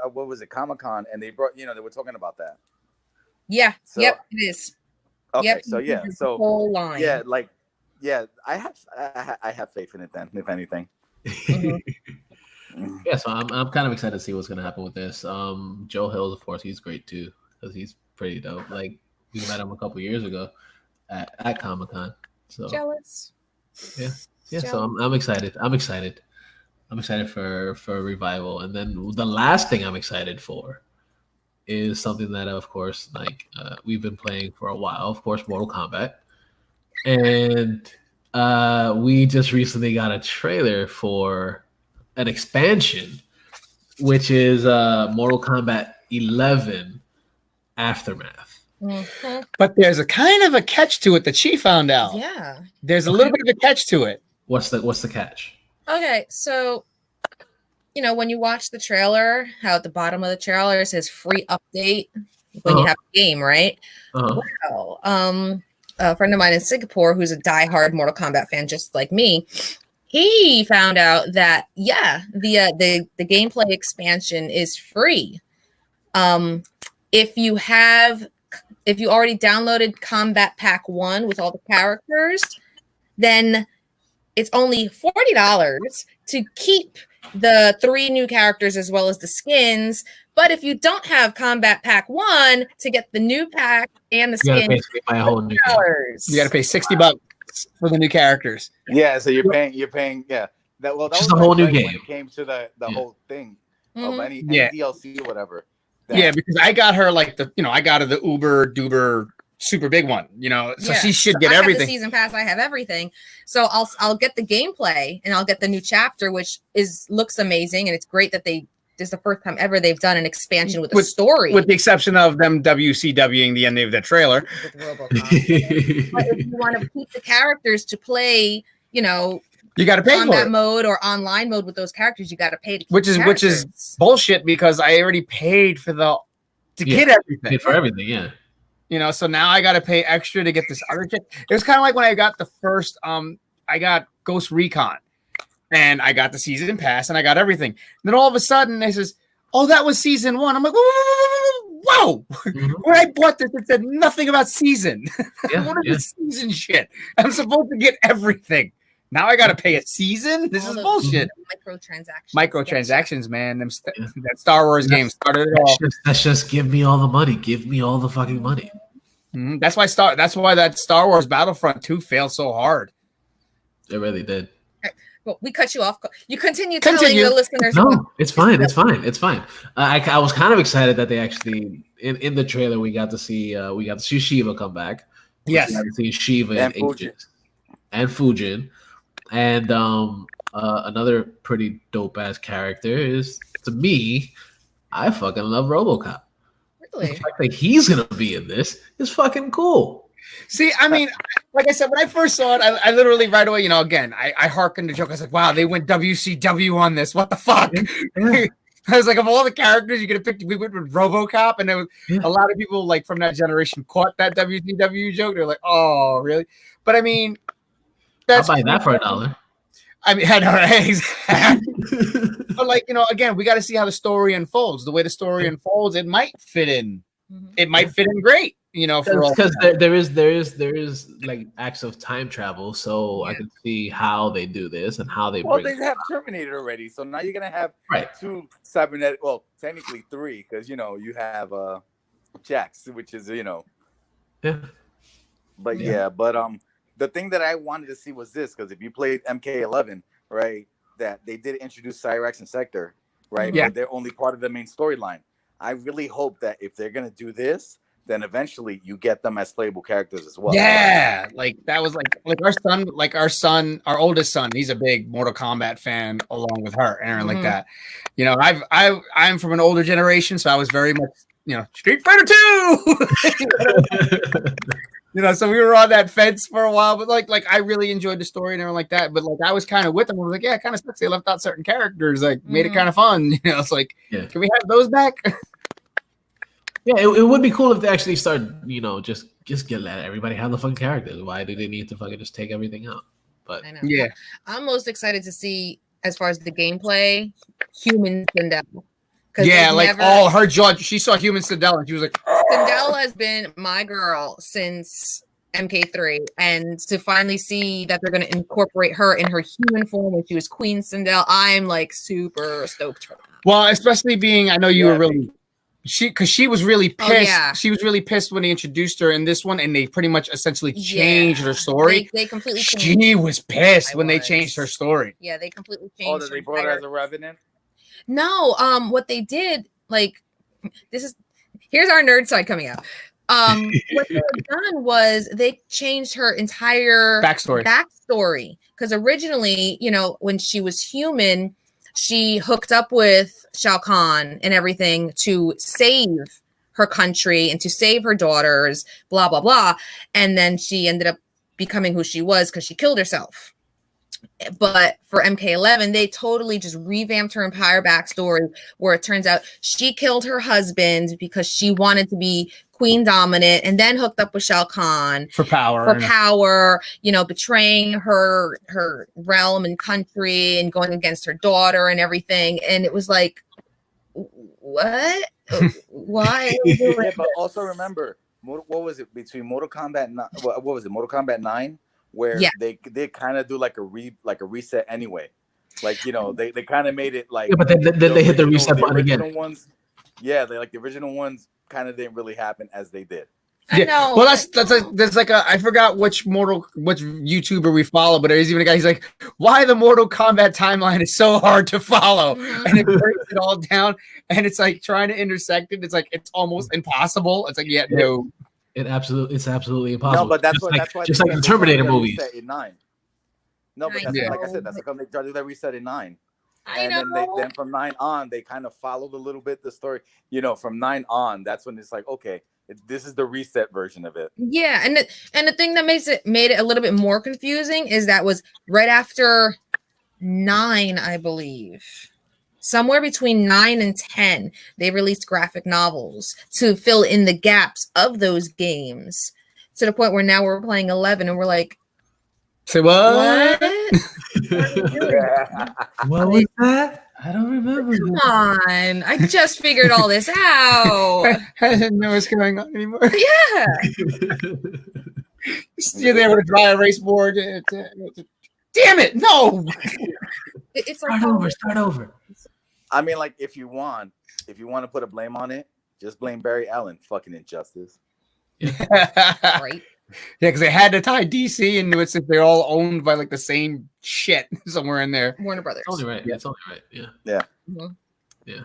Comic-Con, and they brought, they were talking about that. Yeah. So, yep. It is. Okay. Yep, so yeah. So whole line. Yeah. I have faith in it then, if anything. Mm-hmm. Yeah. So I'm kind of excited to see what's gonna happen with this. Joe Hill, of course, he's great too because he's pretty dope. Like We met him a couple years ago at Comic-Con. So Jealous. yeah. So I'm excited. I'm excited for a revival. And then the last thing I'm excited for is something that, of course, we've been playing for a while. Of course, Mortal Kombat, and we just recently got a trailer for an expansion, which is Mortal Kombat 11 Aftermath. Mm-hmm. But there's a kind of a catch to it that she found out. Yeah. There's a little bit of a catch to it. What's the catch? Okay, so when you watch the trailer, how at the bottom of the trailer it says free update when you have a game, right? Well, a friend of mine in Singapore who's a diehard Mortal Kombat fan just like me, he found out that the gameplay expansion is free. If you already downloaded Combat Pack 1 with all the characters, then it's only $40 to keep the 3 new characters as well as the skins. But if you don't have Combat Pack 1, to get the new pack and the skins, you got to pay $60 for the new characters. Yeah, so you're paying. Yeah, that was a whole new game. When it came to the whole thing of any DLC or whatever. Yeah, because I got her I got her the Uber Duber super big one, so she should get everything. I have the season pass, I have everything. So I'll get the gameplay and I'll get the new chapter, which looks amazing, and it's great that this is the first time ever they've done an expansion with a story. With the exception of them WCWing the end of the trailer. With RoboCop. But if you want to keep the characters to play, you got to pay for combat it. mode or online mode with those characters. You got to pay to keep which is bullshit, because I already paid for get everything. Paid for everything, yeah. So now I got to pay extra to get this other shit. It was kind of like when I got the first, I got Ghost Recon, and I got the season pass, and I got everything. And then all of a sudden, it says, "Oh, that was season 1." I'm like, "Whoa!" Mm-hmm. When I bought this, it said nothing about season. Yeah, What is the season shit? I'm supposed to get everything. Now I got to pay a season? This is bullshit. Microtransactions, man. That Star Wars game started it all. That's just give me all the money. Give me all the fucking money. Mm-hmm. That's why that Star Wars Battlefront 2 failed so hard. It really did. Well, we cut you off. You continue telling the listeners. No, it's fine. I was kind of excited that they actually in the trailer we got to see Shiva come back. Yes, we got to see Shiva and Fujin. And another pretty dope ass character is, to me, I fucking love RoboCop. Really? The fact that he's gonna be in this is fucking cool. See, I mean, like I said, when I first saw it, I literally right away, again, I hearkened the joke. I was like, wow, they went WCW on this. What the fuck? Yeah. I was like, of all the characters you could have picked, we went with RoboCop, and there was a lot of people from that generation caught that WCW joke. They're like, oh, really? But I mean, I'll buy that for $1. I mean, I know, right? But again, we got to see how the story unfolds. The way the story unfolds, it might fit in. Mm-hmm. It might fit in great, because there is acts of time travel, so I can see how they do this and how they. Well, they have Terminator already, so now you're gonna have 2 cybernetic. Well, technically 3, because you have Jax, which is Yeah. But the thing that I wanted to see was this, because if you played MK11, right, that they did introduce Cyrax and Sector, right? Yeah. But they're only part of the main storyline. I really hope that if they're going to do this, then eventually you get them as playable characters as well. Yeah, that was our oldest son, he's a big Mortal Kombat fan along with her, Aaron, like that. I'm from an older generation, so I was very much, Street Fighter 2! So we were on that fence for a while, but I really enjoyed the story and everything like that. But I was kind of with them. I was like, yeah, it kind of sucks. They left out certain characters, made it kind of fun. It's like, can we have those back? Yeah, it would be cool if they actually start, just let everybody have the fucking characters. Why do they need to fucking just take everything out? But I know. I'm most excited to see, as far as the gameplay, Human Sindel. Yeah, all her jaw. She saw Human Sindel and she was like, Sindel has been my girl since MK3, and to finally see that they're going to incorporate her in her human form when she was Queen Sindel, I'm super stoked for that. Well, especially being, I know you were really she was really pissed. Oh, yeah. She was really pissed when they introduced her in this one, and they pretty much essentially changed her story. They completely changed. She was pissed when they changed her story. Yeah, they completely changed. Oh, they brought her as a revenant? No, what they did, like, here's our nerd side coming out. What they had done was they changed her entire backstory. Because originally, you know, when she was human, she hooked up with Shao Kahn and everything to save her country and to save her daughters, blah, blah, blah. And then she ended up becoming who she was because she killed herself. But for MK11, they totally just revamped her entire backstory, where it turns out she killed her husband because she wanted to be queen dominant, and then hooked up with Shao Kahn for power, you know, betraying her realm and country and going against her daughter and everything. And it was like, what? Why? Yeah, but also remember, what was it between Mortal Kombat? What was it? Mortal Kombat 9. Where they kind of do like a reset anyway, like, you know, they kind of made it like, but then they hit the reset button again. The original ones kind of didn't really happen as they did. I know. Well, there's like I forgot which YouTuber we follow, but there's even a guy. He's like, why the Mortal Kombat timeline is so hard to follow, and it breaks it all down, and it's like trying to intersect it. It's like it's almost impossible. It's like no. It's absolutely impossible. No, but that's why just like the Terminator movies. In 9. No, but like I said, that's how they try to do that reset in 9. Then from 9 on, they kind of followed a little bit the story. You know, from 9 on, that's when it's like, okay, this is the reset version of it. Yeah, and the thing that made it a little bit more confusing is that was right after 9, I believe. Somewhere between 9 and 10, they released graphic novels to fill in the gaps of those games, to the point where now we're playing 11 and we're like, say what? What was that? I don't remember. Come on, I just figured all this out. I didn't know what's going on anymore. Yeah. You're there with a dry erase board. Damn it! No. It's like start over. I mean, like, if you want to put a blame on it, just blame Barry Allen. Fucking injustice. Right. Yeah, because they had to tie DC into it since they're all owned by like the same shit somewhere in there. Warner Brothers. It's only right. Yeah. It's only right. Yeah. Yeah. Mm-hmm. Yeah.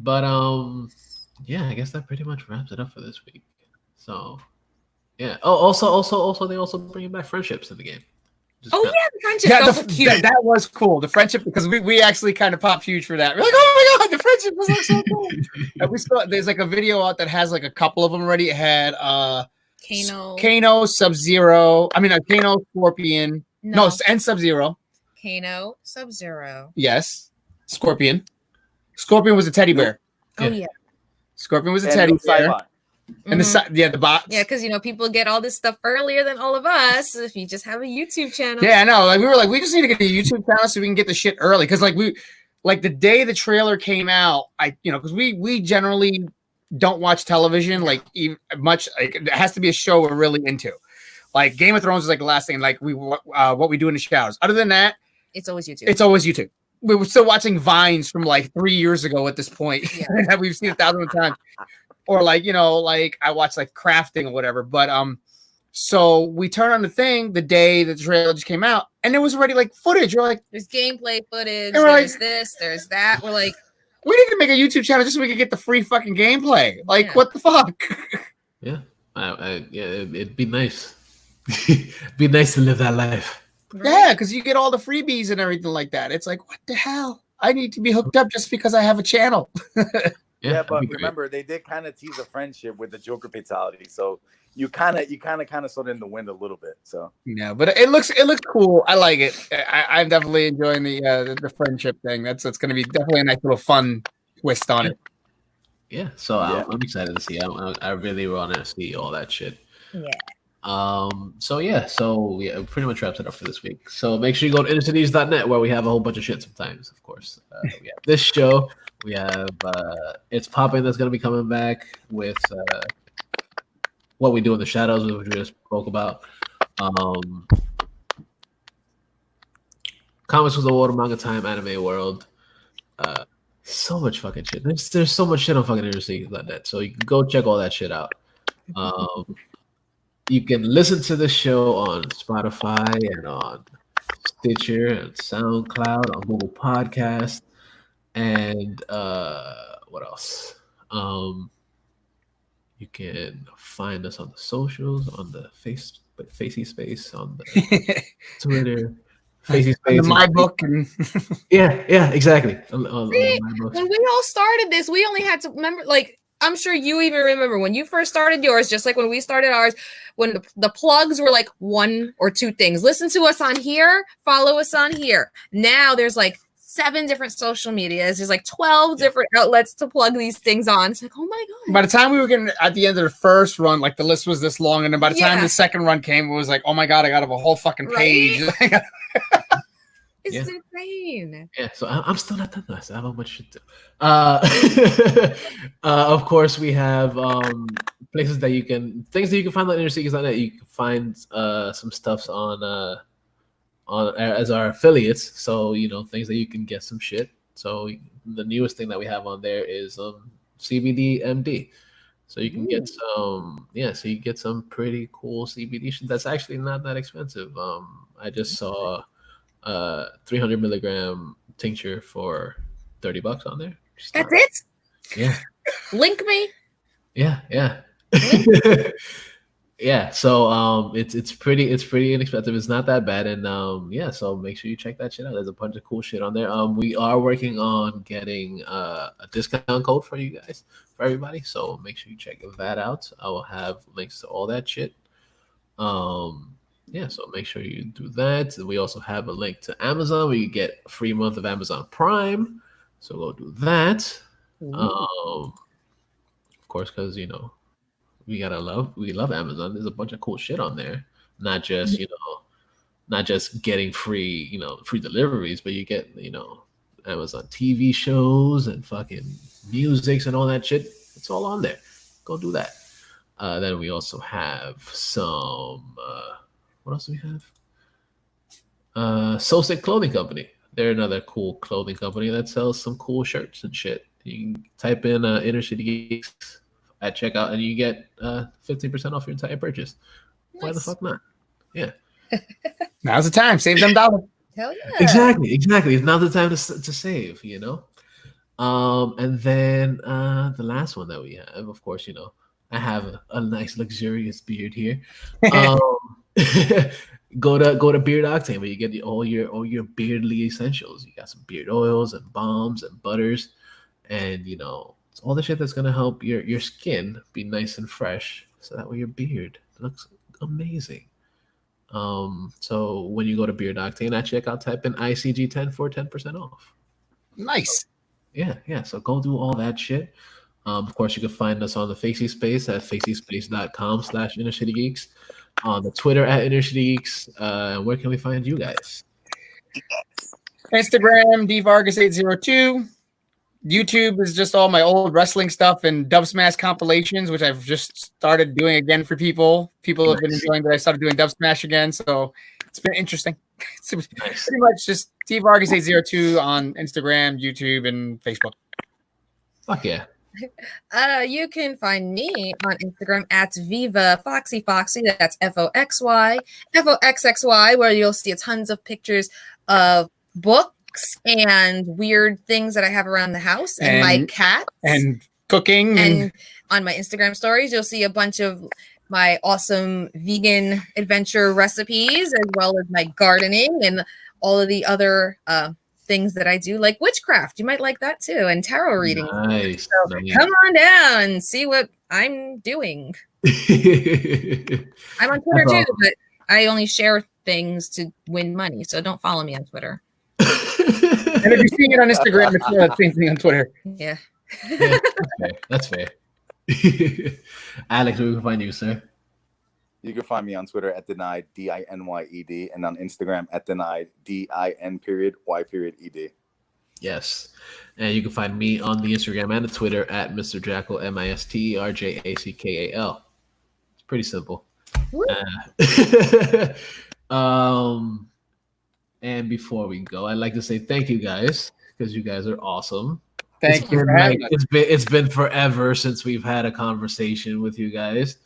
But yeah, I guess that pretty much wraps it up for this week. So yeah. Oh, also they also bring back friendships in the game. Yeah, the friendship. Yeah, that was cool. The friendship, because we actually kind of popped huge for that. We're like, oh my god, the friendship was like so cool. And we still, there's like a video out that has like a couple of them already. It had Kano, Sub-Zero. I mean, Kano, Scorpion. No, and Sub-Zero. Kano, Sub-Zero. Yes, Scorpion. Scorpion was a teddy bear. Oh yeah. Scorpion was a teddy bear. And the bots. Yeah, because people get all this stuff earlier than all of us if you just have a YouTube channel. Yeah, I know. Like we were like, we just need to get a YouTube channel so we can get the shit early. Because the day the trailer came out, because we generally don't watch television much. Like it has to be a show we're really into. Like Game of Thrones is like the last thing. Like what we do in the showers. Other than that, it's always YouTube. It's always YouTube. We were still watching Vines from like 3 years ago at this point that we've seen 1,000 times. Or I watch like crafting or whatever. But so we turn on the thing the day that the trailer just came out, and there was already like footage. We're like, there's gameplay footage. There's this. There's that. We're like, we need to make a YouTube channel just so we can get the free fucking gameplay. Like, what the fuck? Yeah, it'd be nice. It'd be nice to live that life. Yeah, because you get all the freebies and everything like that. It's like, what the hell? I need to be hooked up just because I have a channel. Yeah, but remember, they did kind of tease a friendship with the Joker fatality, so you kind of sort of in the wind a little bit. So yeah, but it looks cool. I like it. I'm definitely enjoying the friendship thing. That's going to be definitely a nice little fun twist on it. Yeah, so I'm excited to see. I really want to see all that shit. Yeah. So it pretty much wraps it up for this week. So make sure you go to InnerCityGeeks.net where we have a whole bunch of shit sometimes, of course. We have this show. We have It's Popping that's going to be coming back with What We Do in the Shadows, which we just spoke about. Comics with the Water, Manga Time, Anime World. So much fucking shit. There's so much shit on fucking InnerCityGeeks.net. So you can go check all that shit out. You can listen to the show on Spotify and on Stitcher and SoundCloud, on Google Podcast, and what else? You can find us on the socials, on the Facey Space, on the Twitter, Facey Space, on the My Book, and yeah, exactly. See, when we all started this, we only had to remember, like, I'm sure you even remember when you first started yours, just like when we started ours, when the plugs were like 1 or 2 things. Listen to us on here, follow us on here. Now there's like 7 different social medias. There's like 12 different outlets to plug these things on. It's like, oh my God. By the time we were getting at the end of the first run, like the list was this long. And then by the time the second run came, it was like, oh my God, I got to have a whole fucking page. Right? It's insane. Yeah, so I'm still not done. I still have a bunch of shit to. Of course, we have things that you can find on InnerCityGeeks.net. You can find some stuffs on as our affiliates. So things that you can get some shit. So the newest thing that we have on there is cbdMD. So you can get some, so you get some pretty cool CBD shit that's actually not that expensive. I just saw 300 milligram tincture for $30 on there. That's it? Yeah. Link me. Yeah. Yeah. So it's pretty inexpensive. It's not that bad. And so make sure you check that shit out. There's a bunch of cool shit on there. We are working on getting a discount code for you guys, for everybody. So make sure you check that out. I will have links to all that shit. So make sure you do that. We also have a link to Amazon where you get a free month of Amazon Prime. So go do that. Of course, because we love Amazon. There's a bunch of cool shit on there. Not just getting free deliveries, but you get Amazon TV shows and fucking musics and all that shit. It's all on there. Go do that. Then we also have some. What else do we have? So Sick Clothing Company. They're another cool clothing company that sells some cool shirts and shit. You can type in InnerCityGeeks at checkout and you get 15% off your entire purchase. Nice. Why the fuck not? Yeah. Now's the time. Save them dollars. Hell yeah. Exactly. It's now the time to save, And then the last one that we have, of course, I have a nice luxurious beard here. Go to Beard Octane where you get all your beardly essentials. You got some beard oils and balms and butters, and it's all the shit that's gonna help your skin be nice and fresh, so that way your beard looks amazing. So when you go to Beard Octane at checkout, type in ICG10 for 10% off. Nice. Yeah. So go do all that shit. Of course, you can find us on the Facey Space at faceyspace.com/InnerCityGeeks, on the Twitter at InnerCityGeeks. Where can we find you guys? Instagram, dvargas802. YouTube is just all my old wrestling stuff and Dub Smash compilations, which I've just started doing again for people. People have been enjoying that I started doing Dub Smash again, so it's been interesting. It's pretty much just dvargas802 on Instagram, YouTube, and Facebook. Fuck yeah. You can find me on Instagram at Viva Foxy. That's FOXY, where you'll see tons of pictures of books and weird things that I have around the house and my cats and cooking. And on my Instagram stories, you'll see a bunch of my awesome vegan adventure recipes, as well as my gardening and all of the other things that I do, like witchcraft. You might like that too, and tarot reading. Nice. So come on down and see what I'm doing. I'm on Twitter too, but I only share things to win money, so don't follow me on Twitter. And if you're seeing it on Instagram, it's the same thing on Twitter. Yeah. That's fair. Alex, where can we find you, sir? You can find me on Twitter at denied DINYED and on Instagram at denied DIN.Y.ED. Yes. And you can find me on the Instagram and the Twitter at Mr. Jackal, MISTERJACKAL. It's pretty simple. And before we go, I'd like to say thank you guys, because you guys are awesome. Thank you for having us. It's been forever since we've had a conversation with you guys.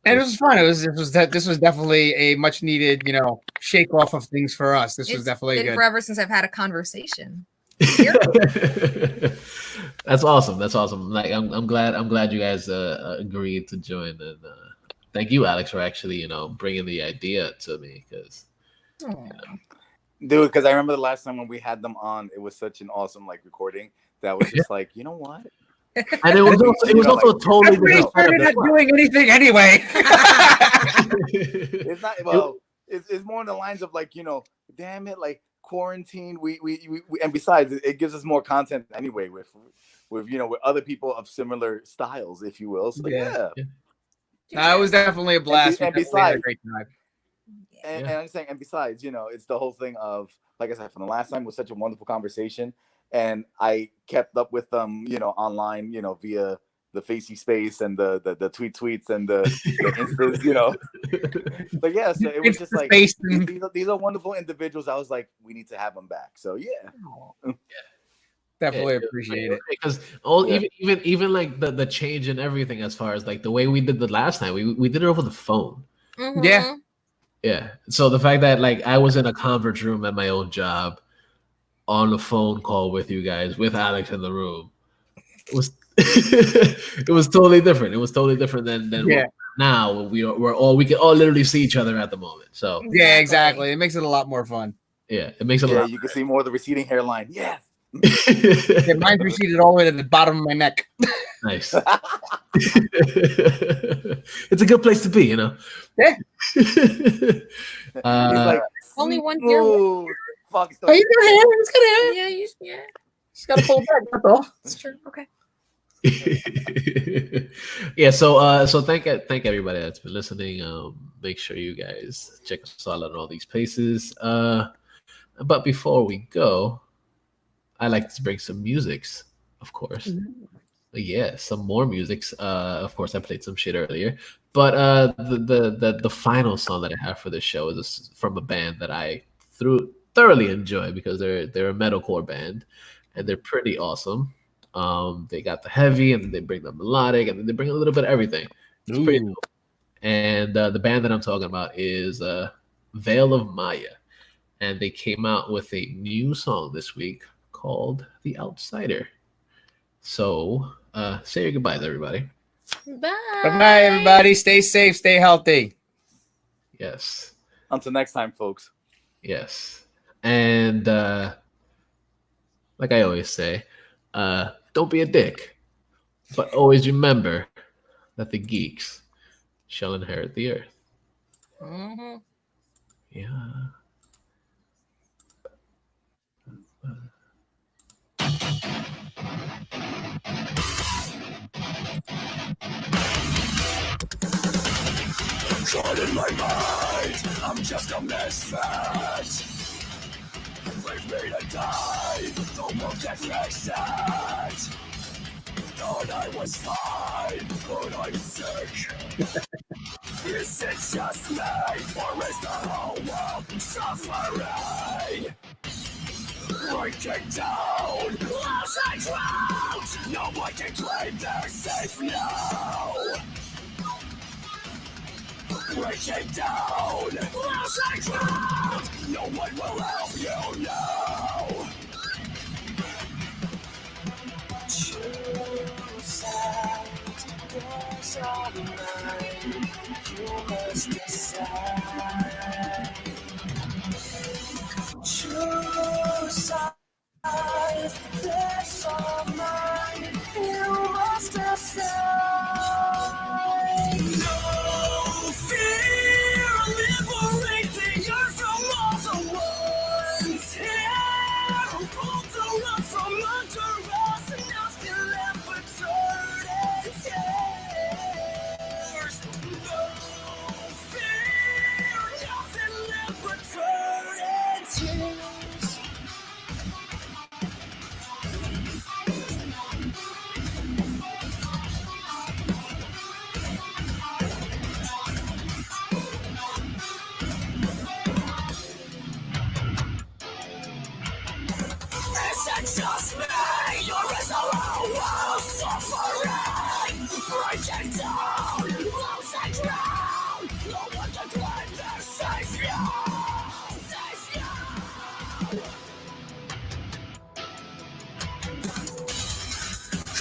And it was fun. This was definitely a much needed, shake off of things for us. This was definitely been good. Forever since I've had a conversation. That's awesome. That's awesome. Like I'm glad you guys agreed to join, and thank you, Alex, for actually bringing the idea to me because. Dude, because I remember the last time when we had them on, it was such an awesome recording that was just like, you know what? And it was also totally different. We're not doing anything anyway. It's not it's more in the lines of like, damn it, like quarantine. We and besides, it gives us more content anyway with other people of similar styles, if you will. So yeah. That was definitely a blast. And besides, a great time. And I'm saying, and besides, it's the whole thing of, like I said, from the last time, it was such a wonderful conversation. And I kept up with them, online, via the Facey Space and the tweets and the instas, But yeah, so it was just like these are wonderful individuals. I was like, we need to have them back. So yeah. Definitely appreciate it. Because even like the change in everything as far as like the way we did the last time, we did it over the phone. Mm-hmm. Yeah. So the fact that like I was in a conference room at my old job on the phone call with you guys, with Alex in the room, it was totally different. It was totally different than now we can all literally see each other at the moment. So yeah, exactly. It makes it a lot more fun. Yeah, it makes it a lot. You can see more of the receding hairline. Yes. Mine's receded all the way to the bottom of my neck. Nice. It's a good place to be, Yeah. Like, only one year. Fuck. Oh, you got hair. It's got hair. Yeah. Just gotta pull back. That's all. That's true. Okay. Yeah. So thank everybody that's been listening. Make sure you guys check us out on all these places. But before we go, I like to bring some musics, of course. Yeah, some more musics. Of course, I played some shit earlier, but the final song that I have for this show is from a band that I thoroughly enjoy because they're a metalcore band, and they're pretty awesome. They got the heavy, and then they bring the melodic, and then they bring a little bit of everything. It's pretty cool. And the band that I'm talking about is Veil of Maya, and they came out with a new song this week called The Outsider. So say your goodbyes, everybody. Bye, everybody. Stay safe, stay healthy. Yes. Until next time, folks. Yes. And like I always say, don't be a dick, but always remember that the geeks shall inherit the earth. Mm-hmm. Yeah. Shot in my mind, I'm just a misfit. Leave me to die, the world can fix it. Thought I was fine, but I'm sick. Is it just me, or is the whole world suffering? Breaking down, losing ground. No one can claim they're safe now. Breaking down, losing ground. No one will help you now. Choose sides, yours or mine. You must decide. Choose sides, this or mine. You must decide. No fear, liberate the earth from all the ones here who pulled the rug from under us, and nothing left but dirt and tears. No fear, nothing left but dirt and tears.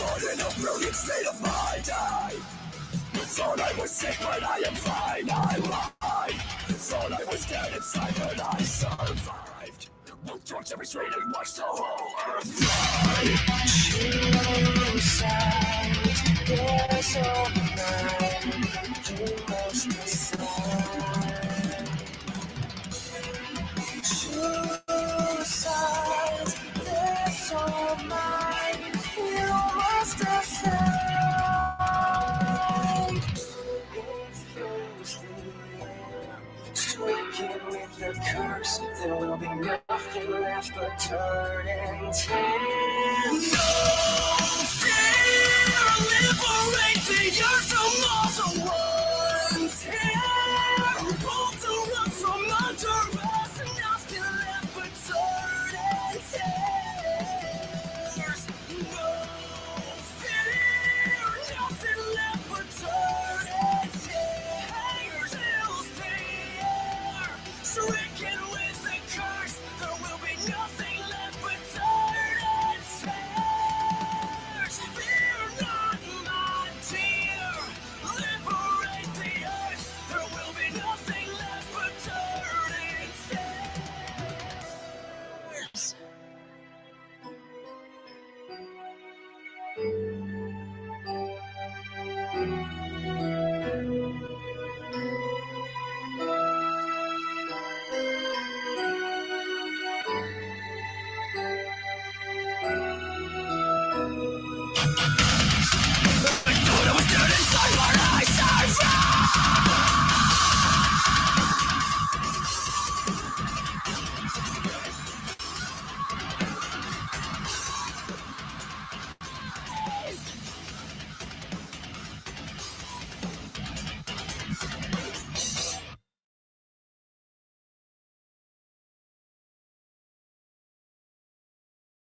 Thought in a brilliant state of mind, I thought I was sick, but I am fine. I lied. Thought I was dead inside, but I survived. Walked towards every street and watched the whole earth fly. There's all mine. You must decide. Suicide. There's all mine. You must decide. Stricken with the curse, there will be nothing left but turning tan.